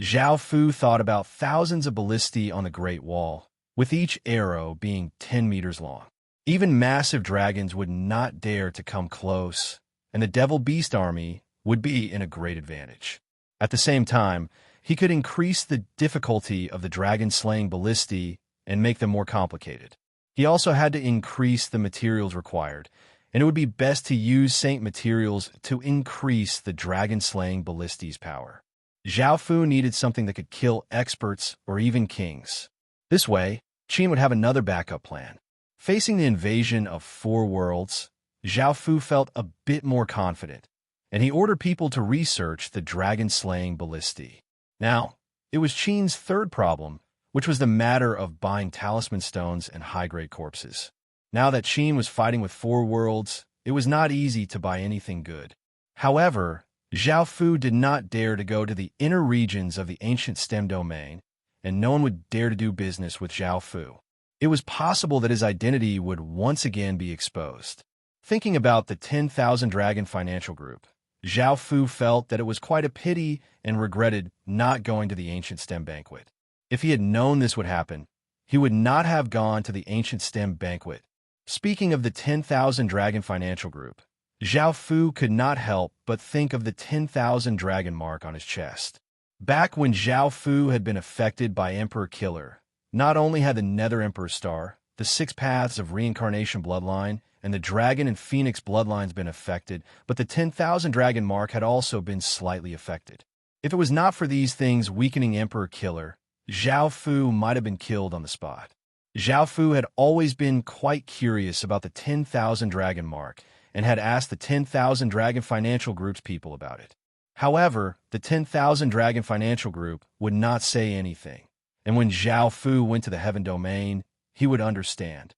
Zhao Fu thought about thousands of ballistae on the Great Wall, with each arrow being 10 meters long. Even massive dragons would not dare to come close, and the Devil Beast army would be in a great advantage. At the same time, he could increase the difficulty of the dragon-slaying ballistae and make them more complicated. He also had to increase the materials required, and it would be best to use Saint materials to increase the dragon-slaying ballistae's power. Zhao Fu needed something that could kill experts or even kings. This way, Qin would have another backup plan. Facing the invasion of 4 worlds, Zhao Fu felt a bit more confident, and he ordered people to research the dragon-slaying ballistae. Now, it was Qin's third problem, which was the matter of buying talisman stones and high-grade corpses. Now that Qin was fighting with 4 worlds, it was not easy to buy anything good. However, Zhao Fu did not dare to go to the inner regions of the ancient stem domain, and no one would dare to do business with Zhao Fu. It was possible that his identity would once again be exposed. Thinking about the 10,000 Dragon Financial Group, Zhao Fu felt that it was quite a pity and regretted not going to the ancient stem banquet. If he had known this would happen, he would not have gone to the ancient stem banquet. Speaking of the 10,000 Dragon Financial Group, Zhao Fu could not help but think of the 10,000 dragon mark on his chest. Back when Zhao Fu had been affected by Emperor Killer, not only had the Nether Emperor Star, the 6 Paths of Reincarnation bloodline, and the Dragon and Phoenix bloodlines been affected, but the 10,000 dragon mark had also been slightly affected. If it was not for these things weakening Emperor Killer, Zhao Fu might have been killed on the spot. Zhao Fu had always been quite curious about the 10,000 dragon mark and had asked the 10,000 Dragon Financial Group's people about it. However, the 10,000 Dragon Financial Group would not say anything, and when Zhao Fu went to the Heaven Domain, he would understand.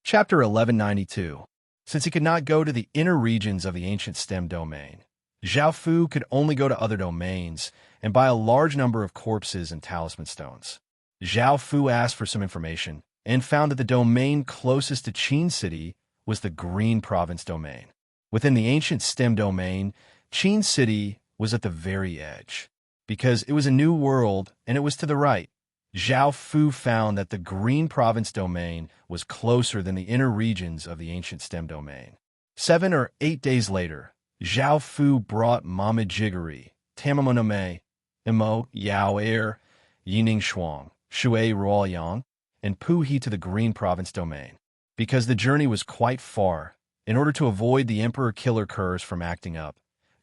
Chapter 1192. Since he could not go to the inner regions of the ancient stem domain, Zhao Fu could only go to other domains and buy a large number of corpses and talisman stones. Zhao Fu asked for some information and found that the domain closest to Qin City was the Green Province domain. Within the ancient stem domain, Qin City was at the very edge. Because it was a new world and it was to the right, Zhao Fu found that the Green Province domain was closer than the inner regions of the ancient stem domain. 7 or 8 days later, Zhao Fu brought Mama Jiggery, Tamamonome, Imo Yao Air, Yining Shuang, Shui Ruoyang, and Pu He to the Green Province domain. Because the journey was quite far, in order to avoid the Emperor Killer curse from acting up,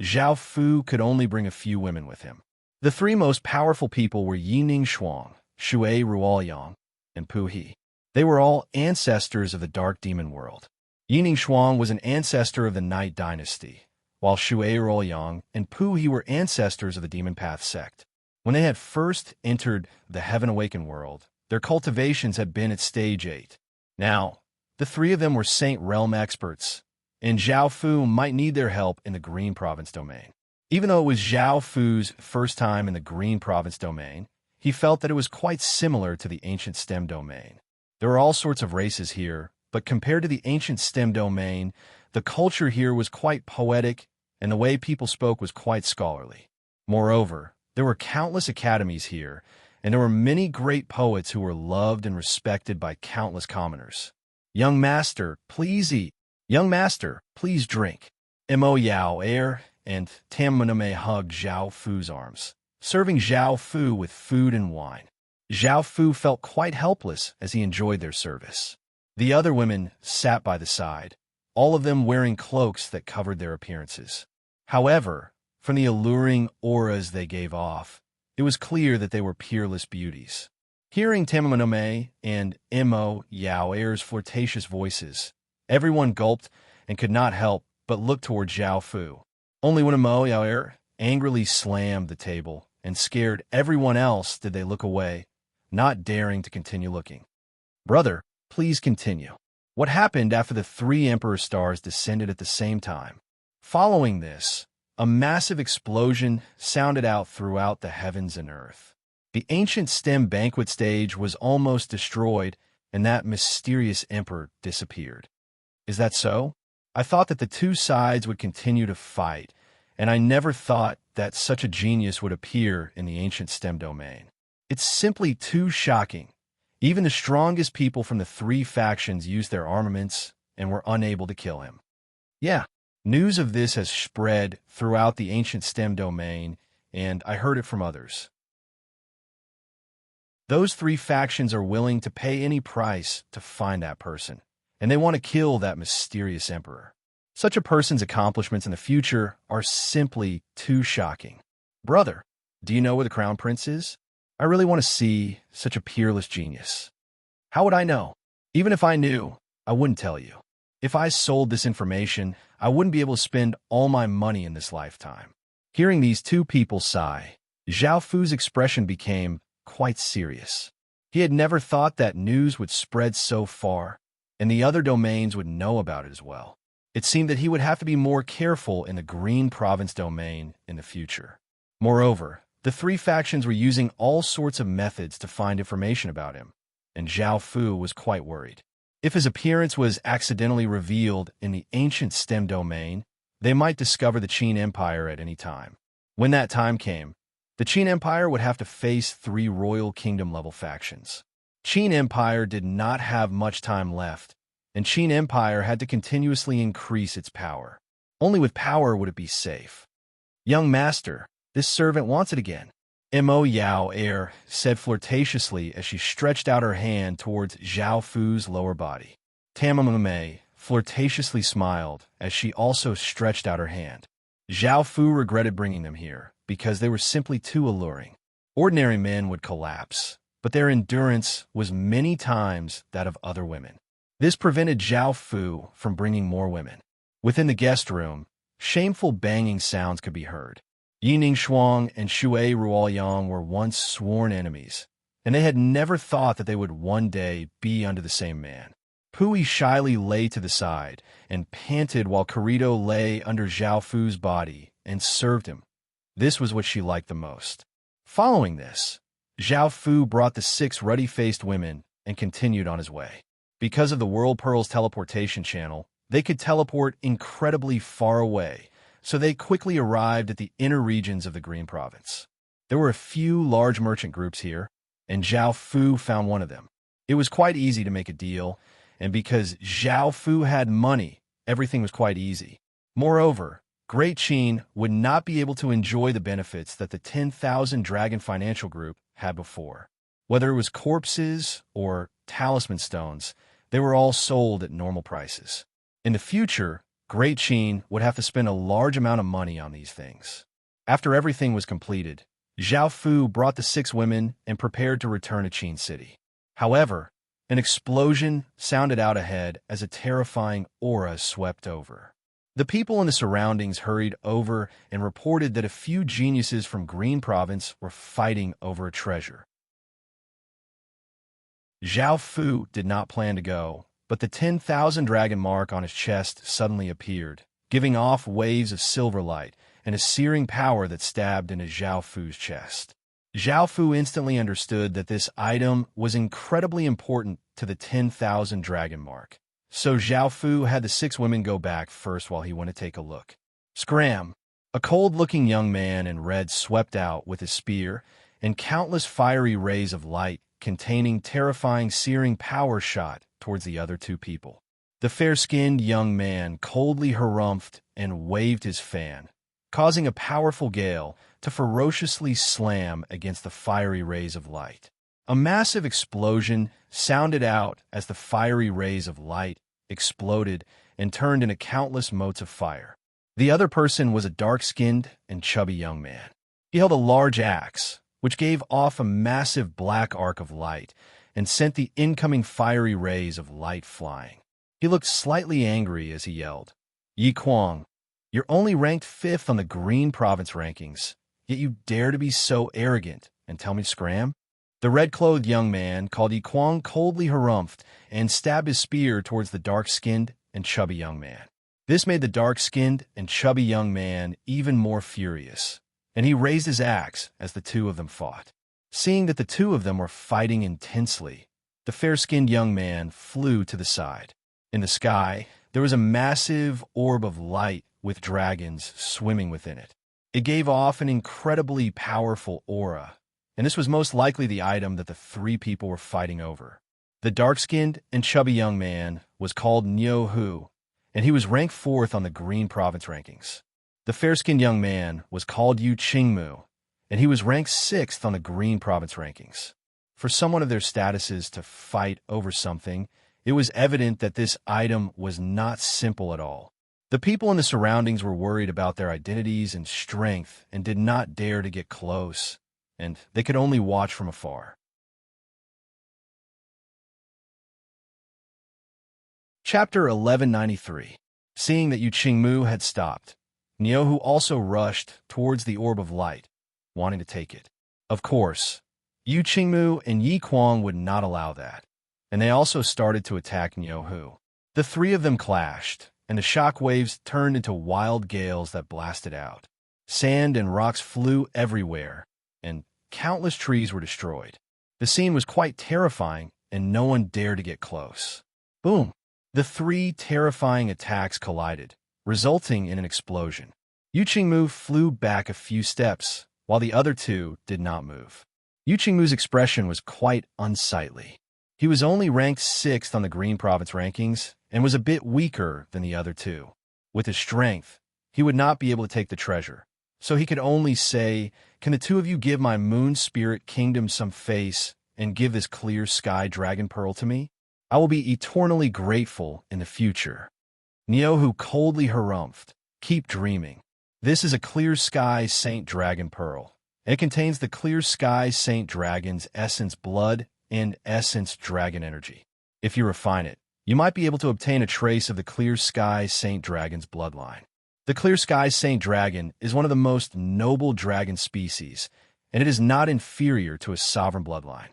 Zhao Fu could only bring a few women with him. The 3 most powerful people were Yining Shuang, Shui Ruoyang, and Pu He. They were all ancestors of the Dark Demon world. Yining Shuang was an ancestor of the Night Dynasty, while Shui Ruoyang and Pu He were ancestors of the Demon Path sect. When they had first entered the Heaven Awakened world, their cultivations had been at stage 8. Now, the 3 of them were Saint Realm experts, and Zhao Fu might need their help in the Green Province domain. Even though it was Zhao Fu's first time in the Green Province domain, he felt that it was quite similar to the ancient stem domain. There were all sorts of races here, but compared to the ancient stem domain, the culture here was quite poetic, and the way people spoke was quite scholarly. Moreover, there were countless academies here, and there were many great poets who were loved and respected by countless commoners. Young master, please eat. Young master, please drink. Mo Yao Air and Tamamonome hugged Zhao Fu's arms, serving Zhao Fu with food and wine. Zhao Fu felt quite helpless as he enjoyed their service. The other women sat by the side, all of them wearing cloaks that covered their appearances. However, from the alluring auras they gave off, it was clear that they were peerless beauties. Hearing Tamamonome and Mo Yao Air's flirtatious voices, everyone gulped and could not help but look toward Zhao Fu. Only when Mo Yao Air angrily slammed the table and scared everyone else did they look away, not daring to continue looking. Brother, please continue. What happened after the three Emperor stars descended at the same time? Following this, a massive explosion sounded out throughout the heavens and earth. The ancient STEM banquet stage was almost destroyed, and that mysterious emperor disappeared. Is that so? I thought that the two sides would continue to fight, and I never thought that such a genius would appear in the ancient STEM domain. It's simply too shocking. Even the strongest people from the three factions used their armaments and were unable to kill him. Yeah, news of this has spread throughout the ancient STEM domain, and I heard it from others. Those three factions are willing to pay any price to find that person, and they want to kill that mysterious emperor. Such a person's accomplishments in the future are simply too shocking. Brother, do you know where the Crown Prince is? I really want to see such a peerless genius. How would I know? Even if I knew, I wouldn't tell you. If I sold this information, I wouldn't be able to spend all my money in this lifetime. Hearing these two people sigh, Zhao Fu's expression became quite serious. He had never thought that news would spread so far, and the other domains would know about it as well. It seemed that he would have to be more careful in the Green Province domain in the future. Moreover, the three factions were using all sorts of methods to find information about him, and Zhao Fu was quite worried. If his appearance was accidentally revealed in the ancient STEM domain, they might discover the Qin Empire at any time. When that time came, the Qin Empire would have to face three Royal Kingdom-level factions. Qin Empire did not have much time left, and Qin Empire had to continuously increase its power. Only with power would it be safe. Young master, this servant wants it again. Mo Yao Air said flirtatiously as she stretched out her hand towards Zhao Fu's lower body. Tamamame flirtatiously smiled as she also stretched out her hand. Zhao Fu regretted bringing them here because they were simply too alluring. Ordinary men would collapse, but their endurance was many times that of other women. This prevented Zhao Fu from bringing more women. Within the guest room, shameful banging sounds could be heard. Yining Shuang and Shui Ruoyang were once sworn enemies, and they had never thought that they would one day be under the same man. Pui shyly lay to the side and panted while Corrido lay under Zhao Fu's body and served him. This was what she liked the most. Following this, Zhao Fu brought the 6 ruddy-faced women and continued on his way. Because of the World Pearl's teleportation channel, they could teleport incredibly far away, so they quickly arrived at the inner regions of the Green Province. There were a few large merchant groups here, and Zhao Fu found one of them. It was quite easy to make a deal, and because Zhao Fu had money, everything was quite easy. Moreover, Great Qin would not be able to enjoy the benefits that the 10,000 Dragon Financial Group had before. Whether it was corpses or talisman stones, they were all sold at normal prices. In the future, Great Qin would have to spend a large amount of money on these things. After everything was completed, Zhao Fu brought the 6 women and prepared to return to Qin City. However, an explosion sounded out ahead as a terrifying aura swept over. The people in the surroundings hurried over and reported that a few geniuses from Green Province were fighting over a treasure. Zhao Fu did not plan to go, but the 10,000 dragon mark on his chest suddenly appeared, giving off waves of silver light and a searing power that stabbed into Zhao Fu's chest. Zhao Fu instantly understood that this item was incredibly important to the 10,000 dragon mark. So Zhao Fu had the 6 women go back first while he went to take a look. Scram! A cold-looking young man in red swept out with his spear, and countless fiery rays of light containing terrifying searing power shot towards the other 2 people. The fair-skinned young man coldly harumphed and waved his fan, causing a powerful gale to ferociously slam against the fiery rays of light. A massive explosion sounded out as the fiery rays of light exploded and turned into countless motes of fire. The other person was a dark-skinned and chubby young man. He held a large axe, which gave off a massive black arc of light and sent the incoming fiery rays of light flying. He looked slightly angry as he yelled, "Yi Kuang, you're only ranked 5th on the Green Province rankings, yet you dare to be so arrogant and tell me to scram?" The red-clothed young man called Yi Kuang coldly harumphed and stabbed his spear towards the dark-skinned and chubby young man. This made the dark-skinned and chubby young man even more furious, and he raised his axe as the two of them fought. Seeing that the two of them were fighting intensely, the fair-skinned young man flew to the side. In the sky, there was a massive orb of light with dragons swimming within it. It gave off an incredibly powerful aura, and this was most likely the item that the three people were fighting over. The dark-skinned and chubby young man was called Niu Hu, and he was ranked 4th on the Green Province rankings. The fair-skinned young man was called Yu Qingmu, and he was ranked 6th on the Green Province rankings. For someone of their statuses to fight over something, it was evident that this item was not simple at all. The people in the surroundings were worried about their identities and strength and did not dare to get close, and they could only watch from afar. Chapter 1193. Seeing that Yu Qingmu had stopped, Niu Hu also rushed towards the orb of light, wanting to take it. Of course, Yu Qingmu and Yi Kuang would not allow that, and they also started to attack Niu Hu. The three of them clashed, and the shock waves turned into wild gales that blasted out. Sand and rocks flew everywhere, and countless trees were destroyed. The scene was quite terrifying, and no one dared to get close. Boom! The three terrifying attacks collided, resulting in an explosion. Yu Qingmu flew back a few steps, while the other two did not move. Yu Qingmu's expression was quite unsightly. He was only ranked 6th on the Green Province rankings and was a bit weaker than the other two. With his strength, he would not be able to take the treasure, so he could only say, "Can the two of you give my Moon Spirit Kingdom some face and give this clear sky dragon pearl to me? I will be eternally grateful in the future." Niu Hu coldly harumphed, "Keep dreaming. This is a Clear Sky Saint Dragon Pearl. It contains the Clear Sky Saint Dragon's essence blood and essence dragon energy. If you refine it, you might be able to obtain a trace of the Clear Sky Saint Dragon's bloodline. The Clear Sky Saint Dragon is one of the most noble dragon species, and it is not inferior to a sovereign bloodline.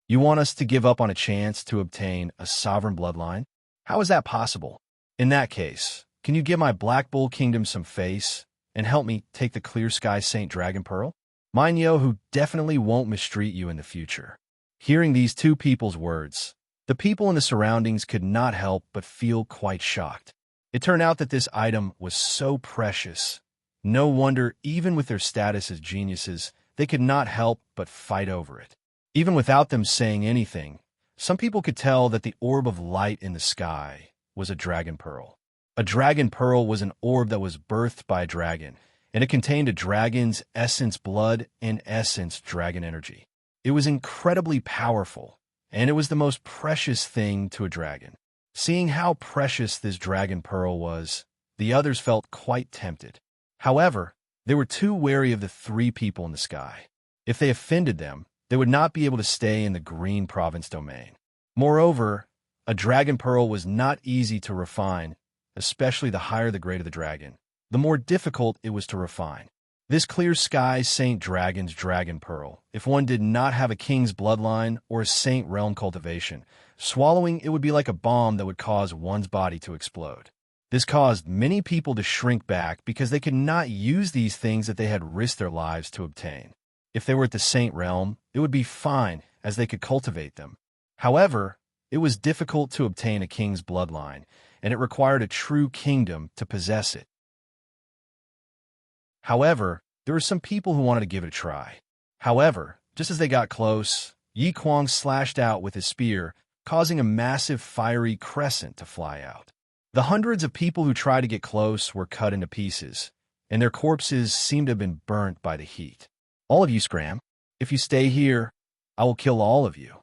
You want us to give up on a chance to obtain a sovereign bloodline? How is that possible? In that case, can you give my Black Bull Kingdom some face and help me take the Clear Sky Saint Dragon Pearl? My Niu Hu definitely won't mistreat you in the future." Hearing these two people's words, the people in the surroundings could not help but feel quite shocked. It turned out that this item was so precious. No wonder, even with their status as geniuses, they could not help but fight over it. Even without them saying anything, some people could tell that the orb of light in the sky was a dragon pearl. A dragon pearl was an orb that was birthed by a dragon, and it contained a dragon's essence blood and essence dragon energy. It was incredibly powerful, and it was the most precious thing to a dragon. Seeing how precious this dragon pearl was, the others felt quite tempted. However, they were too wary of the three people in the sky. If they offended them, they would not be able to stay in the Green Province domain. Moreover, a dragon pearl was not easy to refine, especially the higher the grade of the dragon, the more difficult it was to refine. This Clear Sky Saint Dragon's dragon pearl, if one did not have a king's bloodline or a saint realm cultivation, swallowing it would be like a bomb that would cause one's body to explode. This caused many people to shrink back because they could not use these things that they had risked their lives to obtain. If they were at the saint realm, it would be fine, as they could cultivate them. However, it was difficult to obtain a king's bloodline, and it required a true kingdom to possess it. However, there were some people who wanted to give it a try. However, just as they got close, Yi Kuang slashed out with his spear, causing a massive fiery crescent to fly out. The hundreds of people who tried to get close were cut into pieces, and their corpses seemed to have been burnt by the heat. "All of you scram. If you stay here, I will kill all of you."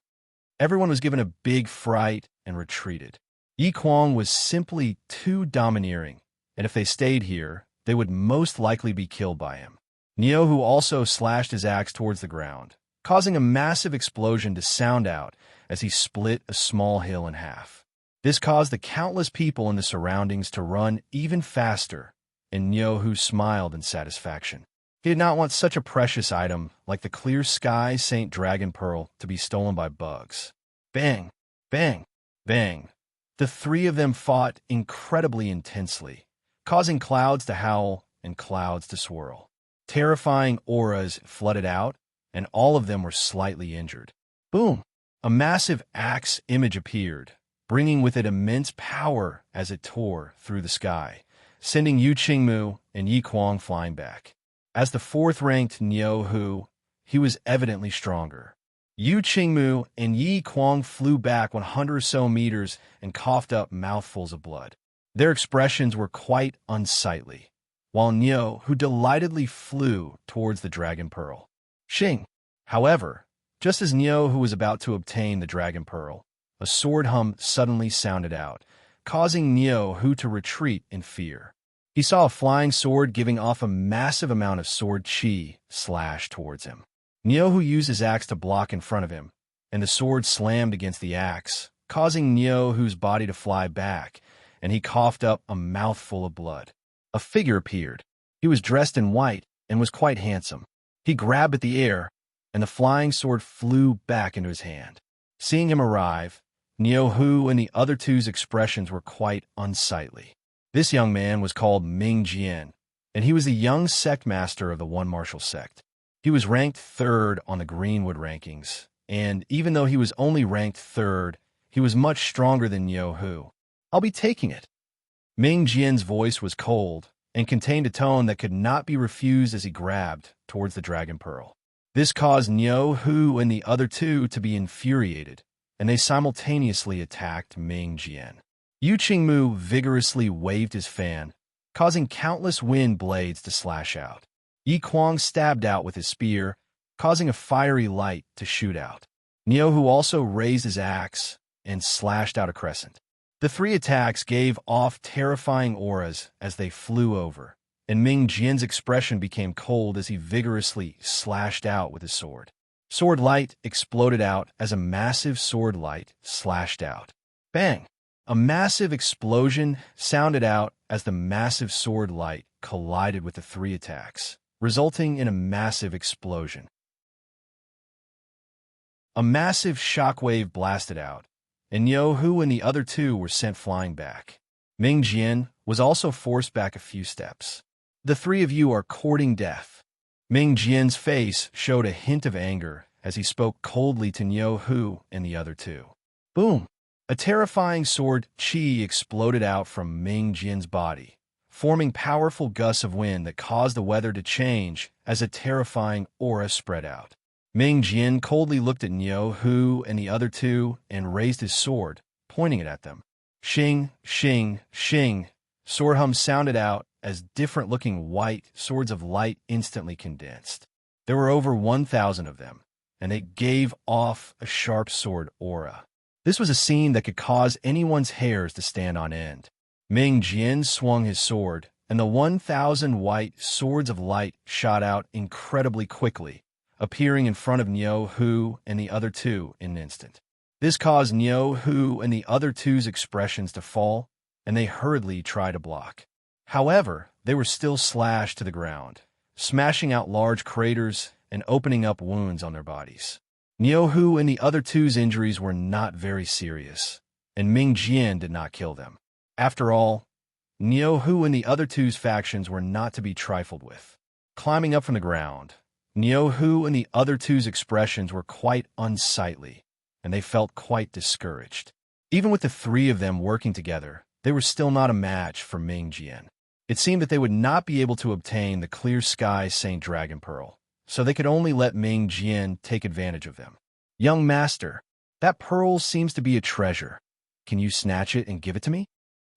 Everyone was given a big fright and retreated. Yi Kuang was simply too domineering, and if they stayed here, they would most likely be killed by him. Niuhu also slashed his axe towards the ground, causing a massive explosion to sound out as he split a small hill in half. This caused the countless people in the surroundings to run even faster, and Niuhu smiled in satisfaction. He did not want such a precious item like the clear sky Saint Dragon Pearl to be stolen by bugs. Bang! Bang! Bang! The three of them fought incredibly intensely, causing clouds to howl and clouds to swirl. Terrifying auras flooded out, and all of them were slightly injured. Boom! A massive axe image appeared, bringing with it immense power as it tore through the sky, sending Yu Qingmu and Yi Kuang flying back. As the fourth-ranked Niuhu, he was evidently stronger. Yu Qingmu and Yi Kuang flew back 100 or so meters and coughed up mouthfuls of blood. Their expressions were quite unsightly, while Niuhu delightedly flew towards the Dragon Pearl. Xing! However, just as Niuhu was about to obtain the Dragon Pearl, a sword hum suddenly sounded out, causing Niuhu to retreat in fear. He saw a flying sword giving off a massive amount of sword chi slash towards him. Niuhu used his axe to block in front of him, and the sword slammed against the axe, causing Niuhu's body to fly back, and he coughed up a mouthful of blood. A figure appeared. He was dressed in white and was quite handsome. He grabbed at the air, and the flying sword flew back into his hand. Seeing him arrive, Niuhu and the other two's expressions were quite unsightly. This young man was called Ming Jian, and he was the young sect master of the One Martial Sect. He was ranked third on the Greenwood rankings, and even though he was only ranked third, he was much stronger than Niuhu. I'll be taking it. Ming Jian's voice was cold and contained a tone that could not be refused as he grabbed towards the Dragon Pearl. This caused Niuhu and the other two to be infuriated, and they simultaneously attacked Ming Jian. Yu Qingmu vigorously waved his fan, causing countless wind blades to slash out. Yi Kuang stabbed out with his spear, causing a fiery light to shoot out. Niuhu also raised his axe and slashed out a crescent. The three attacks gave off terrifying auras as they flew over, and Ming Jian's expression became cold as he vigorously slashed out with his sword. Sword light exploded out as a massive sword light slashed out. Bang! A massive explosion sounded out as the massive sword light collided with the three attacks, resulting in a massive explosion. A massive shockwave blasted out, and Niuhu and the other two were sent flying back. Ming Jian was also forced back a few steps. The three of you are courting death. Ming Jian's face showed a hint of anger as he spoke coldly to Niuhu and the other two. Boom! A terrifying sword chi exploded out from Ming Jian's body, forming powerful gusts of wind that caused the weather to change as a terrifying aura spread out. Ming Jian coldly looked at Niuhu and the other two and raised his sword, pointing it at them. Xing, xing, xing. Sword hum sounded out as different-looking white swords of light instantly condensed. There were over 1,000 of them, and they gave off a sharp sword aura. This was a scene that could cause anyone's hairs to stand on end. Ming Jian swung his sword, and the 1,000 white swords of light shot out incredibly quickly, appearing in front of Niuhu and the other two in an instant. This caused Niuhu and the other two's expressions to fall, and they hurriedly tried to block. However, they were still slashed to the ground, smashing out large craters and opening up wounds on their bodies. Niuhu and the other two's injuries were not very serious, and Ming Jian did not kill them. After all, Niuhu and the other two's factions were not to be trifled with. Climbing up from the ground, Niuhu and the other two's expressions were quite unsightly, and they felt quite discouraged. Even with the three of them working together, they were still not a match for Ming Jian. It seemed that they would not be able to obtain the clear sky Saint Dragon Pearl, so they could only let Ming Jian take advantage of them. Young master, that pearl seems to be a treasure. Can you snatch it and give it to me?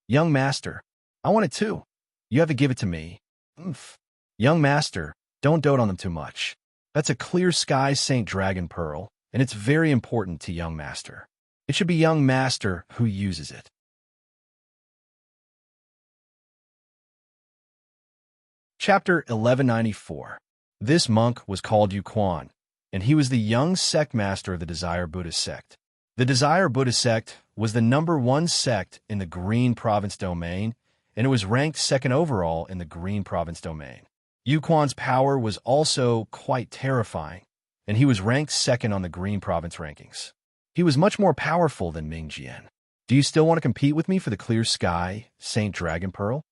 Young master, I want it too. You have to give it to me. Oomph. Young master, don't dote on them too much. That's a clear sky Saint Dragon Pearl, and it's very important to young master. It should be young master who uses it. Chapter 1194. This monk was called Yuquan, and he was the young sect master of the Desire Buddhist sect. The Desire Buddhist sect was the #1 sect in the Green Province domain, and it was ranked second overall in the Green Province domain. Yuquan's power was also quite terrifying, and he was ranked second on the Green Province rankings. He was much more powerful than Ming Jian. Do you still want to compete with me for the clear sky, Saint Dragon Pearl?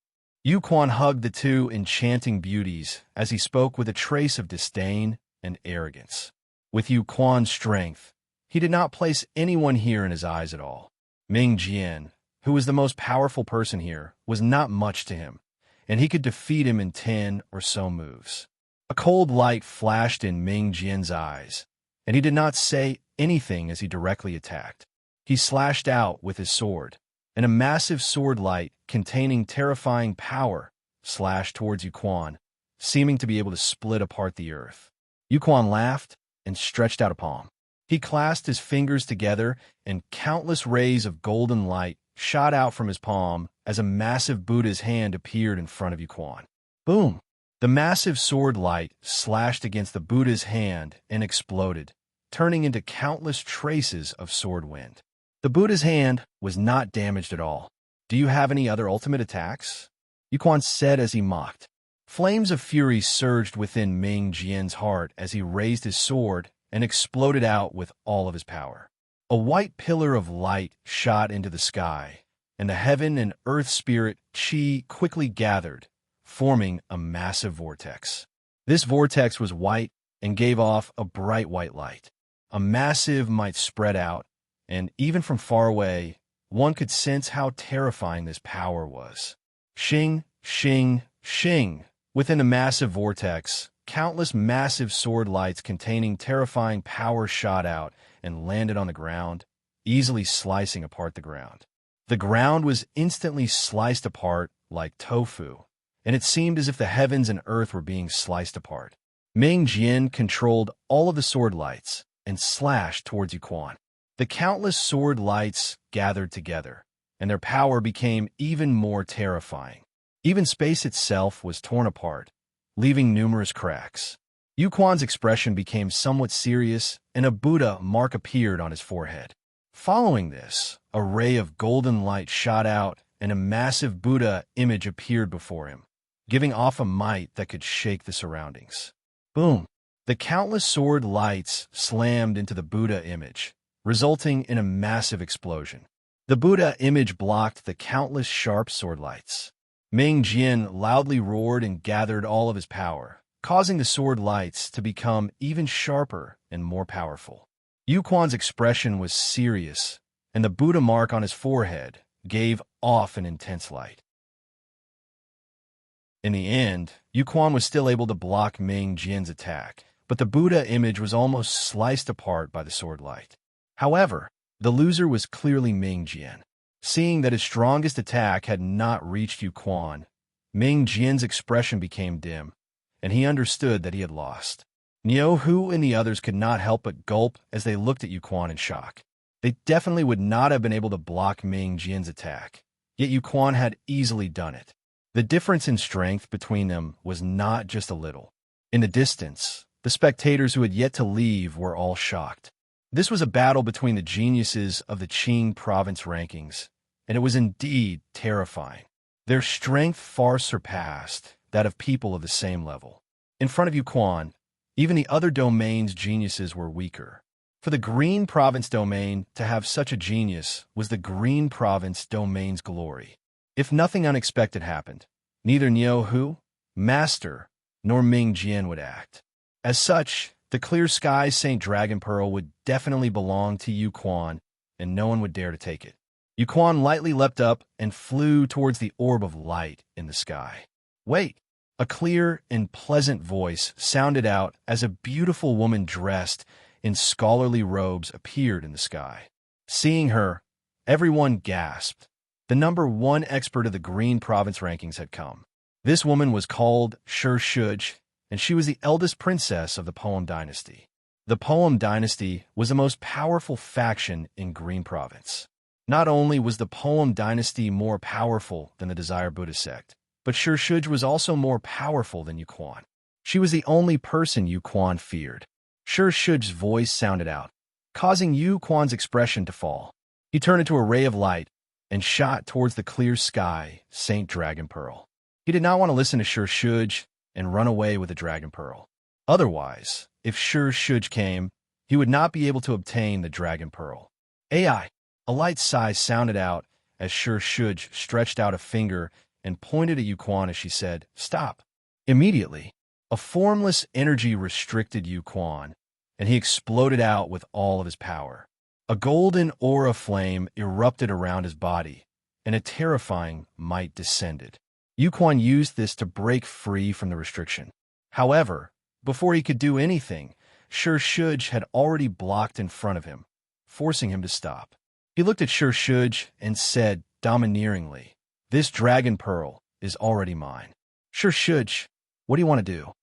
Yuquan hugged the two enchanting beauties as he spoke with a trace of disdain and arrogance. With Yuquan's strength, he did not place anyone here in his eyes at all. Ming Jian, who was the most powerful person here, was not much to him, and he could defeat him in 10 or so moves. A cold light flashed in Ming Jian's eyes, and he did not say anything as he directly attacked. He slashed out with his sword, and a massive sword light containing terrifying power slashed towards Yuquan, seeming to be able to split apart the earth. Yuquan laughed and stretched out a palm. He clasped his fingers together, and countless rays of golden light shot out from his palm as a massive Buddha's hand appeared in front of Yuquan. Boom! The massive sword light slashed against the Buddha's hand and exploded, turning into countless traces of sword wind. The Buddha's hand was not damaged at all. Do you have any other ultimate attacks? Yuquan said as he mocked. Flames of fury surged within Ming Jian's heart as he raised his sword and exploded out with all of his power. A white pillar of light shot into the sky, and the heaven and earth spirit Qi quickly gathered, forming a massive vortex. This vortex was white and gave off a bright white light. A massive might spread out, and even from far away, one could sense how terrifying this power was. Shing, shing, shing. Within the massive vortex, countless massive sword lights containing terrifying power shot out and landed on the ground, easily slicing apart the ground. The ground was instantly sliced apart like tofu, and it seemed as if the heavens and earth were being sliced apart. Ming Jian controlled all of the sword lights and slashed towards Yuquan. The countless sword lights gathered together, and their power became even more terrifying. Even space itself was torn apart, leaving numerous cracks. Yuquan's expression became somewhat serious, and a Buddha mark appeared on his forehead. Following this, a ray of golden light shot out, and a massive Buddha image appeared before him, giving off a might that could shake the surroundings. Boom! The countless sword lights slammed into the Buddha image, resulting in a massive explosion. The Buddha image blocked the countless sharp sword lights. Ming Jian loudly roared and gathered all of his power, causing the sword lights to become even sharper and more powerful. Yuquan's expression was serious, and the Buddha mark on his forehead gave off an intense light. In the end, Yuquan was still able to block Ming Jian's attack, but the Buddha image was almost sliced apart by the sword light. However, the loser was clearly Ming Jian. Seeing that his strongest attack had not reached Yuquan, Ming Jian's expression became dim, and he understood that he had lost. Niu Hu and the others could not help but gulp as they looked at Yuquan in shock. They definitely would not have been able to block Ming Jian's attack, yet Yuquan had easily done it. The difference in strength between them was not just a little. In the distance, the spectators who had yet to leave were all shocked. This was a battle between the geniuses of the Qing province rankings, and it was indeed terrifying. Their strength far surpassed that of people of the same level. In front of Yuquan, even the other domain's geniuses were weaker. For the Green Province domain to have such a genius was the Green Province domain's glory. If nothing unexpected happened, neither Niu Hu, Master, nor Ming Jian would act. As such, the clear sky Saint Dragon Pearl would definitely belong to Yuquan, and no one would dare to take it. Yuquan lightly leapt up and flew towards the orb of light in the sky. Wait! A clear and pleasant voice sounded out as a beautiful woman dressed in scholarly robes appeared in the sky. Seeing her, everyone gasped. The #1 expert of the Green Province rankings had come. This woman was called Shuj, and she was the eldest princess of the Poem Dynasty. The Poem Dynasty was the most powerful faction in Green Province. Not only was the Poem Dynasty more powerful than the Desire Buddhist sect, but Shuj was also more powerful than Yuquan. She was the only person Yu Quan feared. Shi Shuj's voice sounded out, causing Yu Quan's expression to fall. He turned into a ray of light and shot towards the clear sky, Saint Dragon Pearl. He did not want to listen to Shi Shuj and run away with the Dragon Pearl. Otherwise, if Shi Shuj came, he would not be able to obtain the Dragon Pearl. AI. A light sigh sounded out as Shi Shuj stretched out a finger and pointed at Yu Quan as she said, "Stop." Immediately, a formless energy restricted Yu Quan, and he exploded out with all of his power. A golden aura flame erupted around his body, and a terrifying might descended. Yu Quan used this to break free from the restriction. However, before he could do anything, Shi Shuj had already blocked in front of him, forcing him to stop. He looked at Shi Shuj and said domineeringly, "This Dragon Pearl is already mine." "Shi Shuj, what do you want to do?"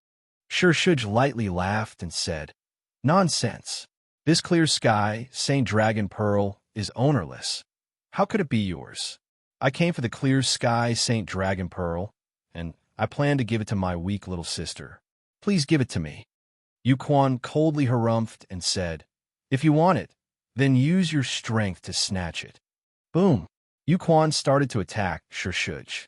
Shi Shuj lightly laughed and said, "Nonsense. This clear sky, Saint Dragon Pearl, is ownerless. How could it be yours? I came for the clear sky, Saint Dragon Pearl, and I plan to give it to my weak little sister. Please give it to me." Yu Quan coldly harumphed and said, "If you want it, then use your strength to snatch it." Boom! Yu Quan started to attack Shi Shuj.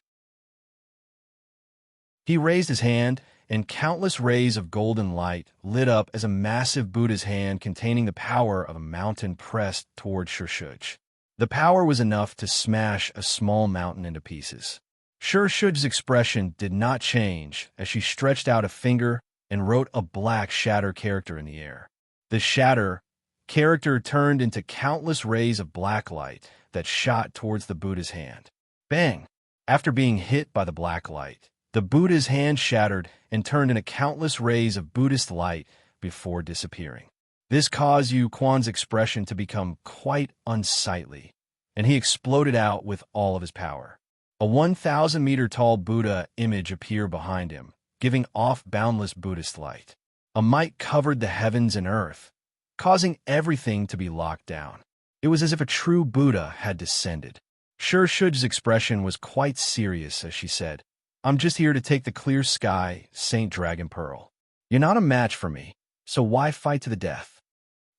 He raised his hand, and countless rays of golden light lit up as a massive Buddha's hand containing the power of a mountain pressed toward Shi Shuj. The power was enough to smash a small mountain into pieces. Shi Shuj's expression did not change as she stretched out a finger and wrote a black shatter character in the air. The shatter character turned into countless rays of black light that shot towards the Buddha's hand. Bang! After being hit by the black light, the Buddha's hand shattered and turned into countless rays of Buddhist light before disappearing. This caused Yu Quan's expression to become quite unsightly, and he exploded out with all of his power. A 1,000-meter-tall Buddha image appeared behind him, giving off boundless Buddhist light. A might covered the heavens and earth, causing everything to be locked down. It was as if a true Buddha had descended. Shi Shuj's expression was quite serious as she said, "I'm just here to take the clear sky, Saint Dragon Pearl. You're not a match for me, so why fight to the death?"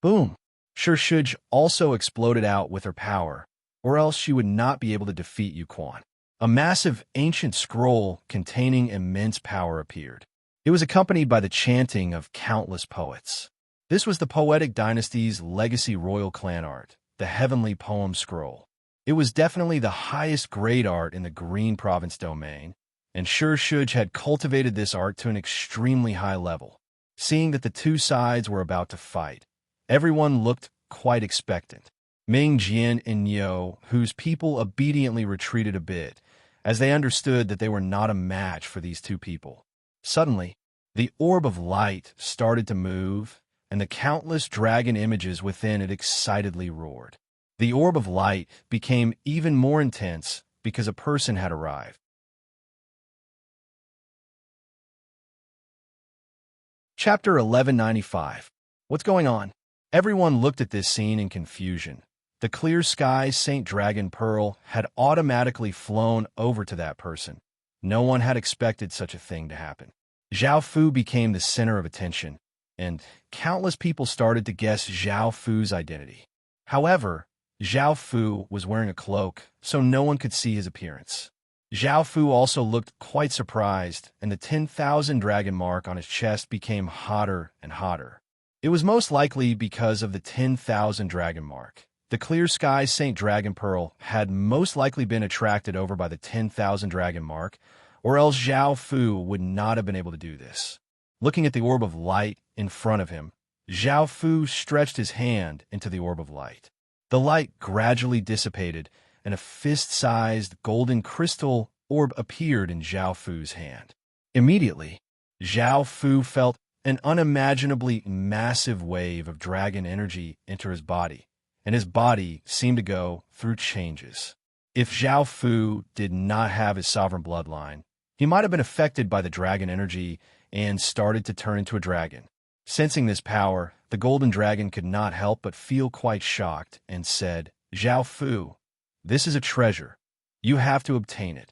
Boom! Shi Shuj also exploded out with her power, or else she would not be able to defeat Yu Quan. A massive ancient scroll containing immense power appeared. It was accompanied by the chanting of countless poets. This was the Poetic Dynasty's legacy royal clan art, the Heavenly Poem Scroll. It was definitely the highest grade art in the Green Province domain, and Shi Shuj had cultivated this art to an extremely high level. Seeing that the two sides were about to fight, everyone looked quite expectant. Ming, Jian, and Yo, whose people obediently retreated a bit, as they understood that they were not a match for these two people. Suddenly, the orb of light started to move, and the countless dragon images within it excitedly roared. The orb of light became even more intense because a person had arrived. Chapter 1195. What's going on? Everyone looked at this scene in confusion. The clear sky Saint Dragon Pearl had automatically flown over to that person. No one had expected such a thing to happen. Zhao Fu became the center of attention, and countless people started to guess Zhao Fu's identity. However, Zhao Fu was wearing a cloak, so no one could see his appearance. Zhao Fu also looked quite surprised, and the 10,000 dragon mark on his chest became hotter and hotter. It was most likely because of the 10,000 dragon mark. The clear sky Saint Dragon Pearl had most likely been attracted over by the 10,000 dragon mark, or else Zhao Fu would not have been able to do this. Looking at the orb of light in front of him, Zhao Fu stretched his hand into the orb of light. The light gradually dissipated, and a fist-sized golden crystal orb appeared in Zhao Fu's hand. Immediately, Zhao Fu felt an unimaginably massive wave of dragon energy enter his body, and his body seemed to go through changes. If Zhao Fu did not have his sovereign bloodline, he might have been affected by the dragon energy and started to turn into a dragon. Sensing this power, the golden dragon could not help but feel quite shocked and said, "Zhao Fu, this is a treasure. You have to obtain it."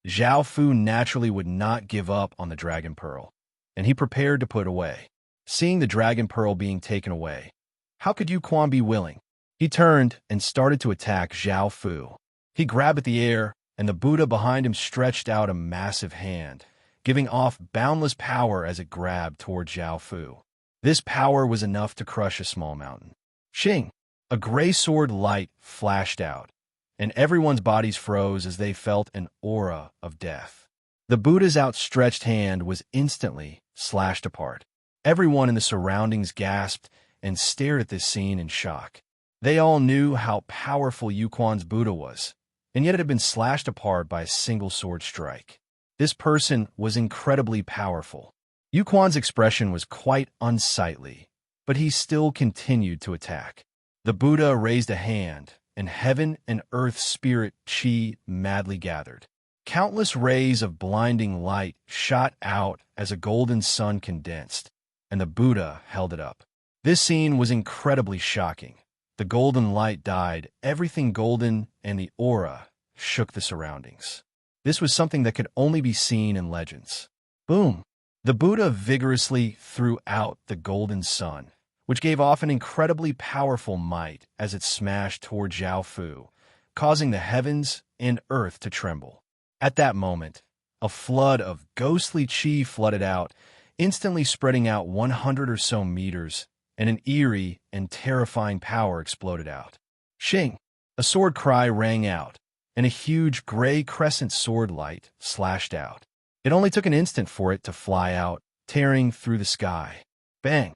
Zhao Fu naturally would not give up on the Dragon Pearl. and he prepared to put away. Seeing the dragon pearl being taken away, how could Yuquan be willing? He turned and started to attack Zhao Fu. He grabbed at the air, and the Buddha behind him stretched out a massive hand, giving off boundless power as it grabbed toward Zhao Fu. This power was enough to crush a small mountain. Shing! A gray sword light flashed out, and everyone's bodies froze as they felt an aura of death. The Buddha's outstretched hand was instantly slashed apart. Everyone in the surroundings gasped and stared at this scene in shock. They all knew how powerful Yuquan's Buddha was, and yet it had been slashed apart by a single sword strike. This person was incredibly powerful. Yuquan's expression was quite unsightly, but he still continued to attack. The Buddha raised a hand, and heaven and earth spirit chi madly gathered. Countless rays of blinding light shot out as a golden sun condensed, and the Buddha held it up. This scene was incredibly shocking. The golden light died, everything golden, and the aura shook the surroundings. This was something that could only be seen in legends. Boom! The Buddha vigorously threw out the golden sun, which gave off an incredibly powerful might as it smashed toward Zhao Fu, causing the heavens and earth to tremble. At that moment, a flood of ghostly chi flooded out, instantly spreading out 100 or so meters, and an eerie and terrifying power exploded out. Shing! A sword cry rang out, and a huge gray crescent sword light slashed out. It only took an instant for it to fly out, tearing through the sky. Bang!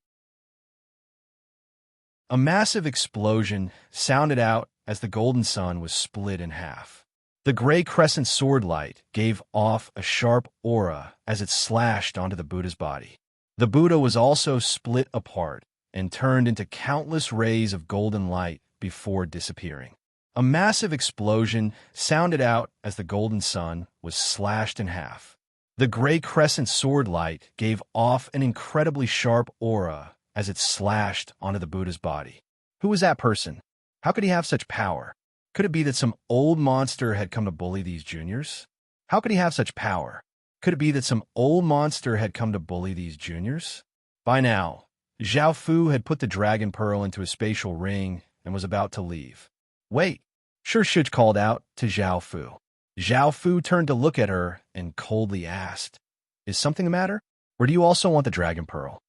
A massive explosion sounded out as the golden sun was split in half. The gray crescent sword light gave off a sharp aura as it slashed onto the Buddha's body. The Buddha was also split apart and turned into countless rays of golden light before disappearing. A massive explosion sounded out as the golden sun was slashed in half. The gray crescent sword light gave off an incredibly sharp aura as it slashed onto the Buddha's body. Who was that person? How could he have such power? Could it be that some old monster had come to bully these juniors? How could he have such power? Could it be that some old monster had come to bully these juniors? By now, Zhao Fu had put the dragon pearl into a spatial ring and was about to leave. Wait! Shuj called out to Zhao Fu. Zhao Fu turned to look at her and coldly asked, "Is something the matter? Or do you also want the dragon pearl?"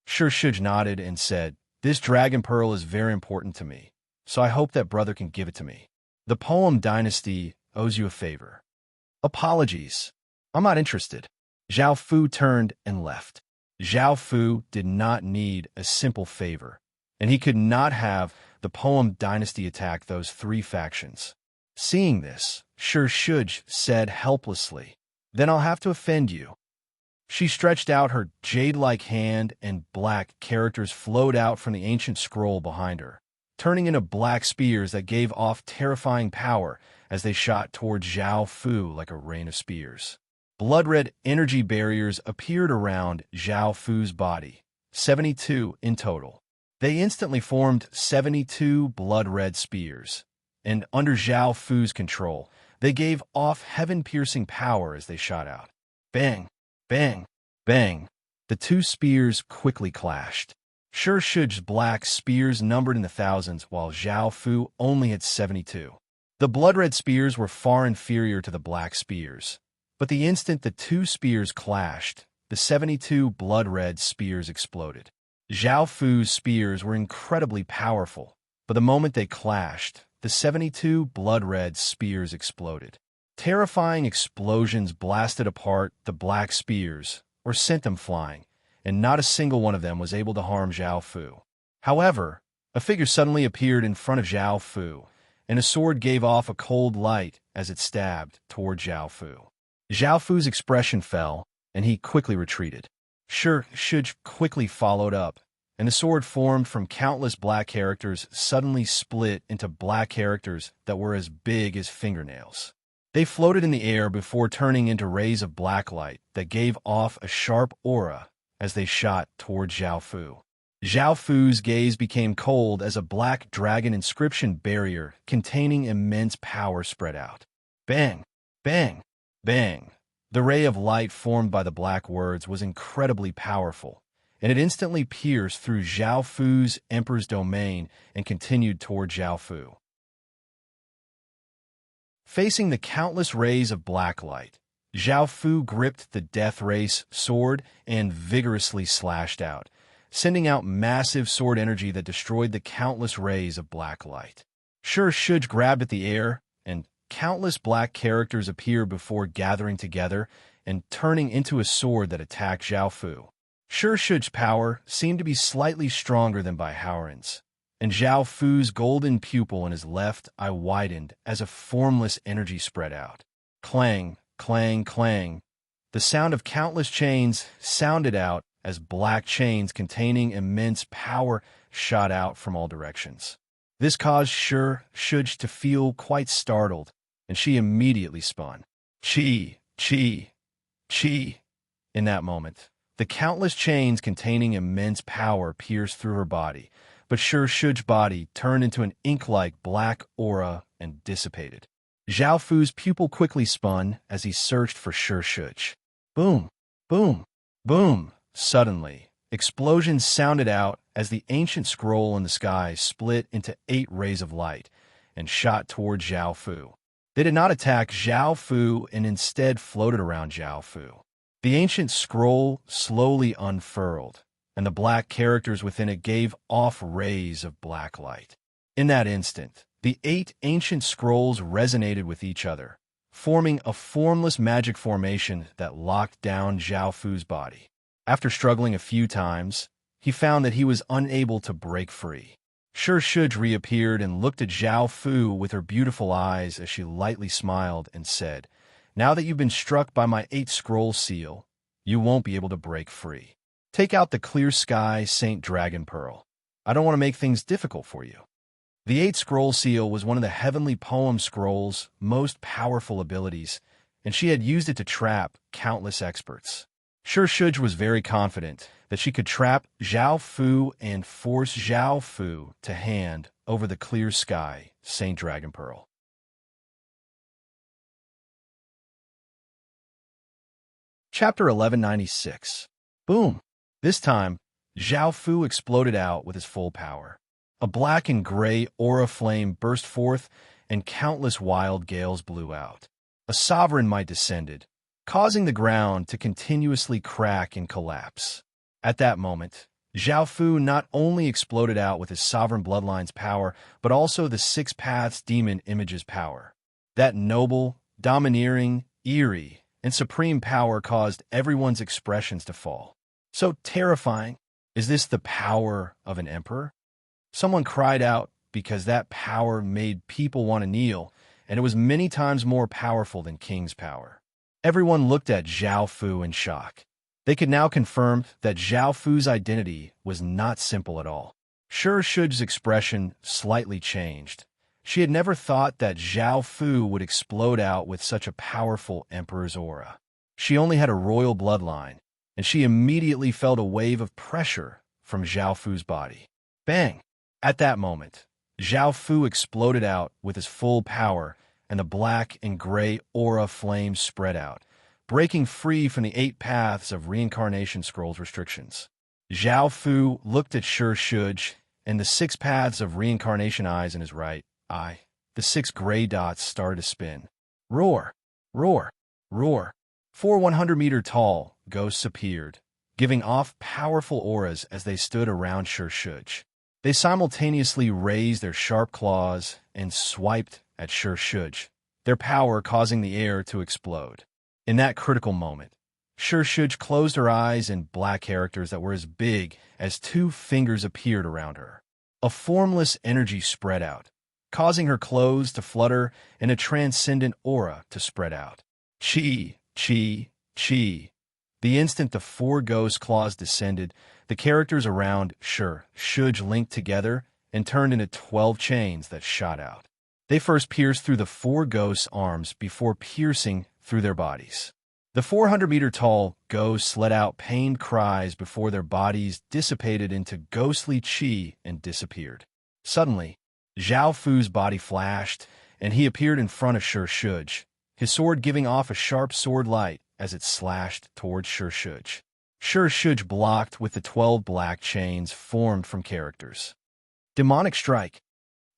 Shuj nodded and said, "This dragon pearl is very important to me, so I hope that brother can give it to me. The poem Dynasty owes you a favor." "Apologies. I'm not interested." Zhao Fu turned and left. Zhao Fu did not need a simple favor, and he could not have the poem Dynasty attack those three factions. Seeing this, Shuj said helplessly, "Then I'll have to offend you." She stretched out her jade-like hand, and black characters flowed out from the ancient scroll behind her, turning into black spears that gave off terrifying power as they shot toward Zhao Fu like a rain of spears. Blood-red energy barriers appeared around Zhao Fu's body, 72 in total. They instantly formed 72 blood-red spears, and under Zhao Fu's control, they gave off heaven-piercing power as they shot out. Bang! Bang! Bang! The two spears quickly clashed. Shuj's black spears numbered in the thousands, while Zhao Fu only had 72. The blood-red spears were far inferior to the black spears, but the instant the two spears clashed, the 72 blood-red spears exploded. Zhao Fu's spears were incredibly powerful, but the moment they clashed, the 72 blood-red spears exploded. Terrifying explosions blasted apart the black spears, or sent them flying, and not a single one of them was able to harm Zhao Fu. However, a figure suddenly appeared in front of Zhao Fu, and a sword gave off a cold light as it stabbed toward Zhao Fu. Zhao Fu's expression fell, and he quickly retreated. Shuj quickly followed up, and the sword formed from countless black characters suddenly split into black characters that were as big as fingernails. They floated in the air before turning into rays of black light that gave off a sharp aura as they shot toward Zhao Fu. Zhao Fu's gaze became cold as a black dragon inscription barrier containing immense power spread out. Bang! Bang! Bang! The ray of light formed by the black words was incredibly powerful, and it instantly pierced through Zhao Fu's emperor's domain and continued toward Zhao Fu. Facing the countless rays of black light, Zhao Fu gripped the death race sword and vigorously slashed out, sending out massive sword energy that destroyed the countless rays of black light. Shuj grabbed at the air, and countless black characters appeared before gathering together and turning into a sword that attacked Zhao Fu. Shuj's power seemed to be slightly stronger than Baihaoran's, and Zhao Fu's golden pupil in his left eye widened as a formless energy spread out. Clang, clang, clang. The sound of countless chains sounded out as black chains containing immense power shot out from all directions. This caused Shuj to feel quite startled, and she immediately spun. Chi, chi, chi. In that moment, the countless chains containing immense power pierced through her body, but Shuj's body turned into an ink-like black aura and dissipated. Zhao Fu's pupil quickly spun as he searched for Shuj. Boom, boom, boom. Suddenly, explosions sounded out as the ancient scroll in the sky split into 8 rays of light and shot toward Zhao Fu. They did not attack Zhao Fu and instead floated around Zhao Fu. The ancient scroll slowly unfurled, and the black characters within it gave off rays of black light. In that instant, the 8 ancient scrolls resonated with each other, forming a formless magic formation that locked down Zhao Fu's body. After struggling a few times, he found that he was unable to break free. Shuj reappeared and looked at Zhao Fu with her beautiful eyes as she lightly smiled and said, "Now that you've been struck by my 8 scroll seal, you won't be able to break free. Take out the clear sky Saint Dragon Pearl. I don't want to make things difficult for you." The 8 scroll seal was one of the heavenly poem scroll's most powerful abilities, and she had used it to trap countless experts. Shuj was very confident that she could trap Zhao Fu and force Zhao Fu to hand over the clear sky Saint Dragon Pearl. Chapter 1196. Boom! This time, Zhao Fu exploded out with his full power. A black and gray aura flame burst forth, and countless wild gales blew out. A sovereign might descended, causing the ground to continuously crack and collapse. At that moment, Zhao Fu not only exploded out with his sovereign bloodline's power, but also the 6 Paths Demon Image's power. That noble, domineering, eerie, and supreme power caused everyone's expressions to fall. So terrifying. Is this the power of an emperor? Someone cried out because that power made people want to kneel, and it was many times more powerful than King's power. Everyone looked at Zhao Fu in shock. They could now confirm that Zhao Fu's identity was not simple at all. Shuj's expression slightly changed. She had never thought that Zhao Fu would explode out with such a powerful emperor's aura. She only had a royal bloodline, and she immediately felt a wave of pressure from Zhao Fu's body. Bang! At that moment, Zhao Fu exploded out with his full power, and the black and gray aura flames spread out, breaking free from the 8 paths of reincarnation scrolls restrictions. Zhao Fu looked at Shuj and the 6 paths of reincarnation eyes in his right eye. The 6 gray dots started to spin. Roar! Roar! Roar! 4 100-meter-tall ghosts appeared, giving off powerful auras as they stood around Shuj. They simultaneously raised their sharp claws and swiped at Shuj, their power causing the air to explode. In that critical moment, Shuj closed her eyes and black characters that were as big as 2 fingers appeared around her. A formless energy spread out, causing her clothes to flutter and a transcendent aura to spread out. Chi, chi, chi. The instant the 4 ghost claws descended, the characters around Shuj linked together and turned into 12 chains that shot out. They first pierced through the 4 ghosts' arms before piercing through their bodies. The 400-meter-tall ghosts let out pained cries before their bodies dissipated into ghostly chi and disappeared. Suddenly, Zhao Fu's body flashed, and he appeared in front of Shuj, his sword giving off a sharp sword light as it slashed towards Shuj. Shuj blocked with the 12 black chains formed from characters. Demonic strike.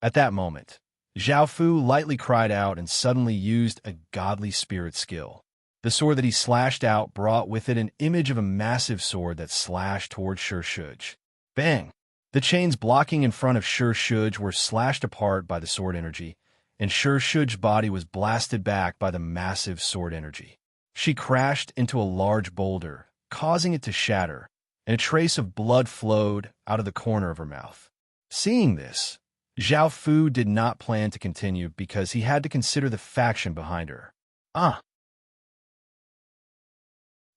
At that moment, Zhao Fu lightly cried out and suddenly used a godly spirit skill. The sword that he slashed out brought with it an image of a massive sword that slashed towards Shuj. Bang! The chains blocking in front of Shuj were slashed apart by the sword energy, and Shuj's body was blasted back by the massive sword energy. She crashed into a large boulder, causing it to shatter, and a trace of blood flowed out of the corner of her mouth. Seeing this, Zhao Fu did not plan to continue because he had to consider the faction behind her.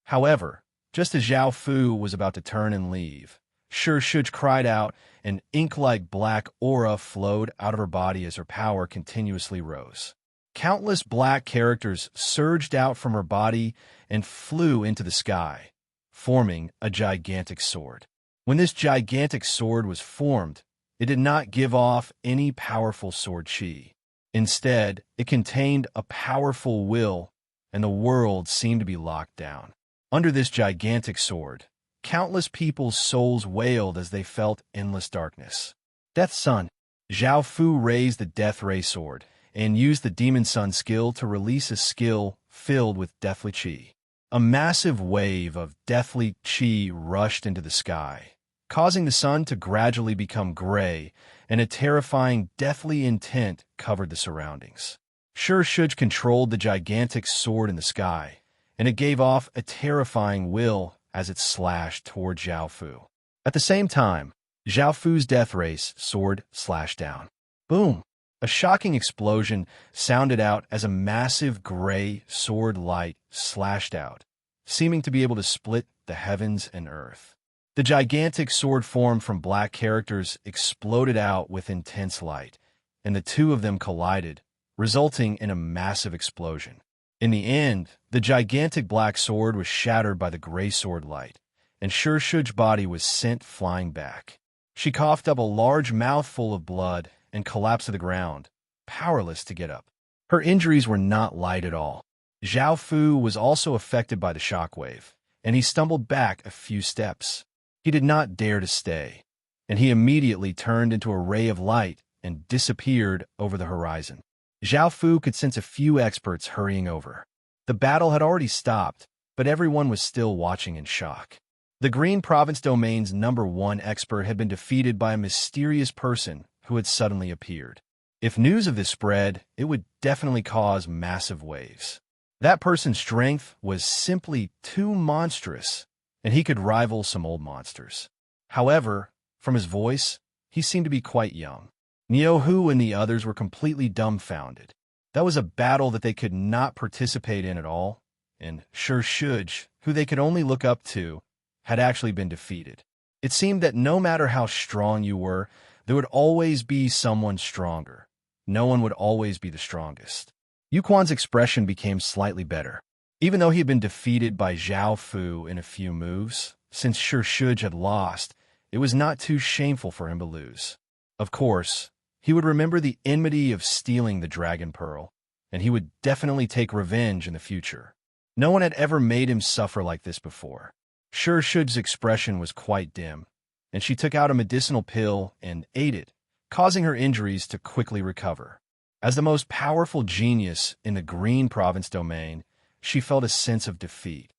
However, just as Zhao Fu was about to turn and leave, Shuj cried out, and ink-like black aura flowed out of her body as her power continuously rose. Countless black characters surged out from her body and flew into the sky, forming a gigantic sword. When this gigantic sword was formed, it did not give off any powerful sword chi. Instead, it contained a powerful will, and the world seemed to be locked down. Under this gigantic sword, countless people's souls wailed as they felt endless darkness. Death Sun. Zhao Fu raised the Death Ray sword and used the Demon Sun skill to release a skill filled with deathly chi. A massive wave of deathly chi rushed into the sky, causing the sun to gradually become gray, and a terrifying deathly intent covered the surroundings. Shuj controlled the gigantic sword in the sky, and it gave off a terrifying will as it slashed toward Zhao Fu. At the same time, Zhao Fu's Death Race sword slashed down. Boom! A shocking explosion sounded out as a massive gray sword light slashed out, seeming to be able to split the heavens and earth. The gigantic sword formed from black characters exploded out with intense light, and the two of them collided, resulting in a massive explosion. In the end, the gigantic black sword was shattered by the gray sword light, and Shuj's body was sent flying back. She coughed up a large mouthful of blood and collapsed to the ground, powerless to get up. Her injuries were not light at all. Zhao Fu was also affected by the shockwave, and he stumbled back a few steps. He did not dare to stay, and he immediately turned into a ray of light and disappeared over the horizon. Zhao Fu could sense a few experts hurrying over. The battle had already stopped, but everyone was still watching in shock. The Green Province Domain's #1 expert had been defeated by a mysterious person who had suddenly appeared. If news of this spread, it would definitely cause massive waves. That person's strength was simply too monstrous, and he could rival some old monsters. However, from his voice, he seemed to be quite young. Niuhu and the others were completely dumbfounded. That was a battle that they could not participate in at all, and Shuj, who they could only look up to, had actually been defeated. It seemed that no matter how strong you were, there would always be someone stronger. No one would always be the strongest. Yuquan's expression became slightly better. Even though he had been defeated by Zhao Fu in a few moves, since Shuj had lost, it was not too shameful for him to lose. Of course, he would remember the enmity of stealing the Dragon Pearl, and he would definitely take revenge in the future. No one had ever made him suffer like this before. Shuj's expression was quite dim, and she took out a medicinal pill and ate it, causing her injuries to quickly recover. As the most powerful genius in the Green Province Domain, she felt a sense of defeat.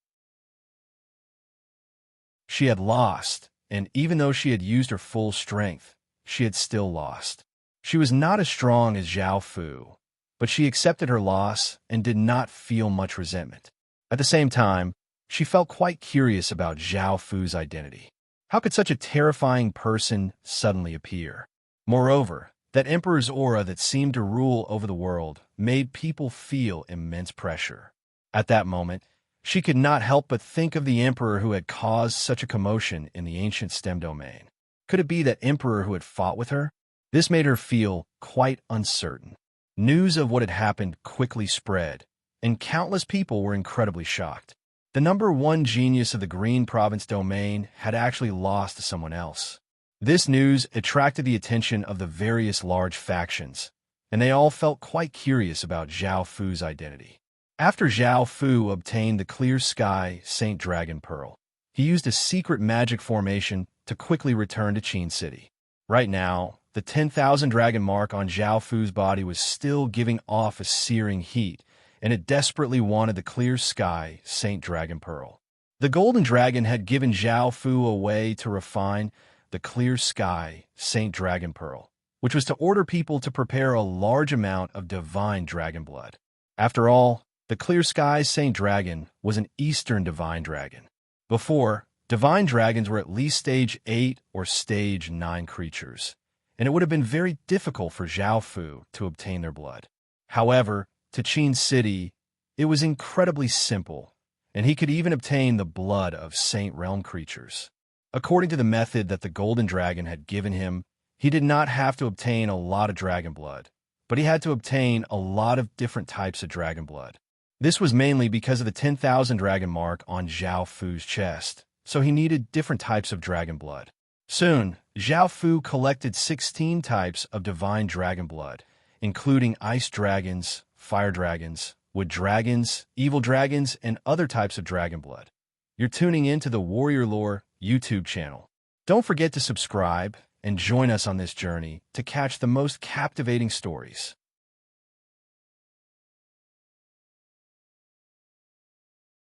She had lost, and even though she had used her full strength, she had still lost. She was not as strong as Zhao Fu, but she accepted her loss and did not feel much resentment. At the same time, she felt quite curious about Zhao Fu's identity. How could such a terrifying person suddenly appear? Moreover, that emperor's aura that seemed to rule over the world made people feel immense pressure. At that moment, she could not help but think of the emperor who had caused such a commotion in the ancient STEM domain. Could it be that emperor who had fought with her? This made her feel quite uncertain. News of what had happened quickly spread, and countless people were incredibly shocked. The #1 genius of the Green Province Domain had actually lost to someone else. This news attracted the attention of the various large factions, and they all felt quite curious about Zhao Fu's identity. After Zhao Fu obtained the Clear Sky Saint Dragon Pearl, he used a secret magic formation to quickly return to Qin City. Right now, the 10,000 dragon mark on Zhao Fu's body was still giving off a searing heat, and it desperately wanted the Clear Sky Saint Dragon Pearl. The Golden Dragon had given Zhao Fu a way to refine the Clear Sky Saint Dragon Pearl, which was to order people to prepare a large amount of divine dragon blood. After all, the Clear Sky Saint Dragon was an Eastern divine dragon. Before, divine dragons were at least stage 8 or stage 9 creatures, and it would have been very difficult for Zhao Fu to obtain their blood. However, to Qin City, it was incredibly simple, and he could even obtain the blood of Saint Realm creatures. According to the method that the Golden Dragon had given him, he did not have to obtain a lot of dragon blood, but he had to obtain a lot of different types of dragon blood. This was mainly because of the 10,000 dragon mark on Zhao Fu's chest, so he needed different types of dragon blood. Soon, Zhao Fu collected 16 types of divine dragon blood, including ice dragons, fire dragons, wood dragons, evil dragons, and other types of dragon blood. You're tuning in to the Warrior Lore YouTube channel. Don't forget to subscribe and join us on this journey to catch the most captivating stories.